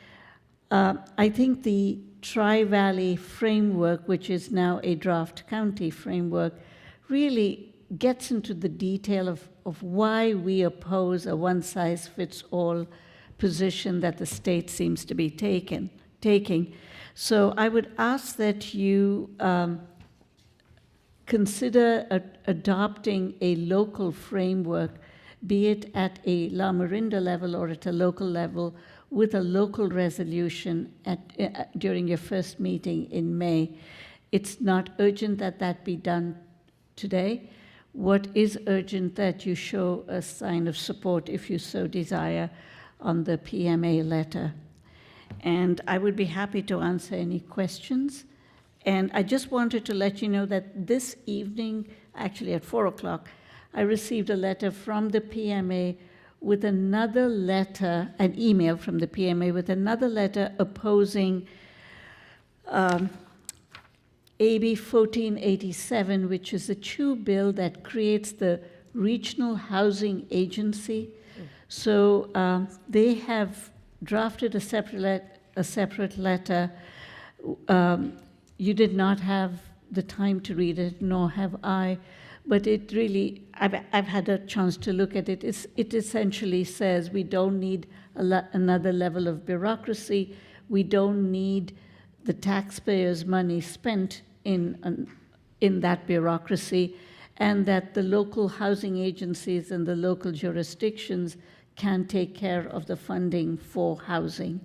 I think the Tri-Valley framework, which is now a draft county framework, really gets into the detail of why we oppose a one-size-fits-all position that the state seems to be taking. So I would ask that you consider adopting a local framework, be it at a La Miranda level or at a local level, with a local resolution during your first meeting in May. It's not urgent that that be done today. What is urgent that you show a sign of support, if you so desire, on the PMA letter. And I would be happy to answer any questions. And I just wanted to let you know that this evening, actually at 4 o'clock, I received a letter from the PMA with another letter, an email from the PMA with another letter opposing AB 1487, which is a CHU bill that creates the Regional Housing Agency. So they have drafted a separate letter. You did not have the time to read it, nor have I, but it really, I've had a chance to look at it. It essentially says we don't need another level of bureaucracy. We don't need the taxpayers' money spent in that bureaucracy, and that the local housing agencies and the local jurisdictions can take care of the funding for housing.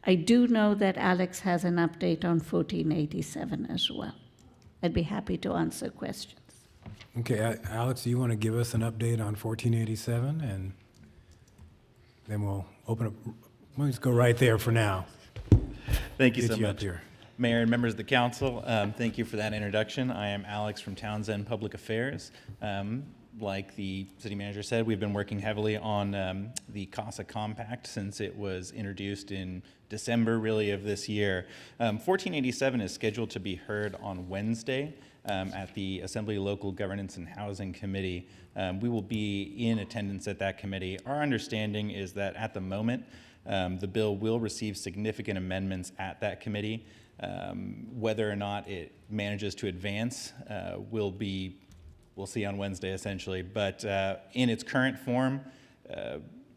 I do know that Alex has an update on 1487 as well. I'd be happy to answer questions. Okay, Alex, do you want to give us an update on 1487? And then we'll open up, we'll just go right there for now. Thank you Get so you up much. here. Mayor and members of the council, thank you for that introduction. I am Alex from Townsend Public Affairs. Like the city manager said, we've been working heavily on the CASA Compact since it was introduced in December, really, of this year. 1487 is scheduled to be heard on Wednesday at the Assembly Local Governance and Housing Committee. We will be in attendance at that committee. Our understanding is that at the moment, the bill will receive significant amendments at that committee. Whether or not it manages to advance we'll see on Wednesday, essentially. But in its current form,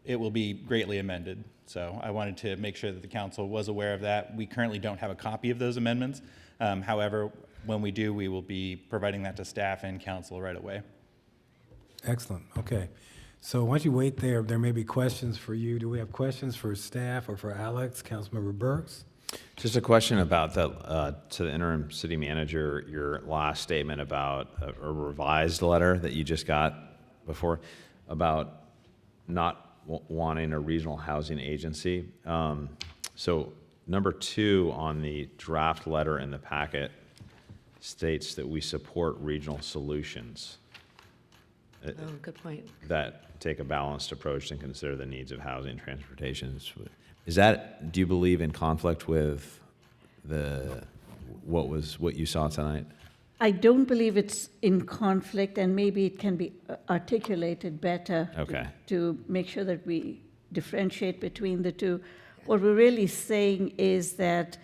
it will be greatly amended. So I wanted to make sure that the council was aware of that. We currently don't have a copy of those amendments. However, when we do, we will be providing that to staff and council right away. Excellent, okay. So why don't you wait there? There may be questions for you. Do we have questions for staff or for Alex, Councilmember Burks? Just a question about to the interim city manager, your last statement about a revised letter that you just got before about not wanting a regional housing agency. So number 2 on the draft letter in the packet states that we support regional solutions. Oh, good point. that take a balanced approach and consider the needs of housing and transportation. Is that, do you believe, in conflict with what you saw tonight? I don't believe it's in conflict, and maybe it can be articulated better Okay. to make sure that we differentiate between the two. What we're really saying is that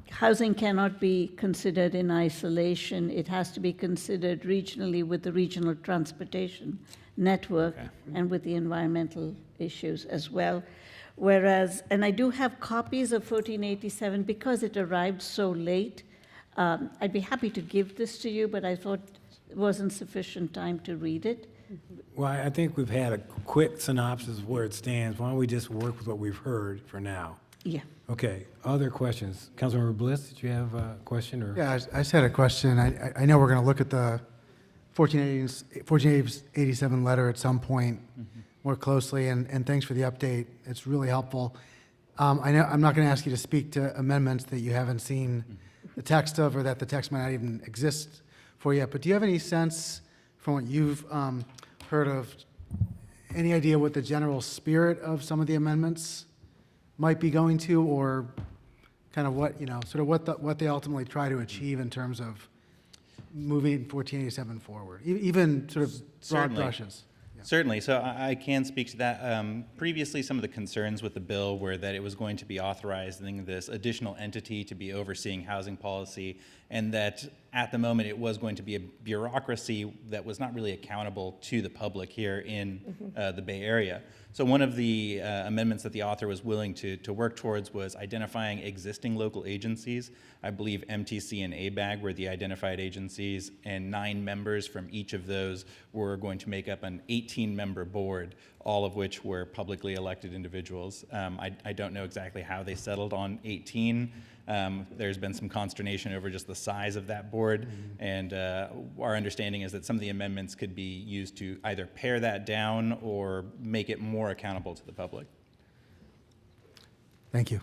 housing cannot be considered in isolation. It has to be considered regionally with the regional transportation network and with the environmental issues as well. Whereas, and I do have copies of 1487 because it arrived so late. I'd be happy to give this to you, but I thought it wasn't sufficient time to read it. Well, I think we've had a quick synopsis of where it stands. Why don't we just work with what we've heard for now? Yeah. Okay, other questions? Councilmember Bliss, did you have a question? Or? Yeah, I just had a question. I know we're going to look at the 1487 letter at some point more closely, and thanks for the update. It's really helpful. I know I'm not going to ask you to speak to amendments that you haven't seen the text of, or that the text might not even exist for yet, but do you have any sense from what you've heard of, any idea what the general spirit of some of the amendments might be going to, or kind of what, sort of what they ultimately try to achieve in terms of moving 1487 forward, even sort of broad brushes? Certainly. So I can speak to that. Previously, some of the concerns with the bill were that it was going to be authorizing this additional entity to be overseeing housing policy, and that at the moment it was going to be a bureaucracy that was not really accountable to the public here in the Bay Area. So one of the amendments that the author was willing to work towards was identifying existing local agencies. I believe MTC and ABAG were the identified agencies, and 9 members from each of those were going to make up an 18-member board, all of which were publicly elected individuals. I don't know exactly how they settled on 18. There's been some consternation over just the size of that board, and our understanding is that some of the amendments could be used to either pare that down or make it more accountable to the public. Thank you.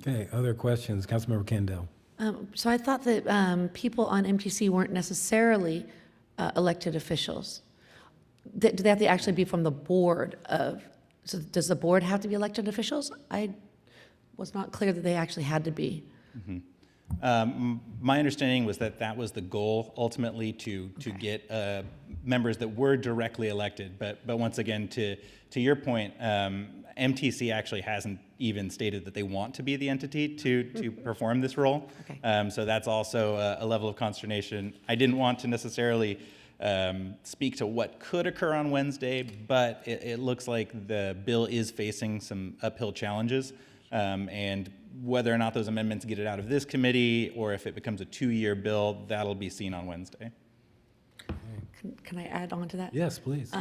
Okay, other questions? Councilmember Kendall. So I thought that people on MTC weren't necessarily elected officials. Do they have to actually be from the board of, so does the board have to be elected officials? I was not clear that they actually had to be. My understanding was that that was the goal ultimately to get members that were directly elected. But once again, to your point, MTC actually hasn't even stated that they want to be the entity to perform this role. Okay. So that's also a level of consternation. I didn't want to necessarily speak to what could occur on Wednesday, but it looks like the bill is facing some uphill challenges. And whether or not those amendments get it out of this committee or if it becomes a 2-year bill, that'll be seen on Wednesday. Can I add on to that? Yes, please.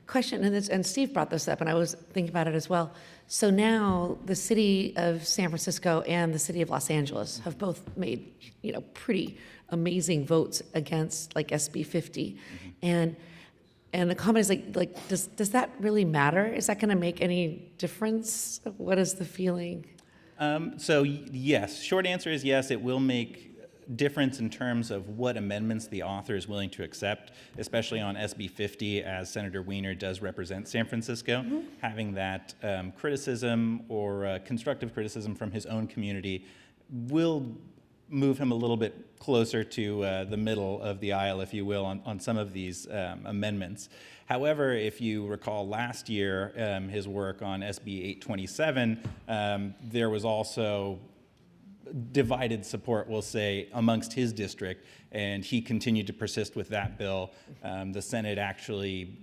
Question, and Steve brought this up, and I was thinking about it as well. So now the city of San Francisco and the city of Los Angeles have both made, pretty amazing votes against like SB 50, and the comment is like, does that really matter? Is that going to make any difference? What is the feeling? So yes, short answer is yes, it will make difference in terms of what amendments the author is willing to accept, especially on SB 50, as Senator Wiener does represent San Francisco. Having that criticism or constructive criticism from his own community will move him a little bit closer to the middle of the aisle, if you will, on some of these amendments. However, if you recall last year, his work on SB 827, there was also divided support, we'll say, amongst his district, and he continued to persist with that bill. The Senate actually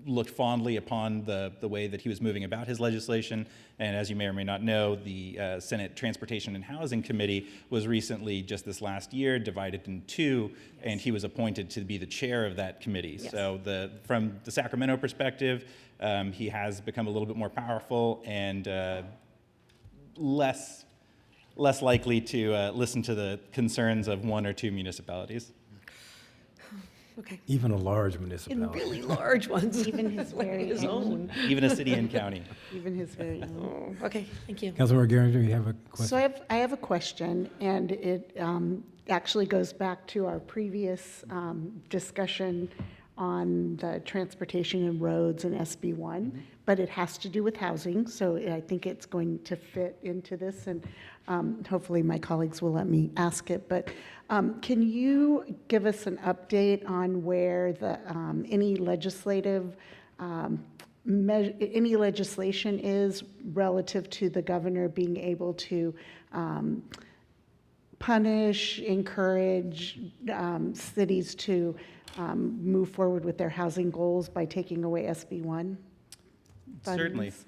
looked fondly upon the way that he was moving about his legislation, and as you may or may not know, the Senate Transportation and Housing Committee was recently, just this last year, divided in 2, and he was appointed to be the chair of that committee. Yes. So from the Sacramento perspective, he has become a little bit more powerful and less likely to listen to the concerns of 1 or 2 municipalities. Okay. Even a large municipality. In really large ones. Even his very His own. Even a city and county. Even his very own. Okay, thank you. Councilmember Geringer, you have a question? So I have a question, and it actually goes back to our previous discussion on the transportation and roads and SB1, but it has to do with housing, so I think it's going to fit into this, and hopefully my colleagues will let me ask it. But can you give us an update on where the any legislative any legislation is relative to the governor being able to punish, encourage cities to move forward with their housing goals by taking away SB1 Certainly. funds?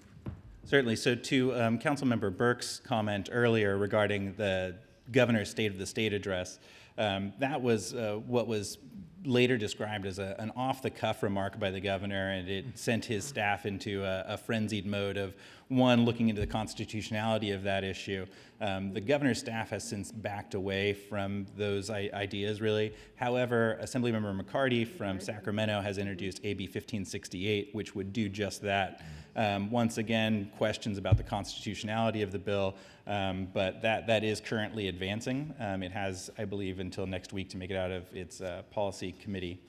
Certainly. So to Councilmember Burke's comment earlier regarding the governor's State of the State address, that was what was later described as an off-the-cuff remark by the governor, and it sent his staff into a frenzied mode of, one, looking into the constitutionality of that issue. The governor's staff has since backed away from those ideas, really. However, Assemblymember McCarty from Sacramento has introduced AB 1568, which would do just that. Once again, questions about the constitutionality of the bill, but that is currently advancing. It has, I believe, until next week to make it out of its policy committee.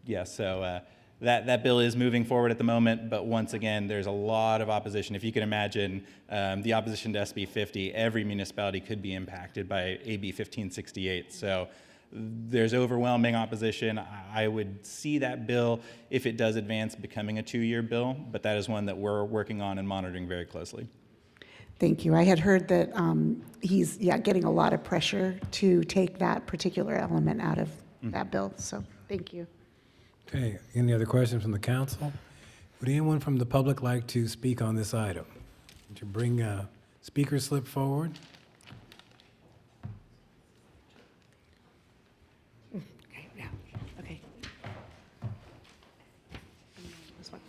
Yeah, so that bill is moving forward at the moment, but once again, there's a lot of opposition. If you can imagine the opposition to SB 50, every municipality could be impacted by AB 1568. So there's overwhelming opposition. I would see that bill, if it does advance, becoming a 2-year bill, but that is one that we're working on and monitoring very closely. Thank you. I had heard that he's getting a lot of pressure to take that particular element out of that bill, so thank you. Okay, any other questions from the council? Would anyone from the public like to speak on this item? Would you bring a speaker slip forward? Okay, yeah, okay. This one.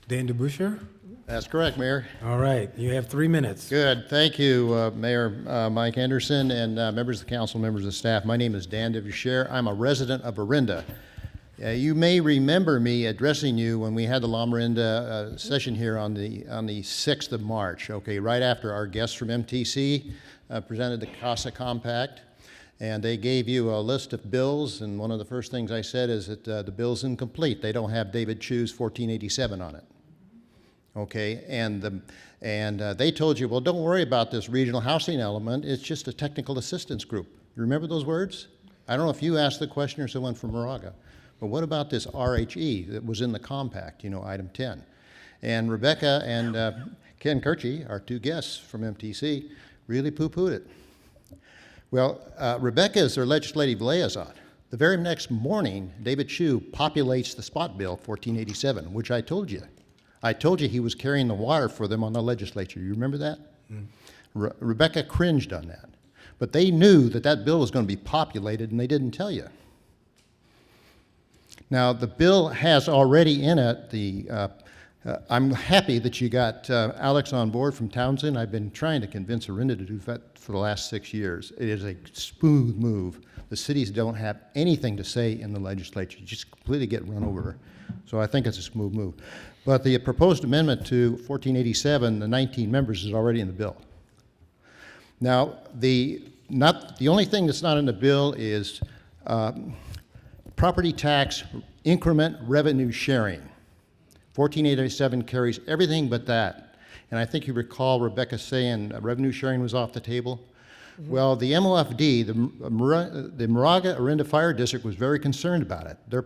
Dan DeBoucher? That's correct, Mayor. All right, you have 3 minutes. Good. Thank you, Mayor Mike Anderson and members of the council, members of the staff. My name is Dan DeBoucher. I'm a resident of Miranda. You may remember me addressing you when we had the La Miranda session here on the 6th of March, okay, right after our guests from MTC presented the CASA Compact. And they gave you a list of bills, and one of the first things I said is that the bill's incomplete. They don't have David Chu's 1487 on it. Okay, and they told you, well, don't worry about this regional housing element. It's just a technical assistance group. You remember those words? I don't know if you asked the question or someone from Moraga, but what about this RHE that was in the compact, item 10? And Rebecca and Ken Kirchie, our 2 guests from MTC, really poo-pooed it. Well, Rebecca is their legislative liaison. The very next morning, David Chu populates the spot bill 1487, which I told you. I told you he was carrying the water for them on the legislature. You remember that? Rebecca cringed on that. But they knew that that bill was going to be populated, and they didn't tell you. Now, the bill has already in it I'm happy that you got Alex on board from Townsend. I've been trying to convince Miranda to do that for the last 6 years. It is a smooth move. The cities don't have anything to say in the legislature. You just completely get run over. So I think it's a smooth move. But the proposed amendment to 1487, the 19 members, is already in the bill. Now, the only thing that's not in the bill is property tax increment revenue sharing. 1487 carries everything but that. And I think you recall Rebecca saying revenue sharing was off the table. Well, the MOFD, the Moraga Orinda Fire District, was very concerned about it. Their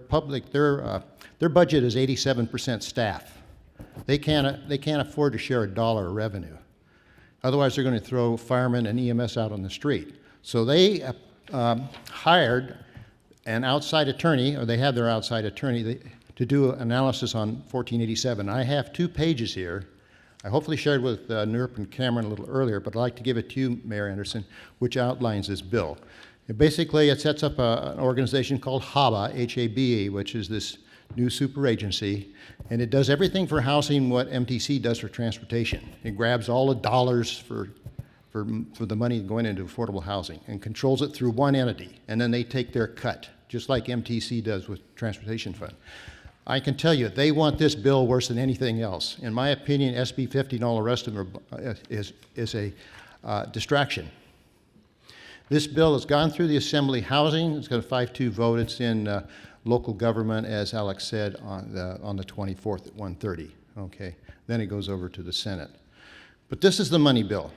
budget is 87% staff. They can't afford to share $1 of revenue. Otherwise, they're going to throw firemen and EMS out on the street. So they hired an outside attorney, or they had their outside attorney, to do an analysis on 1487. I have 2 pages here. I hopefully shared with NERP and Cameron a little earlier, but I'd like to give it to you, Mayor Anderson, which outlines this bill. Basically, it sets up an organization called HABA, H-A-B-A, which is this new super agency, and it does everything for housing what MTC does for transportation. It grabs all the dollars for the money going into affordable housing and controls it through one entity, and then they take their cut, just like MTC does with Transportation Fund. I can tell you, they want this bill worse than anything else. In my opinion, SB 50 and all the rest of them is a distraction. This bill has gone through the Assembly Housing. It's got a 5-2 vote. It's in local government, as Alex said, on the 24th at 1:30. Okay. Then it goes over to the Senate. But this is the money bill.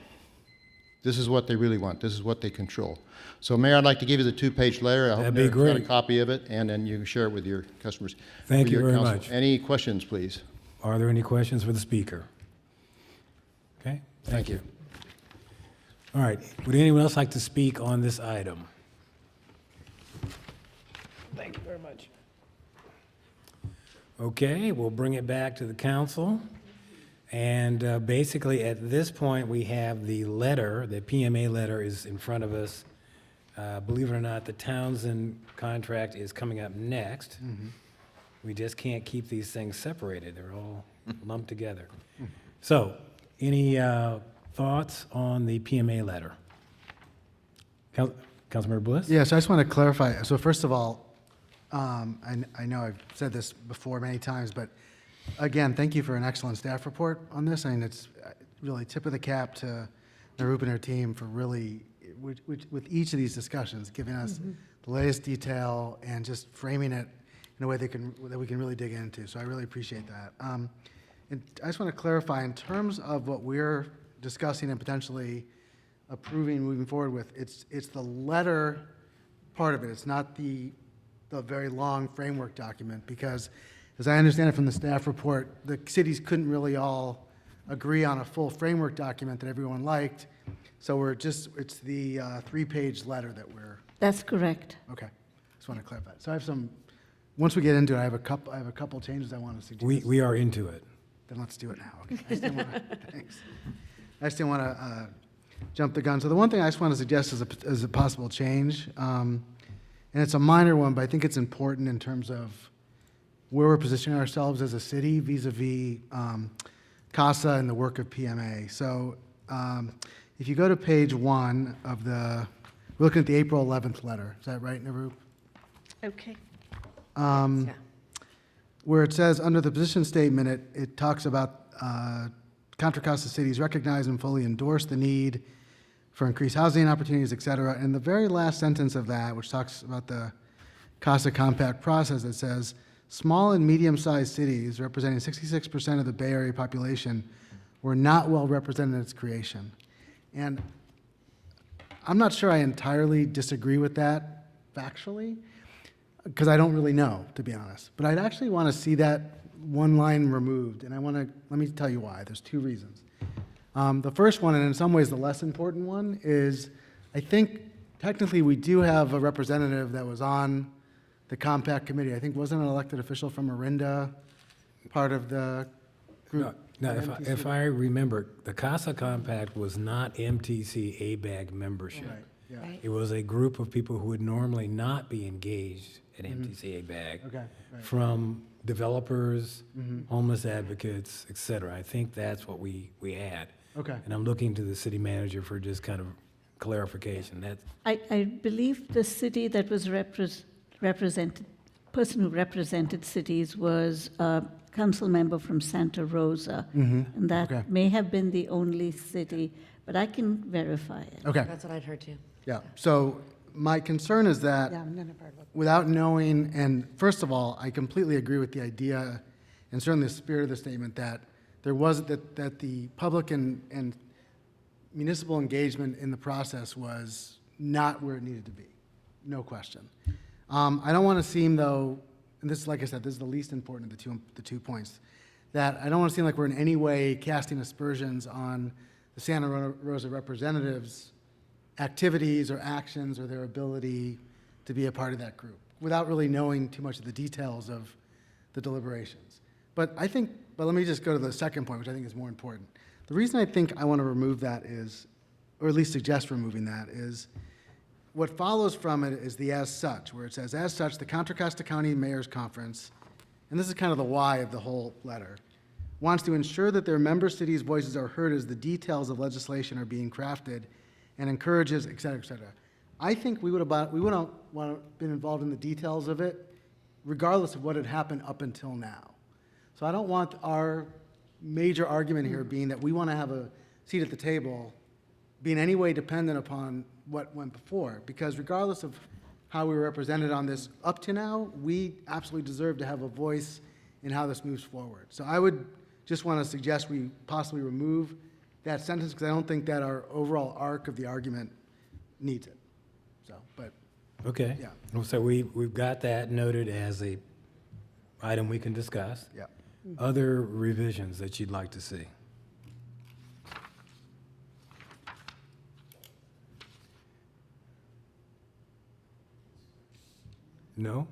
This is what they really want. This is what they control. So, Mayor, I'd like to give you the 2-page letter. I hope That'd be you've got a great. copy of it, and then you can share it with your customers. Thank with you your very council. much. Any questions, please? Are there any questions for the speaker? Okay, thank you. All right, would anyone else like to speak on this item? Thank you very much. Okay, we'll bring it back to the council. And basically, at this point, we have the letter, the PMA letter is in front of us. Believe it or not, the Townsend contract is coming up next. We just can't keep these things separated. They're all lumped together. So, any thoughts on the PMA letter? Councilmember Bliss? Yes, I just want to clarify. So first of all, I know I've said this before many times, but again, thank you for an excellent staff report on this. I mean, it's really tip of the cap to Narup and her team for really, with each of these discussions, giving us the latest detail and just framing it in a way that we can really dig into. So I really appreciate that. And I just want to clarify, in terms of what we're discussing and potentially approving moving forward with, it's the letter part of it. It's not the very long framework document, because as I understand it from the staff report, the cities couldn't really all agree on a full framework document that everyone liked. So it's the 3-page letter that we're. That's correct. Okay, just want to clarify. So I have once we get into it, I have a couple changes I want to suggest. We are into it. Then let's do it now. Okay. Thanks. I just didn't want to jump the gun. So the one thing I just want to suggest is a possible change, and it's a minor one, but I think it's important in terms of where we're positioning ourselves as a city vis-a-vis CASA and the work of PMA. So if you go to page 1 of we're looking at the April 11th letter. Is that right, Narup? Okay. Where it says, under the position statement, it talks about Contra Costa cities recognize and fully endorse the need for increased housing opportunities, et cetera. And the very last sentence of that, which talks about the CASA compact process, it says, small and medium-sized cities representing 66% of the Bay Area population were not well represented in its creation. And I'm not sure I entirely disagree with that factually, because I don't really know, to be honest. But I'd actually want to see that one line removed, and let me tell you why. There's 2 reasons. The first one, and in some ways the less important one, is I think technically we do have a representative that was on the compact committee. I think wasn't an elected official from Miranda part of the group? Now, if I remember, the CASA compact was not MTC ABAG membership. Right, yeah. Right. It was a group of people who would normally not be engaged at MTC ABAG. Okay, right. From developers, homeless advocates, et cetera. I think that's what we had. Okay. And I'm looking to the city manager for just kind of clarification. I believe the city that was represented, person who represented cities was a council member from Santa Rosa. And that may have been the only city, but I can verify it. Okay. That's what I'd heard too. Yeah, so my concern is that without knowing, and first of all, I completely agree with the idea, and certainly the spirit of the statement, that that the public and municipal engagement in the process was not where it needed to be, no question. I don't want to seem, though, and this, like I said, this is the least important of the two points, that I don't want to seem like we're in any way casting aspersions on the Santa Rosa representatives' activities or actions or their ability to be a part of that group without really knowing too much of the details of the deliberations. But let me just go to the second point, which I think is more important. The reason I think I want to remove that is, or at least suggest removing that, is what follows from it is the as such, where it says, as such, the Contra Costa County Mayor's Conference, and this is kind of the why of the whole letter, wants to ensure that their member cities' voices are heard as the details of legislation are being crafted and encourages, et cetera, et cetera. I think we would have been involved in the details of it, regardless of what had happened up until now. So I don't want our major argument here being that we want to have a seat at the table be in any way dependent upon what went before, because regardless of how we were represented on this up to now, we absolutely deserve to have a voice in how this moves forward. So I would just want to suggest we possibly remove that sentence, because I don't think that our overall arc of the argument needs it. So, but, Okay. yeah. Well, so we've got that noted as a item we can discuss. Yeah. Other revisions that you'd like to see? No?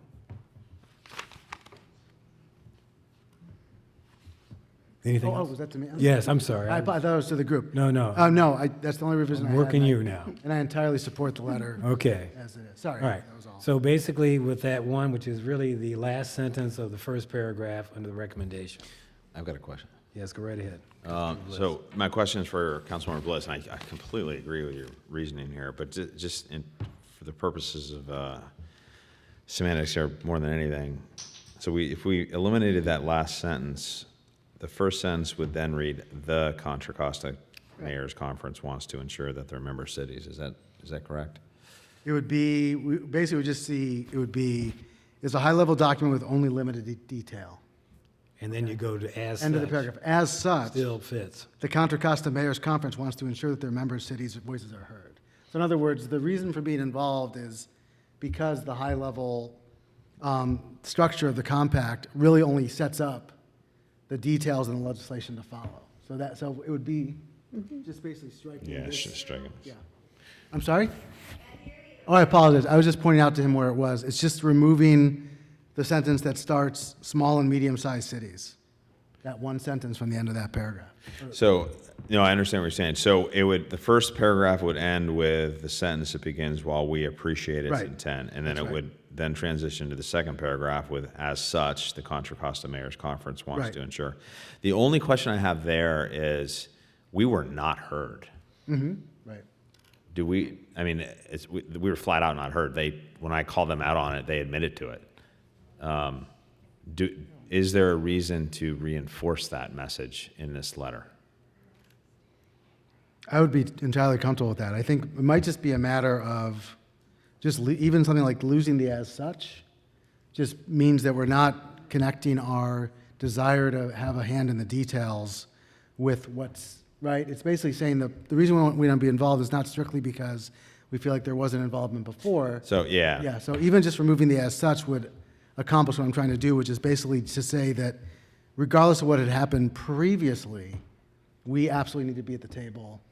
Anything Oh, else? was that to me? Yes, I'm sorry. I thought it was to the group. No, no. No, that's the only revision I I'm had. working and you I- now. And I entirely support the letter. Okay. As it is. Sorry, All right. that was all. So basically, with that one, which is really the last sentence of the first paragraph under the recommendation. I've got a question. Yes, go right ahead. So my question is for Councilmember Bliss, and I completely agree with your reasoning here, but just for the purposes of semantics here more than anything, so if we eliminated that last sentence, the first sentence would then read, "The Contra Costa Mayor's Conference wants to ensure that their member cities." Is that correct? It would be, we basically would just see, it would be, it's a high-level document with only limited detail. And then you go to as End of the such. paragraph. As such. Still fits. The Contra Costa Mayor's Conference wants to ensure that their member cities' voices are heard. So in other words, the reason for being involved is because the high-level structure of the compact really only sets up the details and the legislation to follow. So it would be just basically striking. Yeah, this. it's just striking. Yeah. I'm sorry? Oh, I apologize. I was just pointing out to him where it was. It's just removing the sentence that starts small and medium-sized cities. That one sentence from the end of that paragraph. So, I understand what you're saying. So the first paragraph would end with the sentence that begins, "While we appreciate its Right. intent," and then That's it right. would then transition to the second paragraph with, "As such, the Contra Costa Mayor's Conference wants Right. to ensure." The only question I have there is, we were not heard. Right. Do we, we were flat out not heard. When I called them out on it, they admitted to it. Is there a reason to reinforce that message in this letter? I would be entirely comfortable with that. I think it might just be a matter of just even something like losing the as such just means that we're not connecting our desire to have a hand in the details with what's right. It's basically saying the reason we don't be involved is not strictly because we feel like there wasn't involvement before. So, yeah. Yeah, so even just removing the as such would accomplish what I'm trying to do, which is basically to say that regardless of what had happened previously, we absolutely need to be at the table.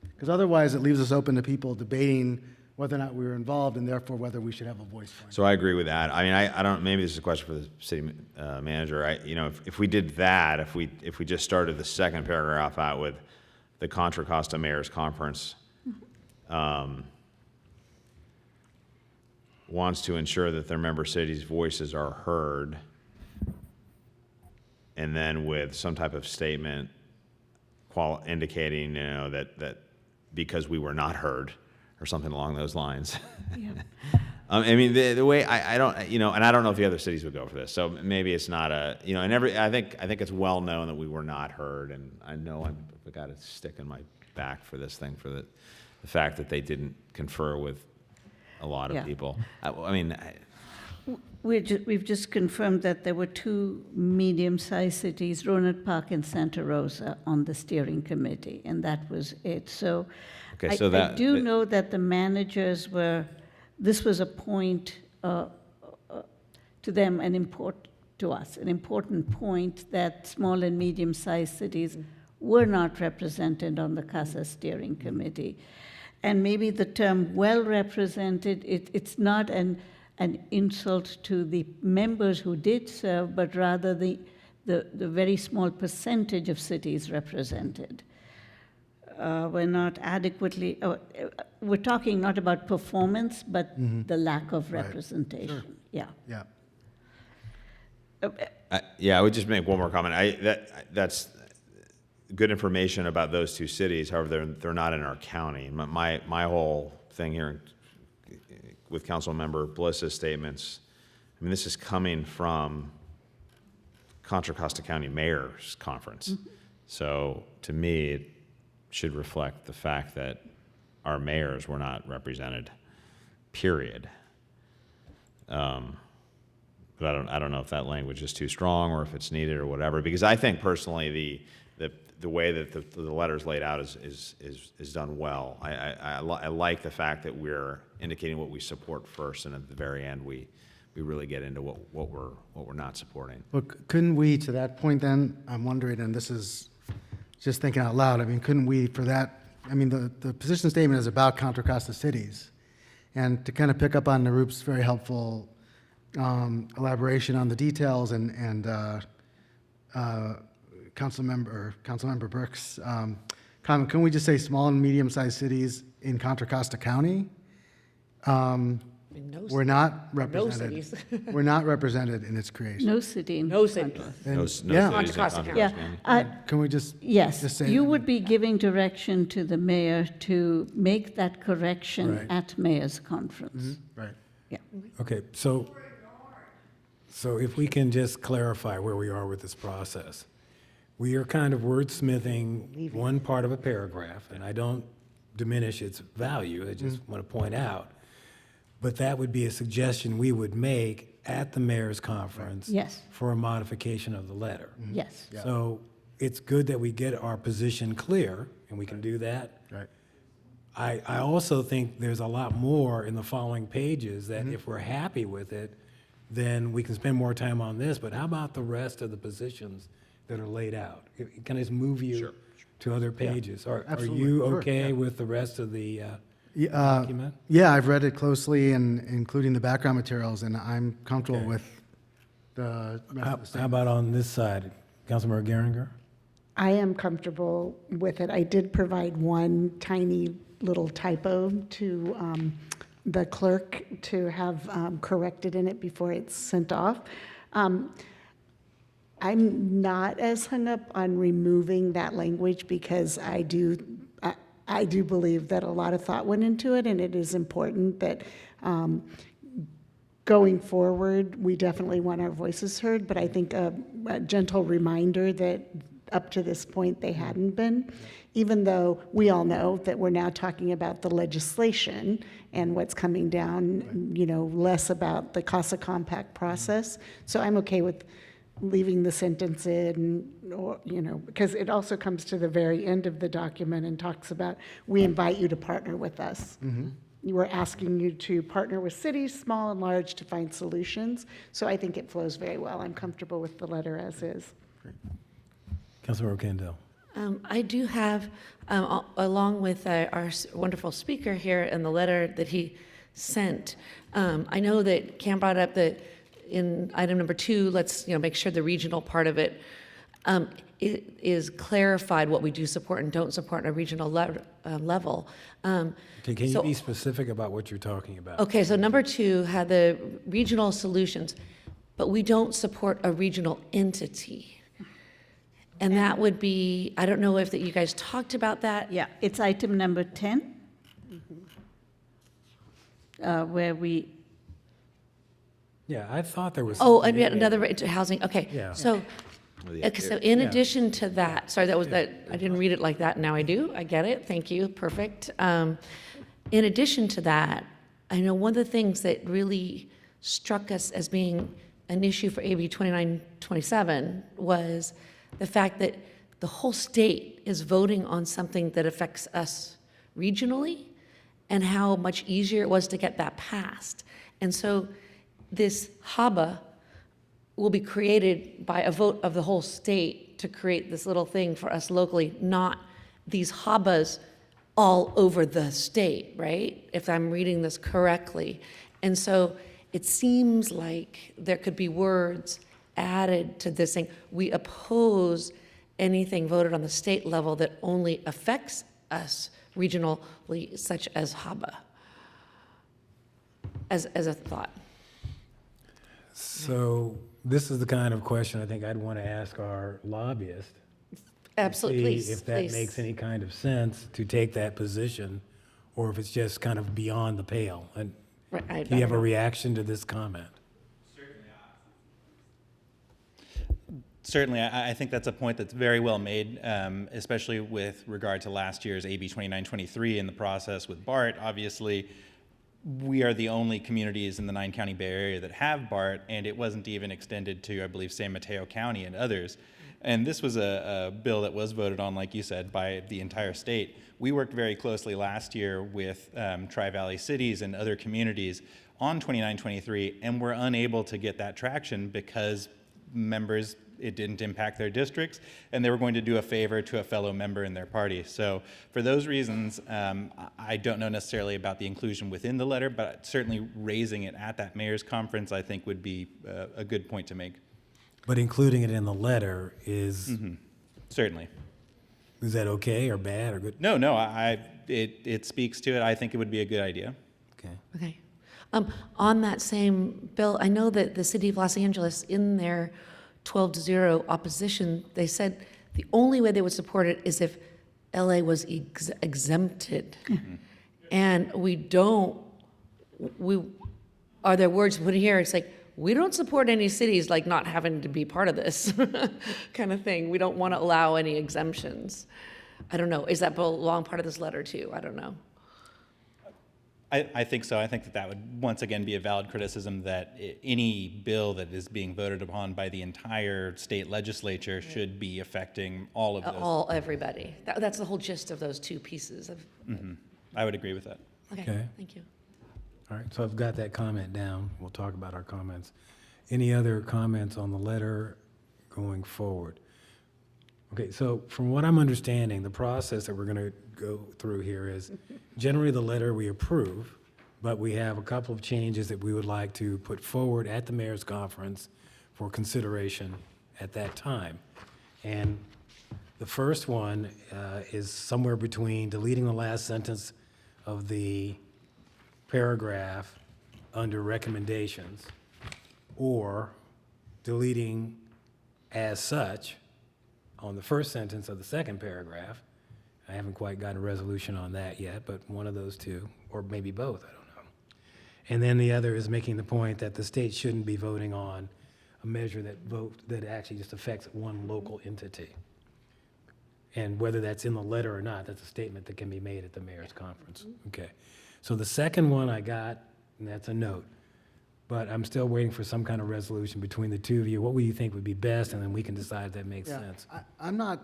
Because otherwise, it leaves us open to people debating whether or not we were involved and therefore whether we should have a voice for it. So I agree with that. I don't, maybe this is a question for the city manager. If we did that, if we just started the second paragraph out with the Contra Costa Mayor's Conference wants to ensure that their member cities' voices are heard, and then with some type of statement indicating, that because we were not heard, or something along those lines. Yeah. The way I don't, and I don't know if the other cities would go for this. So maybe it's not I think it's well known that we were not heard, and I know I've got a stick in my back for this thing, for the fact that they didn't confer with a lot of Yeah. people. We've just confirmed that there were two medium-sized cities, Roanoke Park and Santa Rosa, on the steering committee, and that was it. So Okay, so I do know that the managers this was a point to them, to us, an important point that small and medium-sized cities were not represented on the CASA steering committee. And maybe the term well represented, it's not an insult to the members who did serve, but rather the very small percentage of cities represented. We're not adequately, we're talking not about performance, but the lack of Right. representation. Sure. Yeah. Yeah. I would just make one more comment. That's good information about those two cities. However, they're not in our county. My whole thing here with Councilmember Bliss's statements, this is coming from Contra Costa County Mayor's Conference. So to me, it should reflect the fact that our mayors were not represented, period. But I don't know if that language is too strong or if it's needed or whatever, because I think personally the way that the letter's laid out is done well. I like the fact that we're indicating what we support first, and at the very end we really get into what we're not supporting. Look, couldn't we, to that point then, I'm wondering, and this is just thinking out loud, I mean, couldn't we for that, I mean, the position statement is about Contra Costa cities. And to kind of pick up on Narup's very helpful elaboration on the details and Councilmember Brooks' comment, can we just say small and medium-sized cities in Contra Costa County? We're not represented. We're not represented in its creation. No city. No city. No Yeah. cities in Contra Costa County. Can we just Yes, just say you would be giving direction to the mayor to make that correction Right. at mayor's conference. right? Yeah. Okay, so if we can just clarify where we are with this process. We are kind of wordsmithing one part of a paragraph, and I don't diminish its value, I just want to point out. But that would be a suggestion we would make at the mayor's conference. Yes. For a modification of the letter. Yes. Yeah. So it's good that we get our position clear, and we can do that. Right. I also think there's a lot more in the following pages that if we're happy with it, then we can spend more time on this. But how about the rest of the positions that are laid out? Can I just move you to other pages? Are absolutely. you Sure, okay yeah. with the rest of the document? Yeah, I've read it closely, and including the background materials, and I'm comfortable with the rest of the How statement. about on this side? Councilmember Geringer? I am comfortable with it. I did provide one tiny little typo to the clerk to have corrected in it before it's sent off. I'm not as hung up on removing that language because I do believe that a lot of thought went into it, and it is important that going forward, we definitely want our voices heard, but I think a gentle reminder that up to this point they hadn't been, even though we all know that we're now talking about the legislation and what's coming down, less about the CASA compact process. So I'm okay with leaving the sentence in, or, because it also comes to the very end of the document and talks about, we invite you to partner with us. We're asking you to partner with cities, small and large, to find solutions. So I think it flows very well. I'm comfortable with the letter as is. Councilmember Kendall? I do have, along with our wonderful speaker here and the letter that he sent, I know that Cam brought up that in item number 2, let's make sure the regional part of it is clarified what we do support and don't support on a regional level. Okay, can you be specific about what you're talking about? Okay, so number 2 had the regional solutions, but we don't support a regional entity. And that would be, I don't know if that you guys talked about that. Yeah, it's item number 10, where we, Yeah, I thought there was. Oh, something and yet in another there. right to housing, okay. Yeah. So, okay, so in addition to that, sorry, I didn't read it like that, now I do, I get it, thank you, perfect. In addition to that, I know one of the things that really struck us as being an issue for AB 2927 was the fact that the whole state is voting on something that affects us regionally, and how much easier it was to get that passed. And so this HABA will be created by a vote of the whole state to create this little thing for us locally, not these HABAs all over the state, right? If I'm reading this correctly. And so it seems like there could be words added to this saying, we oppose anything voted on the state level that only affects us regionally, such as HABA, as a thought. So this is the kind of question I think I'd want to ask our lobbyist. Absolutely, See if that makes any kind of sense to take that position, or if it's just kind of beyond the pale. And do you have a reaction to this comment? Certainly, I think that's a point that's very well made, especially with regard to last year's AB 2923 in the process with BART. Obviously, we are the only communities in the 9-county Bay Area that have BART, and it wasn't even extended to, I believe, San Mateo County and others. And this was a bill that was voted on, like you said, by the entire state. We worked very closely last year with Tri-Valley cities and other communities on 2923, and we're unable to get that traction because members, it didn't impact their districts, and they were going to do a favor to a fellow member in their party. So for those reasons, I don't know necessarily about the inclusion within the letter, but certainly raising it at that mayor's conference, I think would be a good point to make. But including it in the letter is... Certainly. Is that okay or bad or good? No, it speaks to it. I think it would be a good idea. Okay. Okay. On that same bill, I know that the city of Los Angeles, in their 12-0 opposition, they said the only way they would support it is if LA was exempted. And are there words put here? It's like, we don't support any cities like not having to be part of this kind of thing. We don't want to allow any exemptions. I don't know. Is that belong part of this letter too? I don't know. I think so. I think that would once again be a valid criticism that any bill that is being voted upon by the entire state legislature should be affecting all of those. Everybody. That's the whole gist of those two pieces. I would agree with that. Okay. Thank you. All right, so I've got that comment down. We'll talk about our comments. Any other comments on the letter going forward? Okay, so from what I'm understanding, the process that we're going to go through here is generally the letter we approve, but we have a couple of changes that we would like to put forward at the mayor's conference for consideration at that time. And the first one is somewhere between deleting the last sentence of the paragraph under recommendations or deleting as such on the first sentence of the second paragraph. I haven't quite gotten a resolution on that yet, but one of those two, or maybe both, I don't know. And then the other is making the point that the state shouldn't be voting on a measure that actually just affects one local entity. And whether that's in the letter or not, that's a statement that can be made at the mayor's conference. Okay. So the second one I got, and that's a note, but I'm still waiting for some kind of resolution between the two of you. What would you think would be best, and then we can decide if that makes sense. I'm not,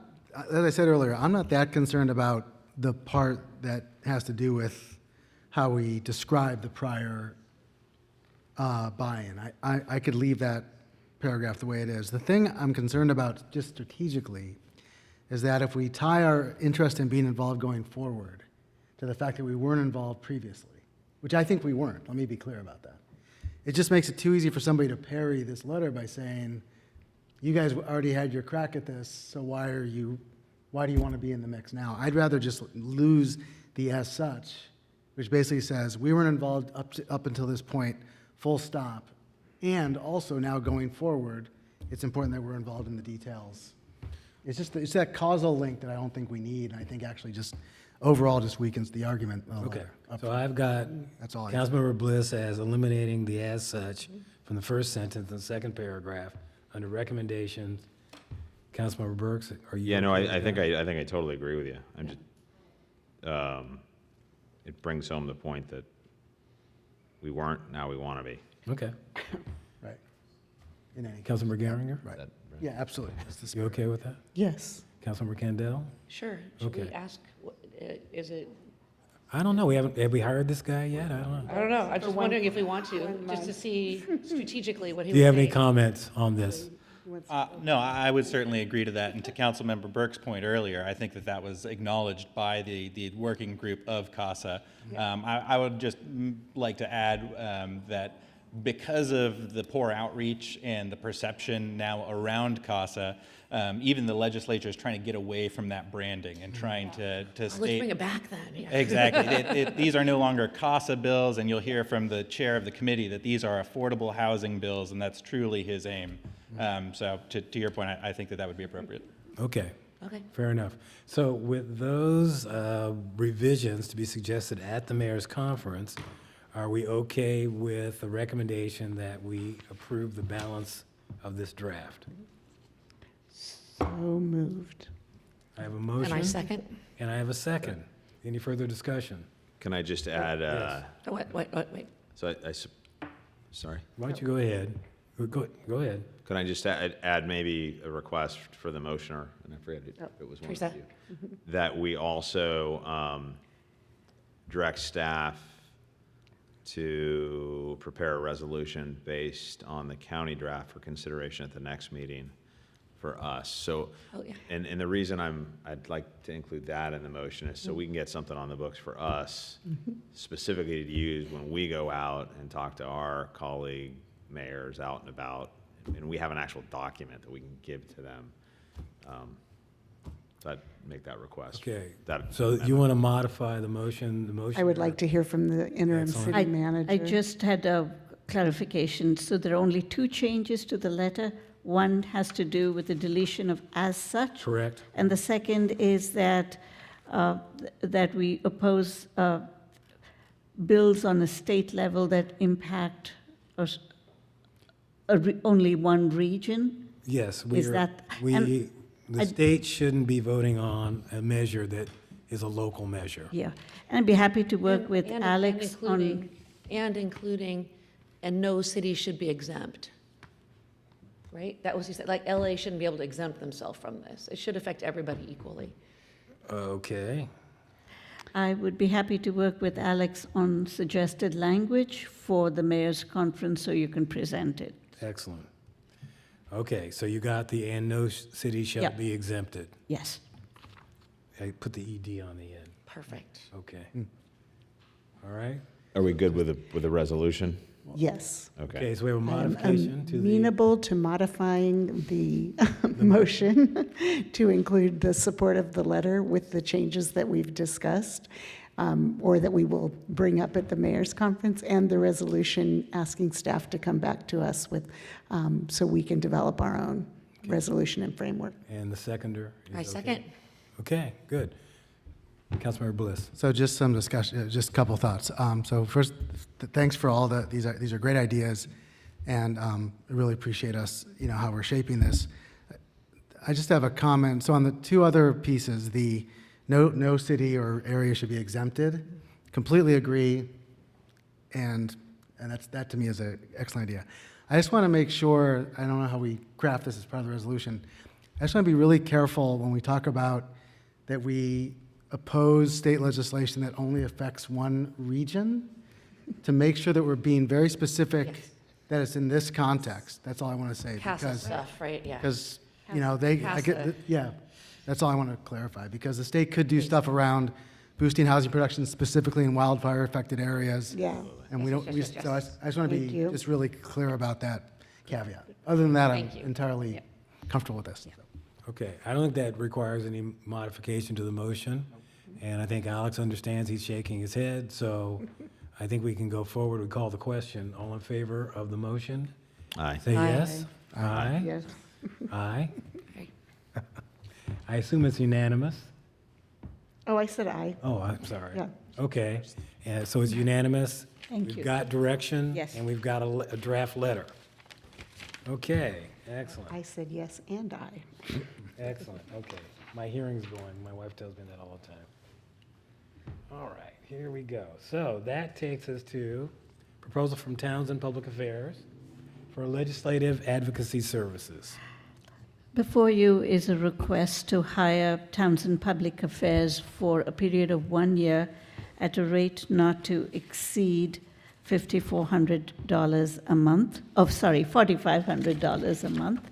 as I said earlier, I'm not that concerned about the part that has to do with how we describe the prior buy-in. I could leave that paragraph the way it is. The thing I'm concerned about just strategically is that if we tie our interest in being involved going forward to the fact that we weren't involved previously, which I think we weren't, let me be clear about that. It just makes it too easy for somebody to parry this letter by saying, you guys already had your crack at this, so why do you want to be in the mix now? I'd rather just lose the as such, which basically says we weren't involved up until this point, full stop. And also now going forward, it's important that we're involved in the details. It's that causal link that I don't think we need, and I think actually just overall just weakens the argument. Okay, so I've got Councilmember Bliss as eliminating the as such from the first sentence and the second paragraph under recommendations. Councilmember Burks, are you? Yeah, no, I think I totally agree with you. I'm just, it brings home the point that we weren't, now we want to be. Okay. Right. In any Councilmember Geringer? Right. Yeah, absolutely. You okay with that? Yes. Councilmember Candell? Sure. Should we Okay. ask, is it? I don't know. Have we hired this guy yet? I don't know. I don't know. I'm just wondering if we want to, just to see strategically what he Do you would have any say. comments on this? No, I would certainly agree to that. And to Councilmember Burke's point earlier, I think that was acknowledged by the working group of CASA. I would just like to add that because of the poor outreach and the perception now around CASA, even the legislature is trying to get away from that branding and trying to Let's state... bring it back then. Yeah. Exactly. These are no longer CASA bills, and you'll hear from the chair of the committee that these are affordable housing bills, and that's truly his aim. So to your point, I think that would be appropriate. Okay. Okay. Fair enough. So with those revisions to be suggested at the mayor's conference, are we okay with the recommendation that we approve the balance of this draft? So moved. I have a motion. And I second. And I have a second. Any further discussion? Can I just add, Yes. Oh, wait. so sorry? Why don't you go ahead? Go ahead. Can I just add maybe a request for the motioner, and I forget if it was one of Teresa. you, that we also direct staff to prepare a resolution based on the county draft for consideration at the next meeting for us. So, Oh, yeah. and the reason I'd like to include that in the motion is so we can get something on the books for us specifically to use when we go out and talk to our colleague mayors out and about, and we have an actual document that we can give to them. So I'd make that request. Okay. That So you want to modify the motion? I would like to hear from the interim Excellent. city manager. I just had a clarification. So there are only two changes to the letter. One has to do with the deletion of "as such." Correct. And the second is that, that we oppose bills on a state level that impact only one region. Yes. Is that- and The state shouldn't be voting on a measure that is a local measure. Yeah, and I'd be happy to work with And Alex on. including, and no city should be exempt. Right? That was, he said, like LA shouldn't be able to exempt themselves from this. It should affect everybody equally. Okay. I would be happy to work with Alex on suggested language for the mayor's conference so you can present it. Excellent. Okay, so you got the "and no city shall Yep. be exempted." Yes. I put the ED on the end. Perfect. Okay. All right. Are we good with the resolution? Yes. Okay, so we have a I am modification to the, amenable to modifying the motion to include the support of the letter with the changes that we've discussed, or that we will bring up at the mayor's conference, and the resolution asking staff to come back to us with, so we can develop our own resolution and framework. and the seconder? is I okay? second. Okay, good. Councilmember Bliss. So just some discussion, just a couple thoughts. So first, thanks for all these are great ideas, and I really appreciate us, how we're shaping this. I just have a comment. So on the two other pieces, the no city or area should be exempted, completely agree, and that to me is an excellent idea. I just want to make sure, I don't know how we craft this as part of the resolution. I just want to be really careful when we talk about that we oppose state legislation that only affects one region, to make sure that we're being very specific that it's in this context. That's all I want to say. CASA stuff, right? Yeah. Because, CASA. that's all I want to clarify, because the state could do stuff around boosting housing production specifically in wildfire-affected areas. Yeah. And we don't, Yes. so I just want to Thank be you. just really clear about that caveat. Other than that, I'm Thank you. entirely comfortable with this. Okay, I don't think that requires any modification to the motion, and I think Alex understands, he's shaking his head, so I think we can go forward and call the question. All in favor of the motion? Aye. Say Aye. yes. Aye. Yes. Aye. Aye. I assume it's unanimous? Oh, I said aye. Oh, I'm sorry. Yeah. Okay, and so it's unanimous? Thank you. We've got direction? Yes. And we've got a draft letter. Okay, excellent. I said yes and aye. Excellent, okay. My hearing's going, my wife tells me that all the time. All right, here we go. So that takes us to proposal from Towns and Public Affairs for legislative advocacy services. Before you is a request to hire Townsend Public Affairs for a period of 1 year at a rate not to exceed $5,400 a month, $4,500 a month.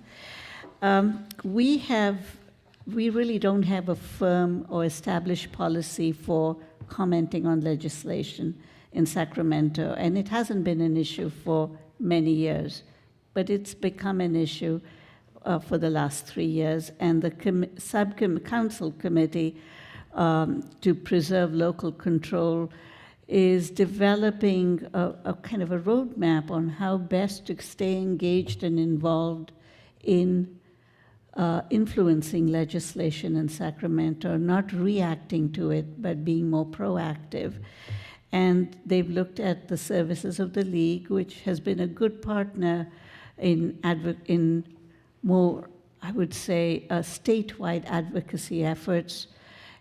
We really don't have a firm or established policy for commenting on legislation in Sacramento, and it hasn't been an issue for many years, but it's become an issue for the last 3 years, and the council committee to preserve local control is developing a kind of a roadmap on how best to stay engaged and involved in influencing legislation in Sacramento, not reacting to it, but being more proactive. And they've looked at the services of the League, which has been a good partner in more I would say, statewide advocacy efforts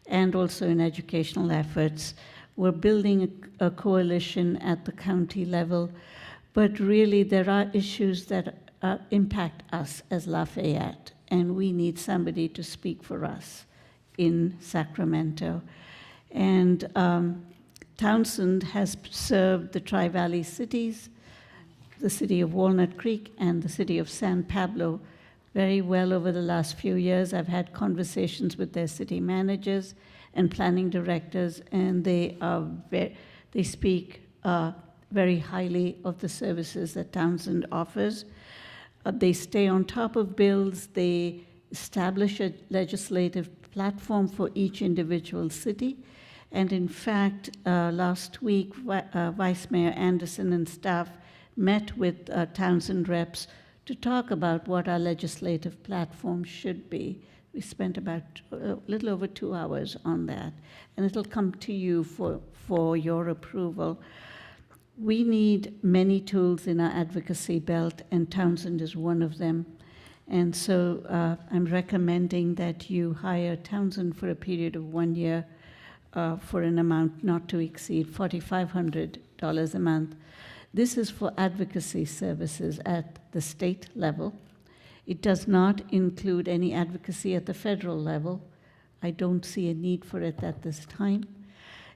and also in educational efforts. We're building a coalition at the county level, but really there are issues that impact us as Lafayette, and we need somebody to speak for us in Sacramento. And Townsend has served the Tri-Valley cities, the city of Walnut Creek, and the city of San Pablo very well over the last few years. I've had conversations with their city managers and planning directors, and they speak very highly of the services that Townsend offers. They stay on top of bills. They establish a legislative platform for each individual city. And in fact, last week, Vice Mayor Anderson and staff met with Townsend reps to talk about what our legislative platform should be. We spent about a little over 2 hours on that, and it'll come to you for your approval. We need many tools in our advocacy belt, and Townsend is one of them. And so I'm recommending that you hire Townsend for a period of 1 year for an amount not to exceed $4,500 a month. This is for advocacy services at the state level. It does not include any advocacy at the federal level. I don't see a need for it at this time.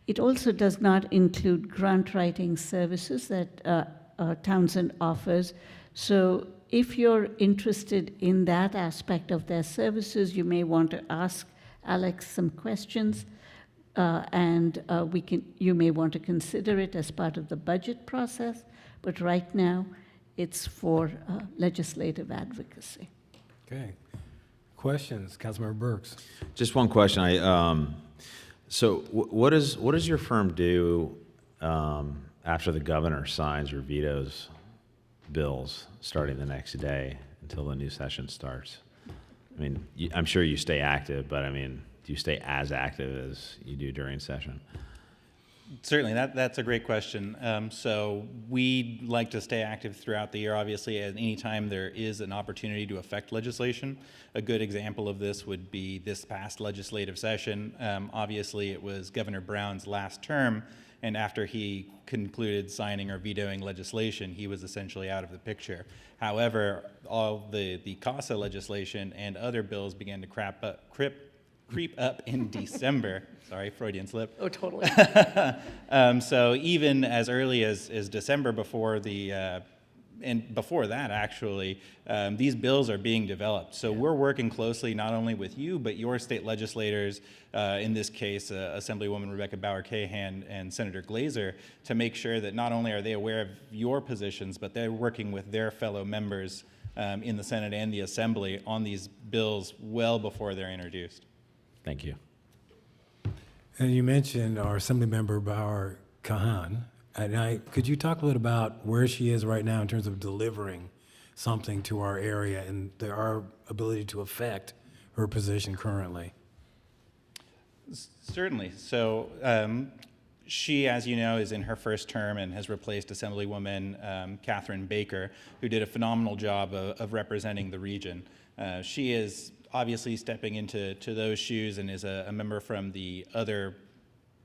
It also does not include grant writing services that Townsend offers. So if you're interested in that aspect of their services, you may want to ask Alex some questions, and you may want to consider it as part of the budget process, but right now it's for legislative advocacy. Okay. Questions, Councilmember Burks? Just one question. So what does your firm do after the governor signs or vetoes bills starting the next day until the new session starts? I mean, I'm sure you stay active, but I mean, do you stay as active as you do during session? Certainly, that's a great question. So we like to stay active throughout the year, obviously, at any time there is an opportunity to affect legislation. A good example of this would be this past legislative session. Obviously, it was Governor Brown's last term, and after he concluded signing or vetoing legislation, he was essentially out of the picture. However, all the CASA legislation and other bills began to creep up in December. Sorry, Freudian slip. Oh, totally. So even as early as December before and before that, actually, these bills are being developed. So we're working closely not only with you, but your state legislators, in this case, Assemblywoman Rebecca Bauer-Cahan and Senator Glazer, to make sure that not only are they aware of your positions, but they're working with their fellow members in the Senate and the Assembly on these bills well before they're introduced. Thank you. And you mentioned our Assemblymember Bauer-Cahan. And could you talk a little about where she is right now in terms of delivering something to our area and our ability to affect her position currently? Certainly. So she, as you know, is in her first term and has replaced Assemblywoman Catherine Baker, who did a phenomenal job of representing the region. She is obviously stepping into those shoes and is a member from the other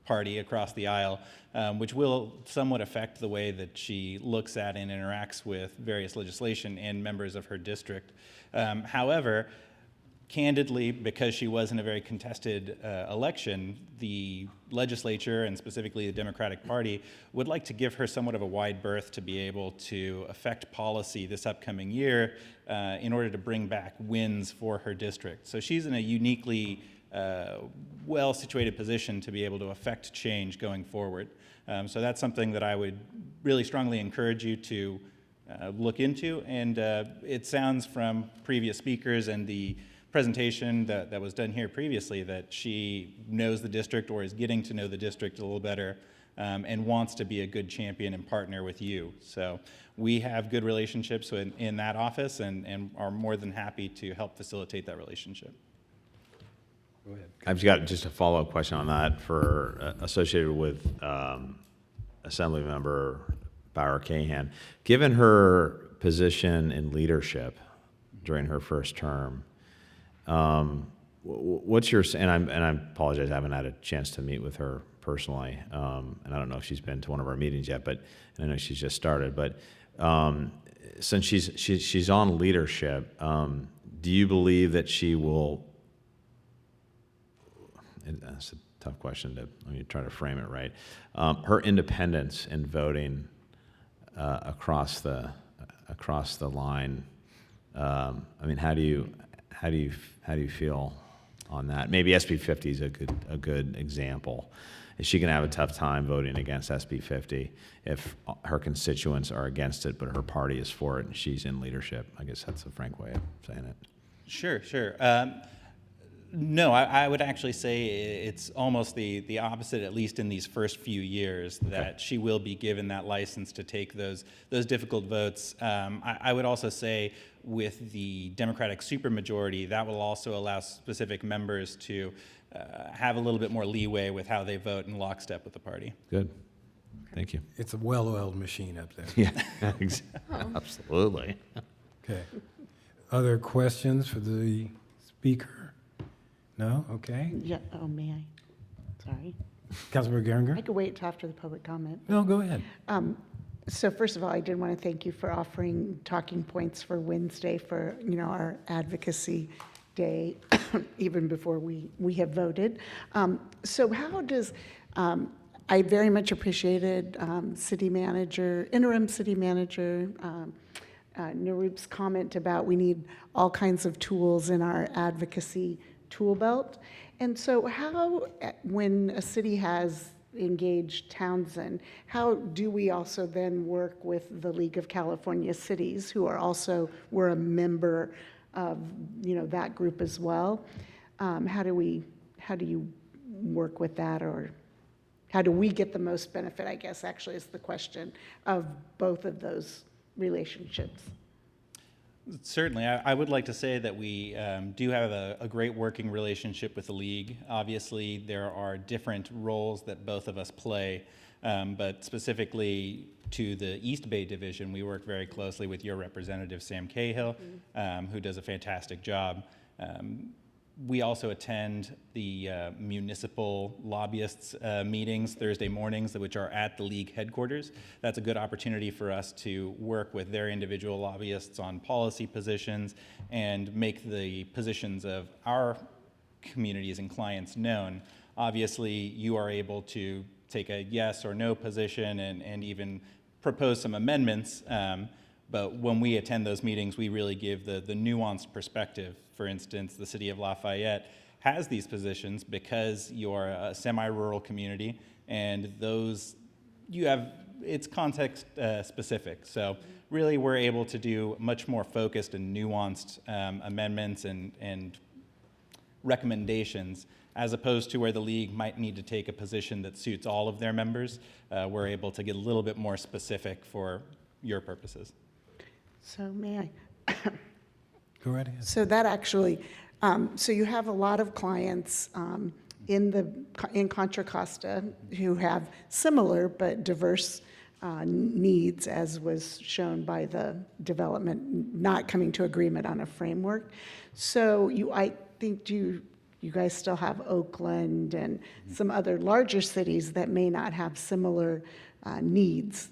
party across the aisle, which will somewhat affect the way that she looks at and interacts with various legislation and members of her district. However, candidly, because she was in a very contested election, the legislature, and specifically the Democratic Party, would like to give her somewhat of a wide berth to be able to affect policy this upcoming year in order to bring back wins for her district. So she's in a uniquely well-situated position to be able to affect change going forward. So that's something that I would really strongly encourage you to look into. And it sounds from previous speakers and the presentation that was done here previously that she knows the district or is getting to know the district a little better and wants to be a good champion and partner with you. So we have good relationships in that office and are more than happy to help facilitate that relationship. Go ahead. I've got just a follow-up question on that for associated with Assemblymember Bauer-Cahan. Given her position in leadership during her first term, What's your, and I apologize, I haven't had a chance to meet with her personally, and I don't know if she's been to one of our meetings yet, but I know she's just started. But since she's on leadership, do you believe that she will? That's a tough question to, let me try to frame it right. Her independence in voting across the line. I mean, how do you feel on that? Maybe SB 50 is a good example. Is she going to have a tough time voting against SB 50 if her constituents are against it, but her party is for it and she's in leadership? I guess that's a frank way of saying it. Sure. No, I would actually say it's almost the opposite, at least in these first few years, that she will be given that license to take those difficult votes. I would also say with the Democratic supermajority, that will also allow specific members to have a little bit more leeway with how they vote in lockstep with the party. Good. Thank you. It's a well-oiled machine up there. Yeah, absolutely. Okay. Other questions for the speaker? No? Okay. Yeah, oh, may I? Sorry. Councilmember Geringer? I could wait till after the public comment. No, go ahead. So first of all, I did want to thank you for offering talking points for Wednesday for, our advocacy day, even before we have voted. So how does, I very much appreciated interim city manager, Naroop's comment about we need all kinds of tools in our advocacy tool belt. And so how, when a city has engaged Townsend, how do we also then work with the League of California Cities, who are also, we're a member of, that group as well? How do you work with that, or how do we get the most benefit, I guess, actually is the question, of both of those relationships? Certainly. I would like to say that we do have a great working relationship with the League. Obviously, there are different roles that both of us play, but specifically to the East Bay Division, we work very closely with your representative, Sam Cahill, who does a fantastic job. We also attend the municipal lobbyists meetings Thursday mornings, which are at the League headquarters. That's a good opportunity for us to work with their individual lobbyists on policy positions and make the positions of our communities and clients known. Obviously, you are able to take a yes or no position and even propose some amendments. But when we attend those meetings, we really give the nuanced perspective. For instance, the city of Lafayette has these positions because you're a semi-rural community, and it's context specific. So really, we're able to do much more focused and nuanced amendments and recommendations, as opposed to where the League might need to take a position that suits all of their members. We're able to get a little bit more specific for your purposes. So may I? Go right ahead. So that actually, so you have a lot of clients in Contra Costa who have similar but diverse needs, as was shown by the development not coming to agreement on a framework. So I think you guys still have Oakland and some other larger cities that may not have similar needs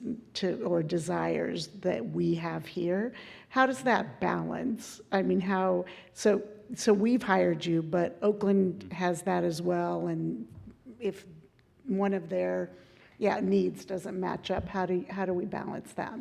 or desires that we have here. How does that balance? I mean, so we've hired you, but Oakland has that as well, and if one of their needs doesn't match up, how do we balance that?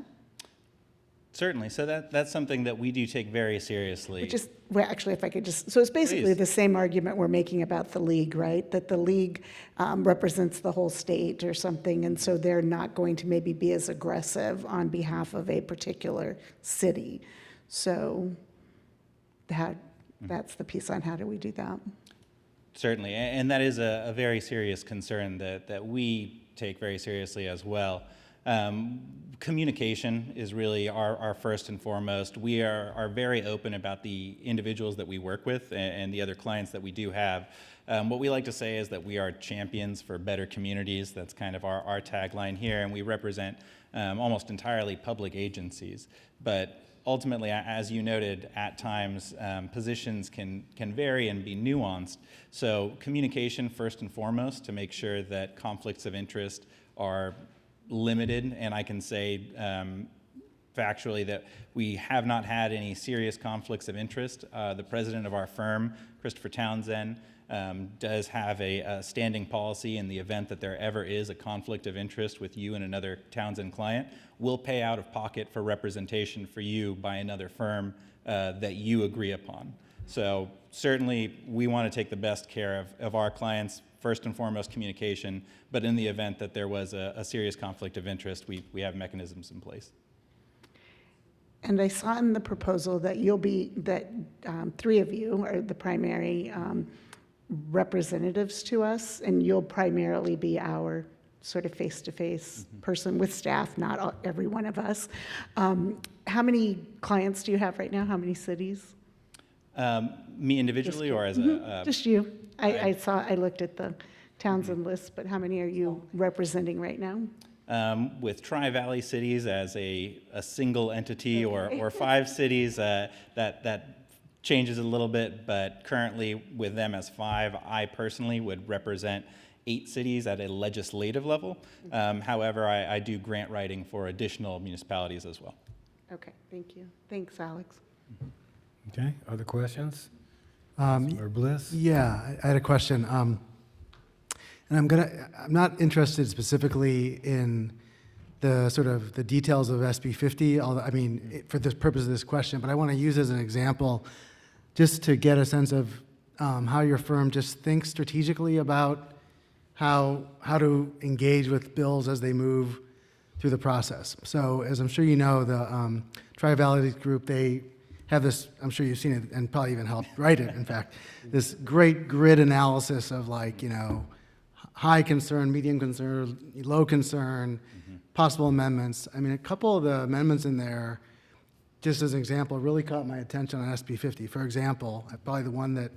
Certainly. So that's something that we do take very seriously. Actually, if I could so it's basically Please. the same argument we're making about the League, right? That the League represents the whole state or something, and so they're not going to maybe be as aggressive on behalf of a particular city. So that's the piece on how do we do that. Certainly, and that is a very serious concern that we take very seriously as well. Communication is really our first and foremost. We are very open about the individuals that we work with and the other clients that we do have. What we like to say is that we are champions for better communities. That's kind of our tagline here, and we represent almost entirely public agencies. But ultimately, as you noted, at times positions can vary and be nuanced. So communication first and foremost to make sure that conflicts of interest are limited, and I can say factually that we have not had any serious conflicts of interest. The president of our firm, Christopher Townsend, does have a standing policy in the event that there ever is a conflict of interest with you and another Townsend client. We'll pay out of pocket for representation for you by another firm that you agree upon. So certainly we want to take the best care of our clients, first and foremost communication, but in the event that there was a serious conflict of interest, we have mechanisms in place. And I saw in the proposal that three of you are the primary representatives to us, and you'll primarily be our sort of face-to-face person with staff, not every one of us. How many clients do you have right now? How many cities? Me individually, or as a... Just you. I looked at the Townsend list, but how many are you representing right now? With Tri-Valley cities as a single entity, or 5 cities, that changes a little bit, but currently with them as 5, I personally would represent 8 cities at a legislative level. However, I do grant writing for additional municipalities as well. Okay, thank you. Thanks, Alex. Okay, other questions? Or Bliss? Yeah, I had a question. And I'm not interested specifically in the sort of the details of SB 50, although, I mean, for the purpose of this question, but I want to use as an example just to get a sense of how your firm just thinks strategically about how to engage with bills as they move through the process. So as I'm sure you know, the Tri-Valley Group, they have this, I'm sure you've seen it and probably even helped write it, in fact, this great grid analysis of like, you know, high concern, medium concern, low concern, possible amendments. I mean, a couple of the amendments in there, just as an example, really caught my attention on SB 50. For example, probably the one that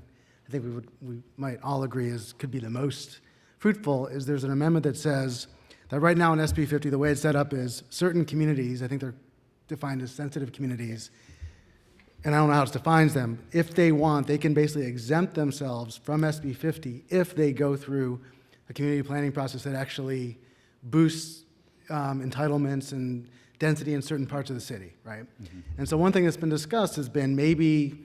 I think we might all agree could be the most fruitful is there's an amendment that says that right now in SB 50, the way it's set up is certain communities, I think they're defined as sensitive communities, and I don't know how it defines them. If they want, they can basically exempt themselves from SB 50 if they go through a community planning process that actually boosts entitlements and density in certain parts of the city, right? And so one thing that's been discussed has been maybe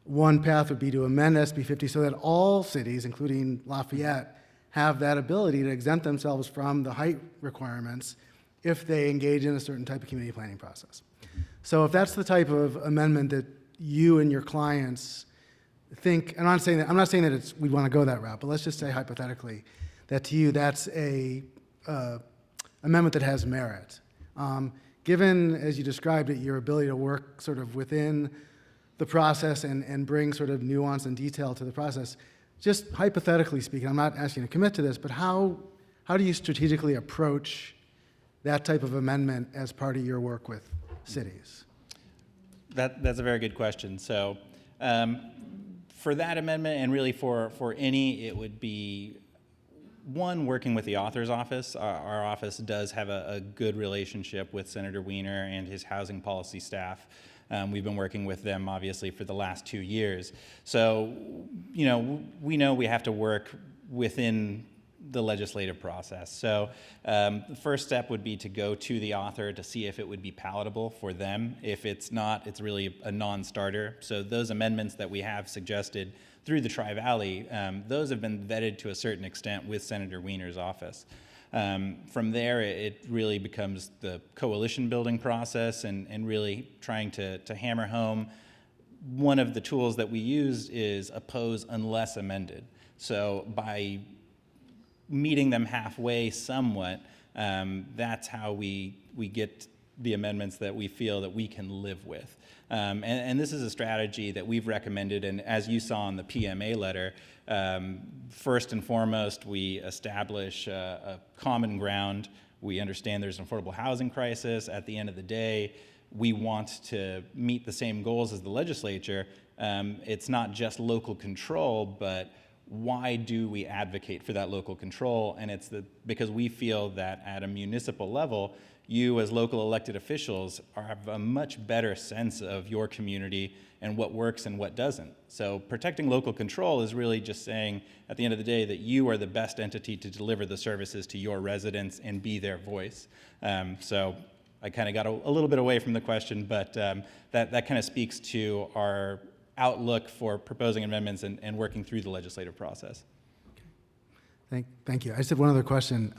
one path would be to amend SB 50 so that all cities, including Lafayette, have that ability to exempt themselves from the height requirements if they engage in a certain type of community planning process. So if that's the type of amendment that you and your clients think, and I'm not saying that we want to go that route, but let's just say hypothetically that to you that's a amendment that has merit. Given, as you described it, your ability to work sort of within the process and bring sort of nuance and detail to the process, just hypothetically speaking, I'm not asking you to commit to this, but how do you strategically approach that type of amendment as part of your work with cities? That's a very good question. So for that amendment, and really for any, it would be one, working with the author's office. Our office does have a good relationship with Senator Wiener and his housing policy staff. We've been working with them, obviously, for the last 2 years. So, you know we have to work within the legislative process. So the first step would be to go to the author to see if it would be palatable for them. If it's not, it's really a non-starter. So those amendments that we have suggested through the Tri-Valley, those have been vetted to a certain extent with Senator Wiener's office. From there, it really becomes the coalition building process and really trying to hammer home. One of the tools that we use is oppose unless amended. So by meeting them halfway somewhat, that's how we get the amendments that we feel that we can live with. And this is a strategy that we've recommended, and as you saw in the PMA letter, first and foremost, we establish a common ground. We understand there's an affordable housing crisis. At the end of the day, we want to meet the same goals as the legislature. It's not just local control, but why do we advocate for that local control? And it's because we feel that at a municipal level, you as local elected officials have a much better sense of your community and what works and what doesn't. So protecting local control is really just saying at the end of the day that you are the best entity to deliver the services to your residents and be their voice. So I kind of got a little bit away from the question, but that kind of speaks to our outlook for proposing amendments and working through the legislative process. Thank you. I just have one other question.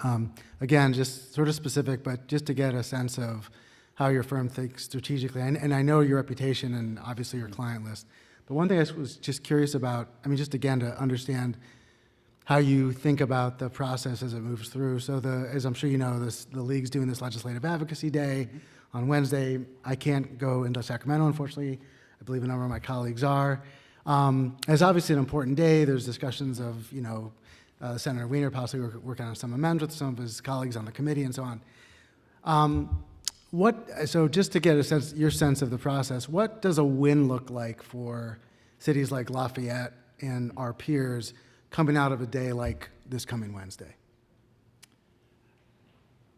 Again, just sort of specific, but just to get a sense of how your firm thinks strategically. And I know your reputation and obviously your client list. But one thing I was just curious about, I mean, just again to understand how you think about the process as it moves through. So as I'm sure you know, the League's doing this Legislative Advocacy Day on Wednesday. I can't go into Sacramento, unfortunately. I believe a number of my colleagues are. It's obviously an important day. There's discussions of, Senator Wiener possibly working on some amendments with some of his colleagues on the committee and so on. So just to get your sense of the process, what does a win look like for cities like Lafayette and our peers coming out of a day like this coming Wednesday?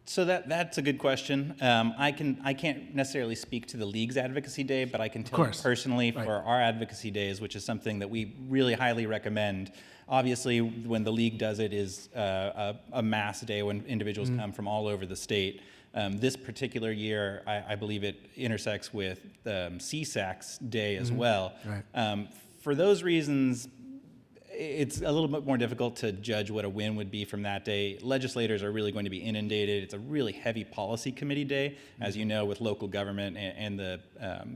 So that's a good question. I can't necessarily speak to the League's Advocacy Day, but I can tell you personally for our Advocacy Days, which is something that we really highly recommend. Obviously, when the League does it is a mass day when individuals come from all over the state. This particular year, I believe it intersects with CSAC's day as well. Right. For those reasons, it's a little bit more difficult to judge what a win would be from that day. Legislators are really going to be inundated. It's a really heavy policy committee day, as you know, with local government and the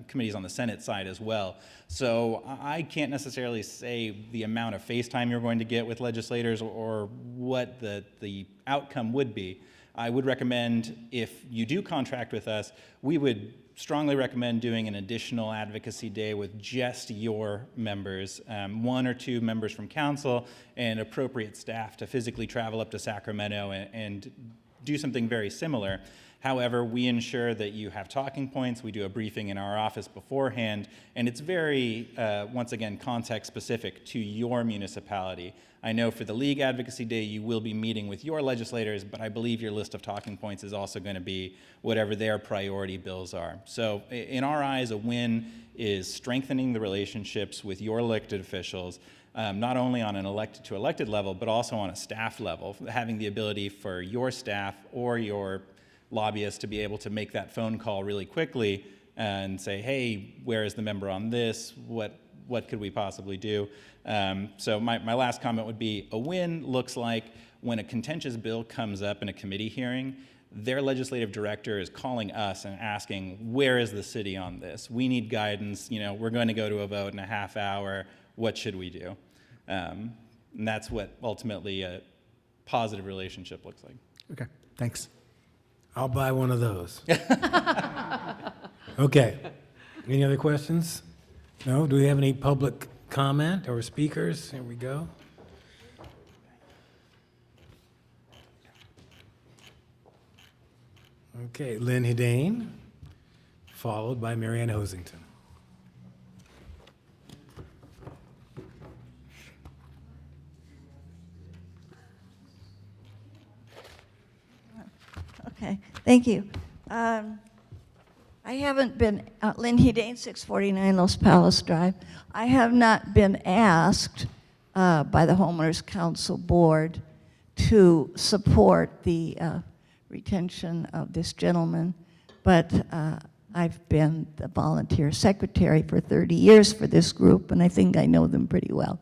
committees on the Senate side as well. So I can't necessarily say the amount of face time you're going to get with legislators or what the outcome would be. I would recommend, if you do contract with us, we would strongly recommend doing an additional advocacy day with just your members, 1 or 2 members from council and appropriate staff to physically travel up to Sacramento and do something very similar. However, we ensure that you have talking points. We do a briefing in our office beforehand, and it's very, once again, context specific to your municipality. I know for the League Advocacy Day, you will be meeting with your legislators, but I believe your list of talking points is also going to be whatever their priority bills are. So in our eyes, a win is strengthening the relationships with your elected officials, not only on an elected to elected level, but also on a staff level, having the ability for your staff or your lobbyists to be able to make that phone call really quickly and say, hey, where is the member on this? What could we possibly do? So my last comment would be, a win looks like when a contentious bill comes up in a committee hearing, their legislative director is calling us and asking, where is the city on this? We need guidance. We're going to go to a vote in a half hour. What should we do? And that's what ultimately a positive relationship looks like. Okay, thanks. I'll buy one of those. Okay. Any other questions? No? Do we have any public comment or speakers? Here we go. Okay, Lynn Hedane, followed by Marianne Hosington. Okay, thank you. I haven't been, Lynn Hedane, 649 Los Palos Drive. I have not been asked by the Homeowners Council Board to support the retention of this gentleman, but I've been the volunteer secretary for 30 years for this group, and I think I know them pretty well.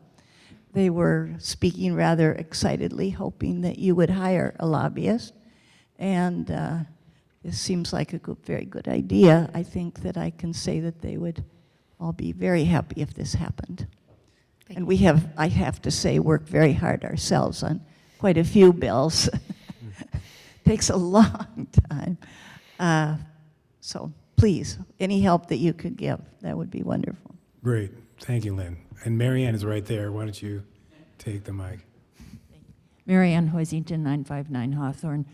They were speaking rather excitedly, hoping that you would hire a lobbyist. And this seems like a very good idea. I think that I can say that they would all be very happy if this happened. And we have, I have to say, worked very hard ourselves on quite a few bills. Takes a long time. So please, any help that you could give, that would be wonderful. Great. Thank you, Lynn. And Marianne is right there. Why don't you take the mic? Marianne Hoisington, 959 Hawthorne.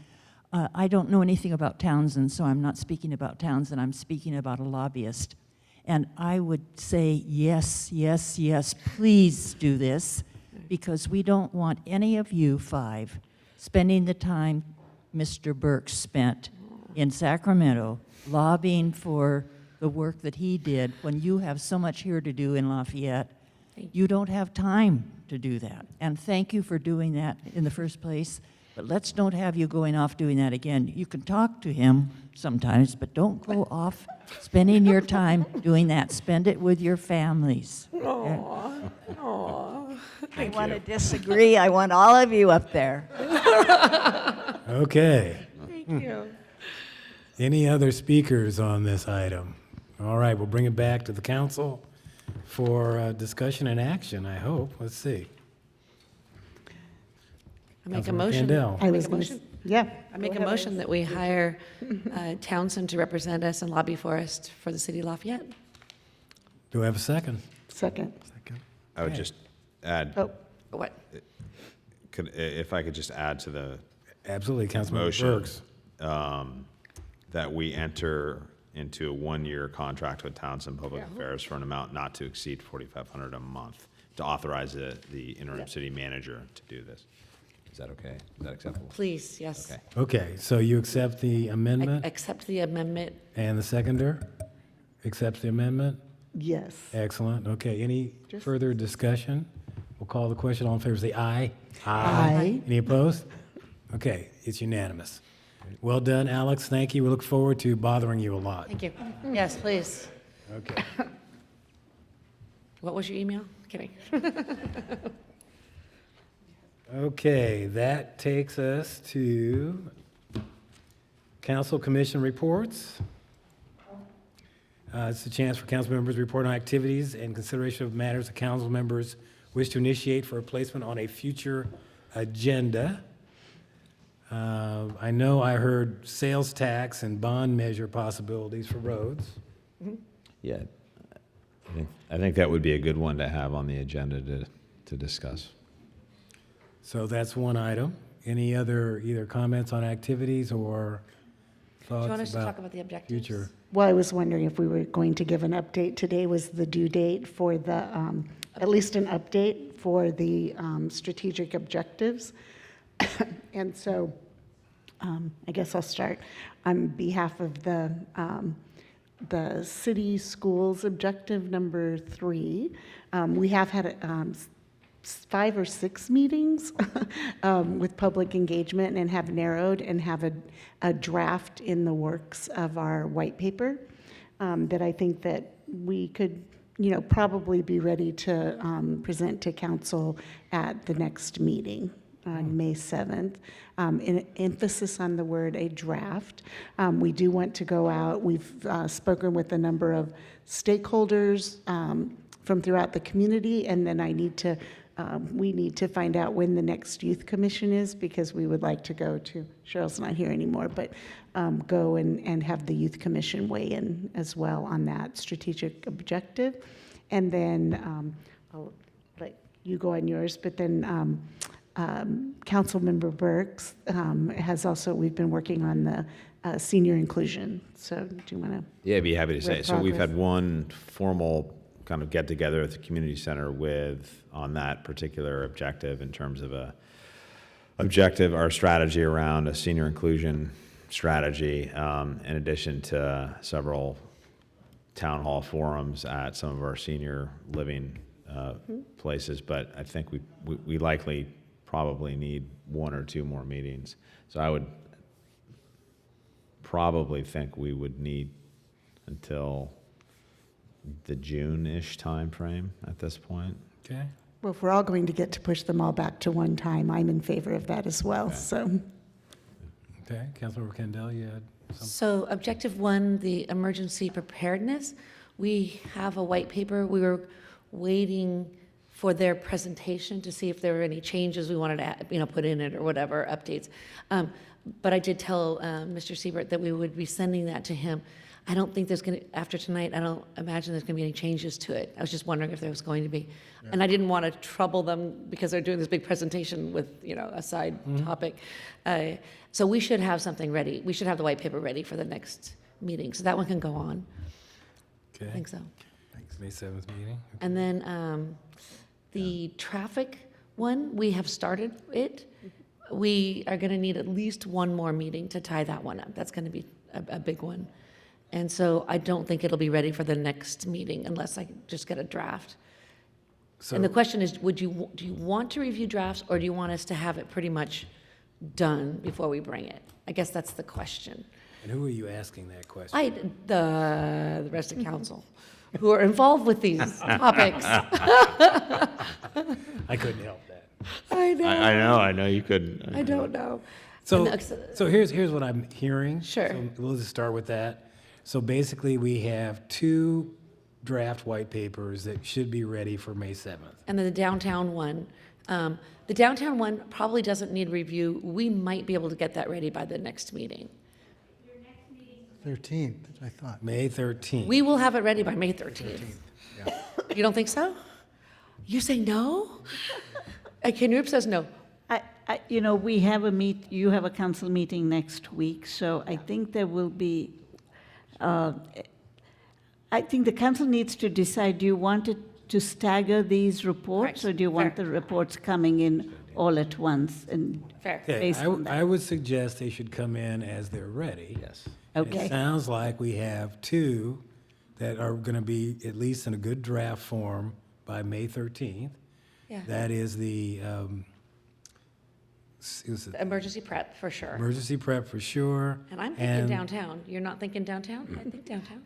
I don't know anything about Townsend, so I'm not speaking about Townsend. I'm speaking about a lobbyist. And I would say yes, yes, yes, please do this, because we don't want any of you five spending the time Mr. Burke spent in Sacramento lobbying for the work that he did when you have so much here to do in Lafayette. You don't have time to do that. And thank you for doing that in the first place. But let's don't have you going off doing that again. You can talk to him sometimes, but don't go off spending your time doing that. Spend it with your families. I want to disagree. I want all of you up there. Okay. Thank you. Any other speakers on this item? All right, we'll bring it back to the council for discussion and action, I hope. Let's see. I make a Councilmember motion. Kendall. I make a motion. Yeah. I make go a ahead, motion Liz. that we hire Townsend to represent us and lobby for us for the city of Lafayette. Do I have a second? Second. I would Okay. just add, Oh, What? if I could just add to the Absolutely, Councilmember motion, Burks. that we enter into a one-year contract with Townsend Public Affairs for an amount not to exceed $4,500 a month to authorize the interim city manager to do this. Is that okay? Is that acceptable? Please, yes. Okay. Okay, so you accept the amendment, Accept the amendment. and the seconder accepts the amendment? yes. Excellent. Okay, any Just- further discussion? We'll call the question. All in favor, say aye. Aye. Any opposed? Okay, it's unanimous. Well done, Alex. Thank you. We look forward to bothering you a lot. Thank you. Yes, please. Okay. What was your email? Kidding. Okay, that takes us to council commission reports. It's a chance for council members to report on activities and consideration of matters that council members wish to initiate for a placement on a future agenda. I know I heard sales tax and bond measure possibilities for roads. Yeah. I think that would be a good one to have on the agenda to discuss. So that's one item. Any other either comments on activities or Do you want us thoughts to talk about about the objectives? future? Well, I was wondering if we were going to give an update. Today was the due date for the, at least an update for the strategic objectives. And so I guess I'll start on behalf of the city schools objective number 3. We have had 5 or 6 meetings with public engagement and have narrowed and have a draft in the works of our white paper that I think that we could, probably be ready to present to council at the next meeting on May 7th. An emphasis on the word a draft. We do want to go out. We've spoken with a number of stakeholders from throughout the community, and then we need to find out when the next youth commission is, because we would like to go to, Cheryl's not here anymore, but go and have the youth commission weigh in as well on that strategic objective. And then I'll let you go on yours, but then Councilmember Burks has also, we've been working on the senior inclusion. So do you want to? Yeah, I'd be happy to say. With So we've progress. had one formal kind of get together at the community center on that particular objective in terms of our strategy around a senior inclusion strategy, in addition to several town hall forums at some of our senior living places. But I think we likely probably need 1 or 2 more meetings. So I would probably think we would need until the June-ish timeframe at this point. Okay. Well, if we're all going to get to push them all back to one time, I'm in favor of that as well, so. Okay, Councilmember Kendall, you had something? So objective 1, the emergency preparedness. We have a white paper. We were waiting for their presentation to see if there were any changes we wanted to put in it or whatever, updates. But I did tell Mr. Siebert that we would be sending that to him. I don't think there's going to, after tonight, I don't imagine there's going to be any changes to it. I was just wondering if there was going to be. Yeah. And I didn't want to trouble them because they're doing this big presentation with, a side topic. So we should have something ready. We should have the white paper ready for the next meeting. So that one can go on. Okay. I think so. Thanks. May 7th meeting. Okay. And then the traffic, one. We have started it. We are going to need at least one more meeting to tie that one up. That's going to be a big one. And so I don't think it'll be ready for the next meeting unless I just get a draft. And the question is, do you want to review drafts, or do you want us to have it pretty much done before we bring it? I guess that's the question. And who are you asking that question? The rest of council who are involved with these topics. I couldn't help that. I know you couldn't. I don't know. So here's what I'm hearing. Sure. So we'll just start with that. So basically, we have 2 draft white papers that should be ready for May 7th. And then the downtown one. The downtown one probably doesn't need review. We might be able to get that ready by the next meeting. 13th, that's what I thought. May 13th. We will have it ready by May 13th. You don't think so? You say no? Ken Roop says no. We have you have a council meeting next week, so I think there will be, I think the council needs to decide, do you want it to stagger these reports, or do you want the reports coming in all at once? And Fair. Okay, I would suggest they should come in as they're ready. Yes. Okay. It sounds like we have 2 that are going to be at least in a good draft form by May 13th. Yeah. That is the Emergency prep, for sure. emergency prep for sure. And I'm thinking downtown. You're not thinking downtown? I think downtown.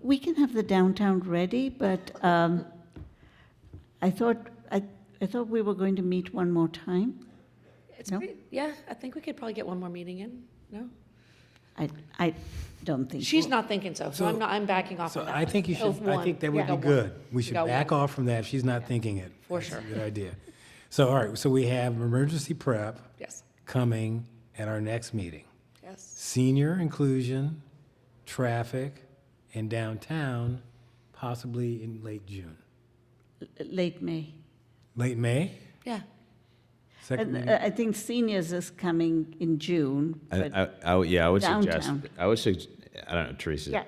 we can have the downtown ready, but I thought we were going to meet one more time. It's No? yeah, I think we could probably get one more meeting in. No? I don't think. She's not thinking so, so I'm backing off So of that. I think you should, I think that would be good. We should back off from that if she's not thinking it. For That's sure. a good idea. So, all right, so we have emergency prep Yes. coming at our next meeting. Yes. Senior inclusion, traffic, and downtown, possibly in late June. Late May. Late May? Yeah. Second And, meeting? I think seniors is coming in June. but I would suggest, downtown. I don't know, Teresa, Yeah.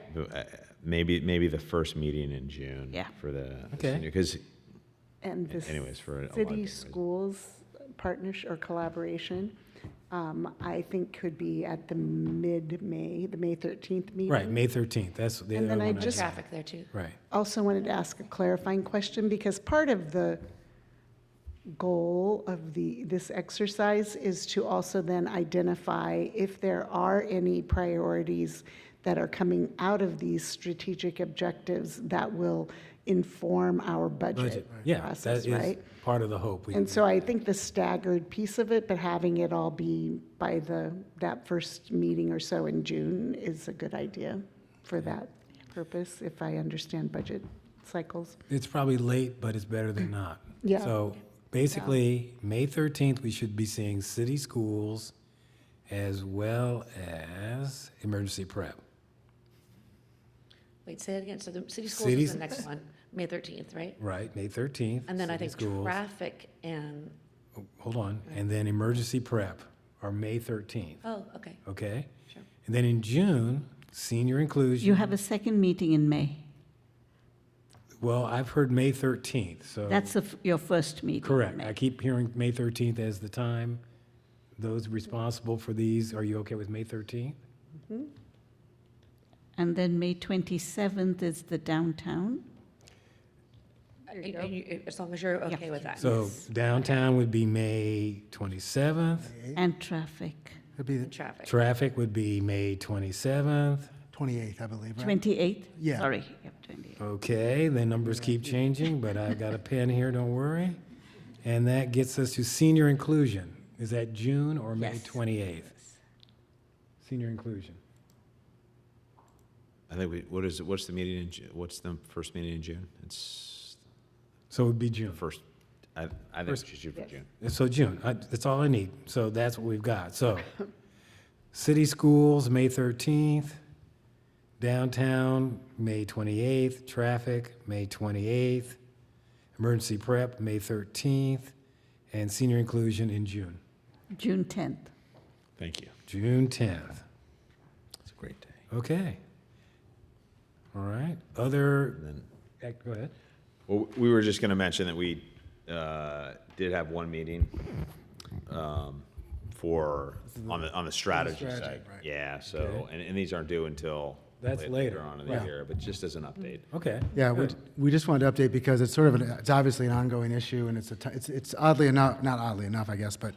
maybe the first meeting in June. Yeah. For the Okay. senior, because And the anyways, for a lot of city different schools partnership or collaboration, I think could be at the mid-May, the May 13th meeting. Right, May 13th, that's the And other then I one. just- Traffic there too. Right. Also wanted to ask a clarifying question, because part of the goal of this exercise is to also then identify if there are any priorities that are coming out of these strategic objectives that will inform our budget Yeah, that process, is right? part of the hope. And so I think the staggered piece of it, but having it all be by that first meeting or so in June is a good idea for that purpose, if I understand budget cycles. It's probably late, but it's better than not. Yeah. So basically, May 13th, we should be seeing city schools as well as emergency prep. Wait, say it again. So the city schools Cities- is the next one, May 13th, right? Right, May 13th. And then I city think schools. traffic and, Hold on, and then emergency prep are May 13th, oh, okay. okay? Sure. And then in June, senior inclusion. You have a second meeting in May. Well, I've heard May 13th, so. That's your first meeting. in Correct. May. I keep hearing May 13th as the time. Those responsible for these, are you okay with May 13th? And then May 27th is the downtown. As long as you're okay with that. So downtown would be May 27th. And traffic. It'd be the Traffic. Traffic would be May 27th. 28th, I believe, right? 28th? Yeah. Sorry, yeah, 28th. Okay, the numbers keep changing, but I've got a pen here, don't worry. And that gets us to senior inclusion. Is that June or May Yes. 28th? Senior inclusion. I think what's the meeting in what's the first meeting in June? It's So it would be June. the first. I think First- we should shoot for June. So June, that's all I need. So that's what we've got. So city schools, May 13th. Downtown, May 28th. Traffic, May 28th. Emergency prep, May 13th. And senior inclusion in June. June 10th. Thank you. June 10th. It's a great day. Okay. All right. Other, go ahead. Well, we were just going to mention that we did have one meeting on the strategy strategy, side. right. Yeah, so, Okay. and these aren't due until That's later. on in the Yeah. year, but just as an update. Okay. Yeah, we just wanted to update because it's sort of, it's obviously an ongoing issue, and it's oddly enough, not oddly enough, I guess, but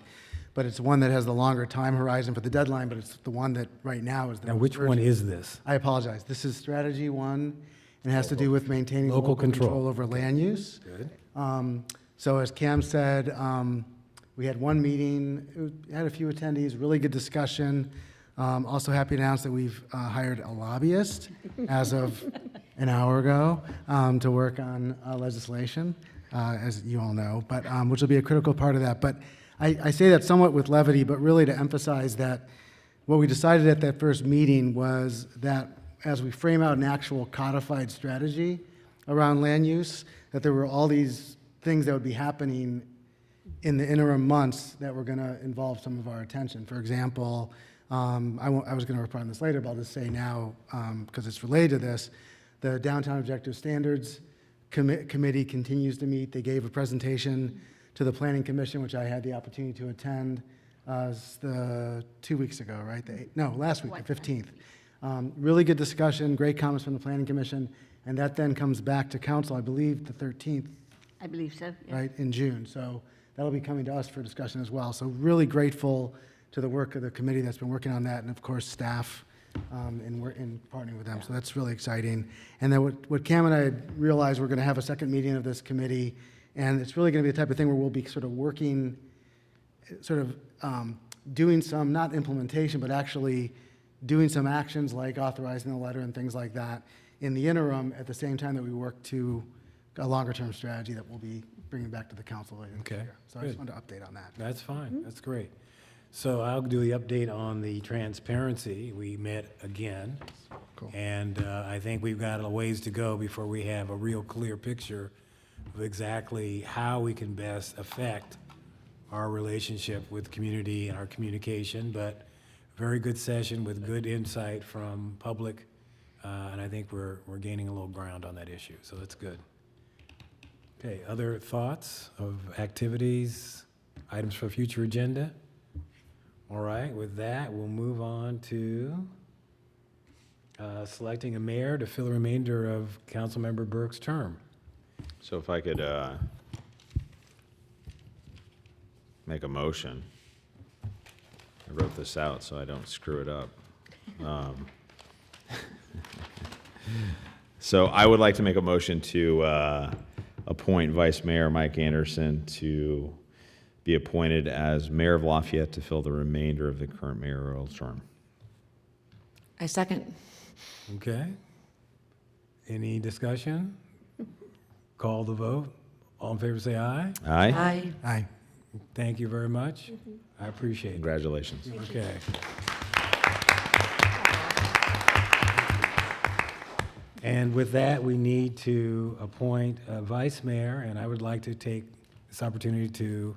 it's one that has the longer time horizon for the deadline, but it's the one that right now is the Now, most which one urgent. is this? I apologize. This is strategy one, and has to do with maintaining Local local control. control over land use. Good. So as Cam said, we had one meeting, had a few attendees, really good discussion. Also happy to announce that we've hired a lobbyist as of an hour ago to work on legislation, as you all know, but which will be a critical part of that. But I say that somewhat with levity, but really to emphasize that what we decided at that first meeting was that as we frame out an actual codified strategy around land use, that there were all these things that would be happening in the interim months that were going to involve some of our attention. For example, I was going to report on this later, but I'll just say now, because it's related to this, the Downtown Objective Standards Committee continues to meet. They gave a presentation to the Planning Commission, which I had the opportunity to attend 2 weeks ago, right? Last week, the 15th. Really good discussion, great comments from the Planning Commission, and that then comes back to council, I believe, the 13th, I believe so. Yeah. right, in June. So that'll be coming to us for discussion as well. So really grateful to the work of the committee that's been working on that, and of course, staff in partnering with them. So that's really exciting. And then what Cam and I had realized, we're going to have a second meeting of this committee, and it's really going to be the type of thing where we'll be sort of working, doing some, not implementation, but actually doing some actions like authorizing the letter and things like that in the interim at the same time that we work to a longer-term strategy that we'll be bringing back to the council later this Okay, year. So I good. just wanted to update on that. That's fine. That's great. So I'll do the update on the transparency. We met again. Cool. And I think we've got a ways to go before we have a real clear picture of exactly how we can best affect our relationship with community and our communication. But very good session with good insight from public. And I think we're gaining a little ground on that issue. So that's good. Okay, other thoughts of activities, items for future agenda? All right, with that, we'll move on to selecting a mayor to fill the remainder of Councilmember Burke's term. So if I could make a motion. I wrote this out so I don't screw it up. So I would like to make a motion to appoint Vice Mayor Mike Anderson to be appointed as Mayor of Lafayette to fill the remainder of the current mayoral term. I second. Okay. Any discussion? Call the vote. All in favor, say aye. Aye. Aye. Aye. Thank you very much. I appreciate it. Congratulations. Okay. And with that, we need to appoint a vice mayor, and I would like to take this opportunity to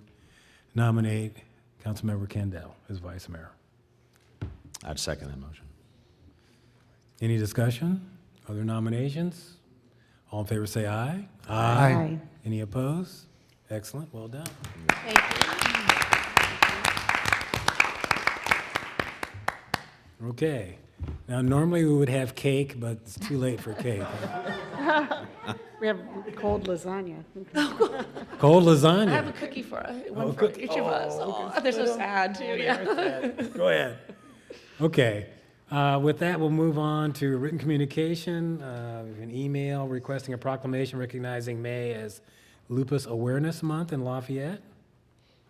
nominate Councilmember Kendall as vice mayor. I'd second that motion. Any discussion? Other nominations? All in favor, say aye. Aye. Any opposed? Excellent, well done. Thank you. Okay. Now, normally we would have cake, but it's too late for cake. We have cold lasagna. Cold lasagna. I have a cookie for one Oh, for cook- each of us. oh, Oh, they're so sad too. Yeah. Go ahead. Okay. With that, we'll move on to written communication. We have an email requesting a proclamation recognizing May as Lupus Awareness Month in Lafayette.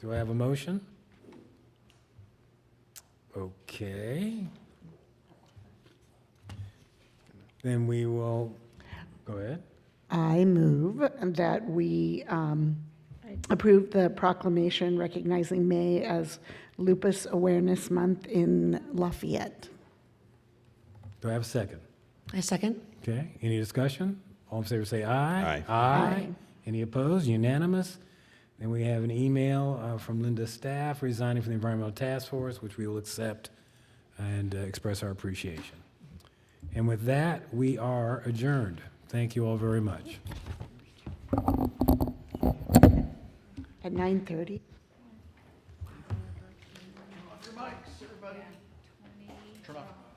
Do I have a motion? Okay. Then we will, go ahead. I move that we approve the proclamation recognizing May as Lupus Awareness Month in Lafayette. Do I have a second? I second. Okay, any discussion? All in favor say aye. Aye. Aye. Any opposed? Unanimous. Then we have an email from Linda's staff resigning from the Environmental Task Force, which we will accept and express our appreciation. And with that, we are adjourned. Thank you all very much. At 9:30? Off your mics, everybody. Turn off.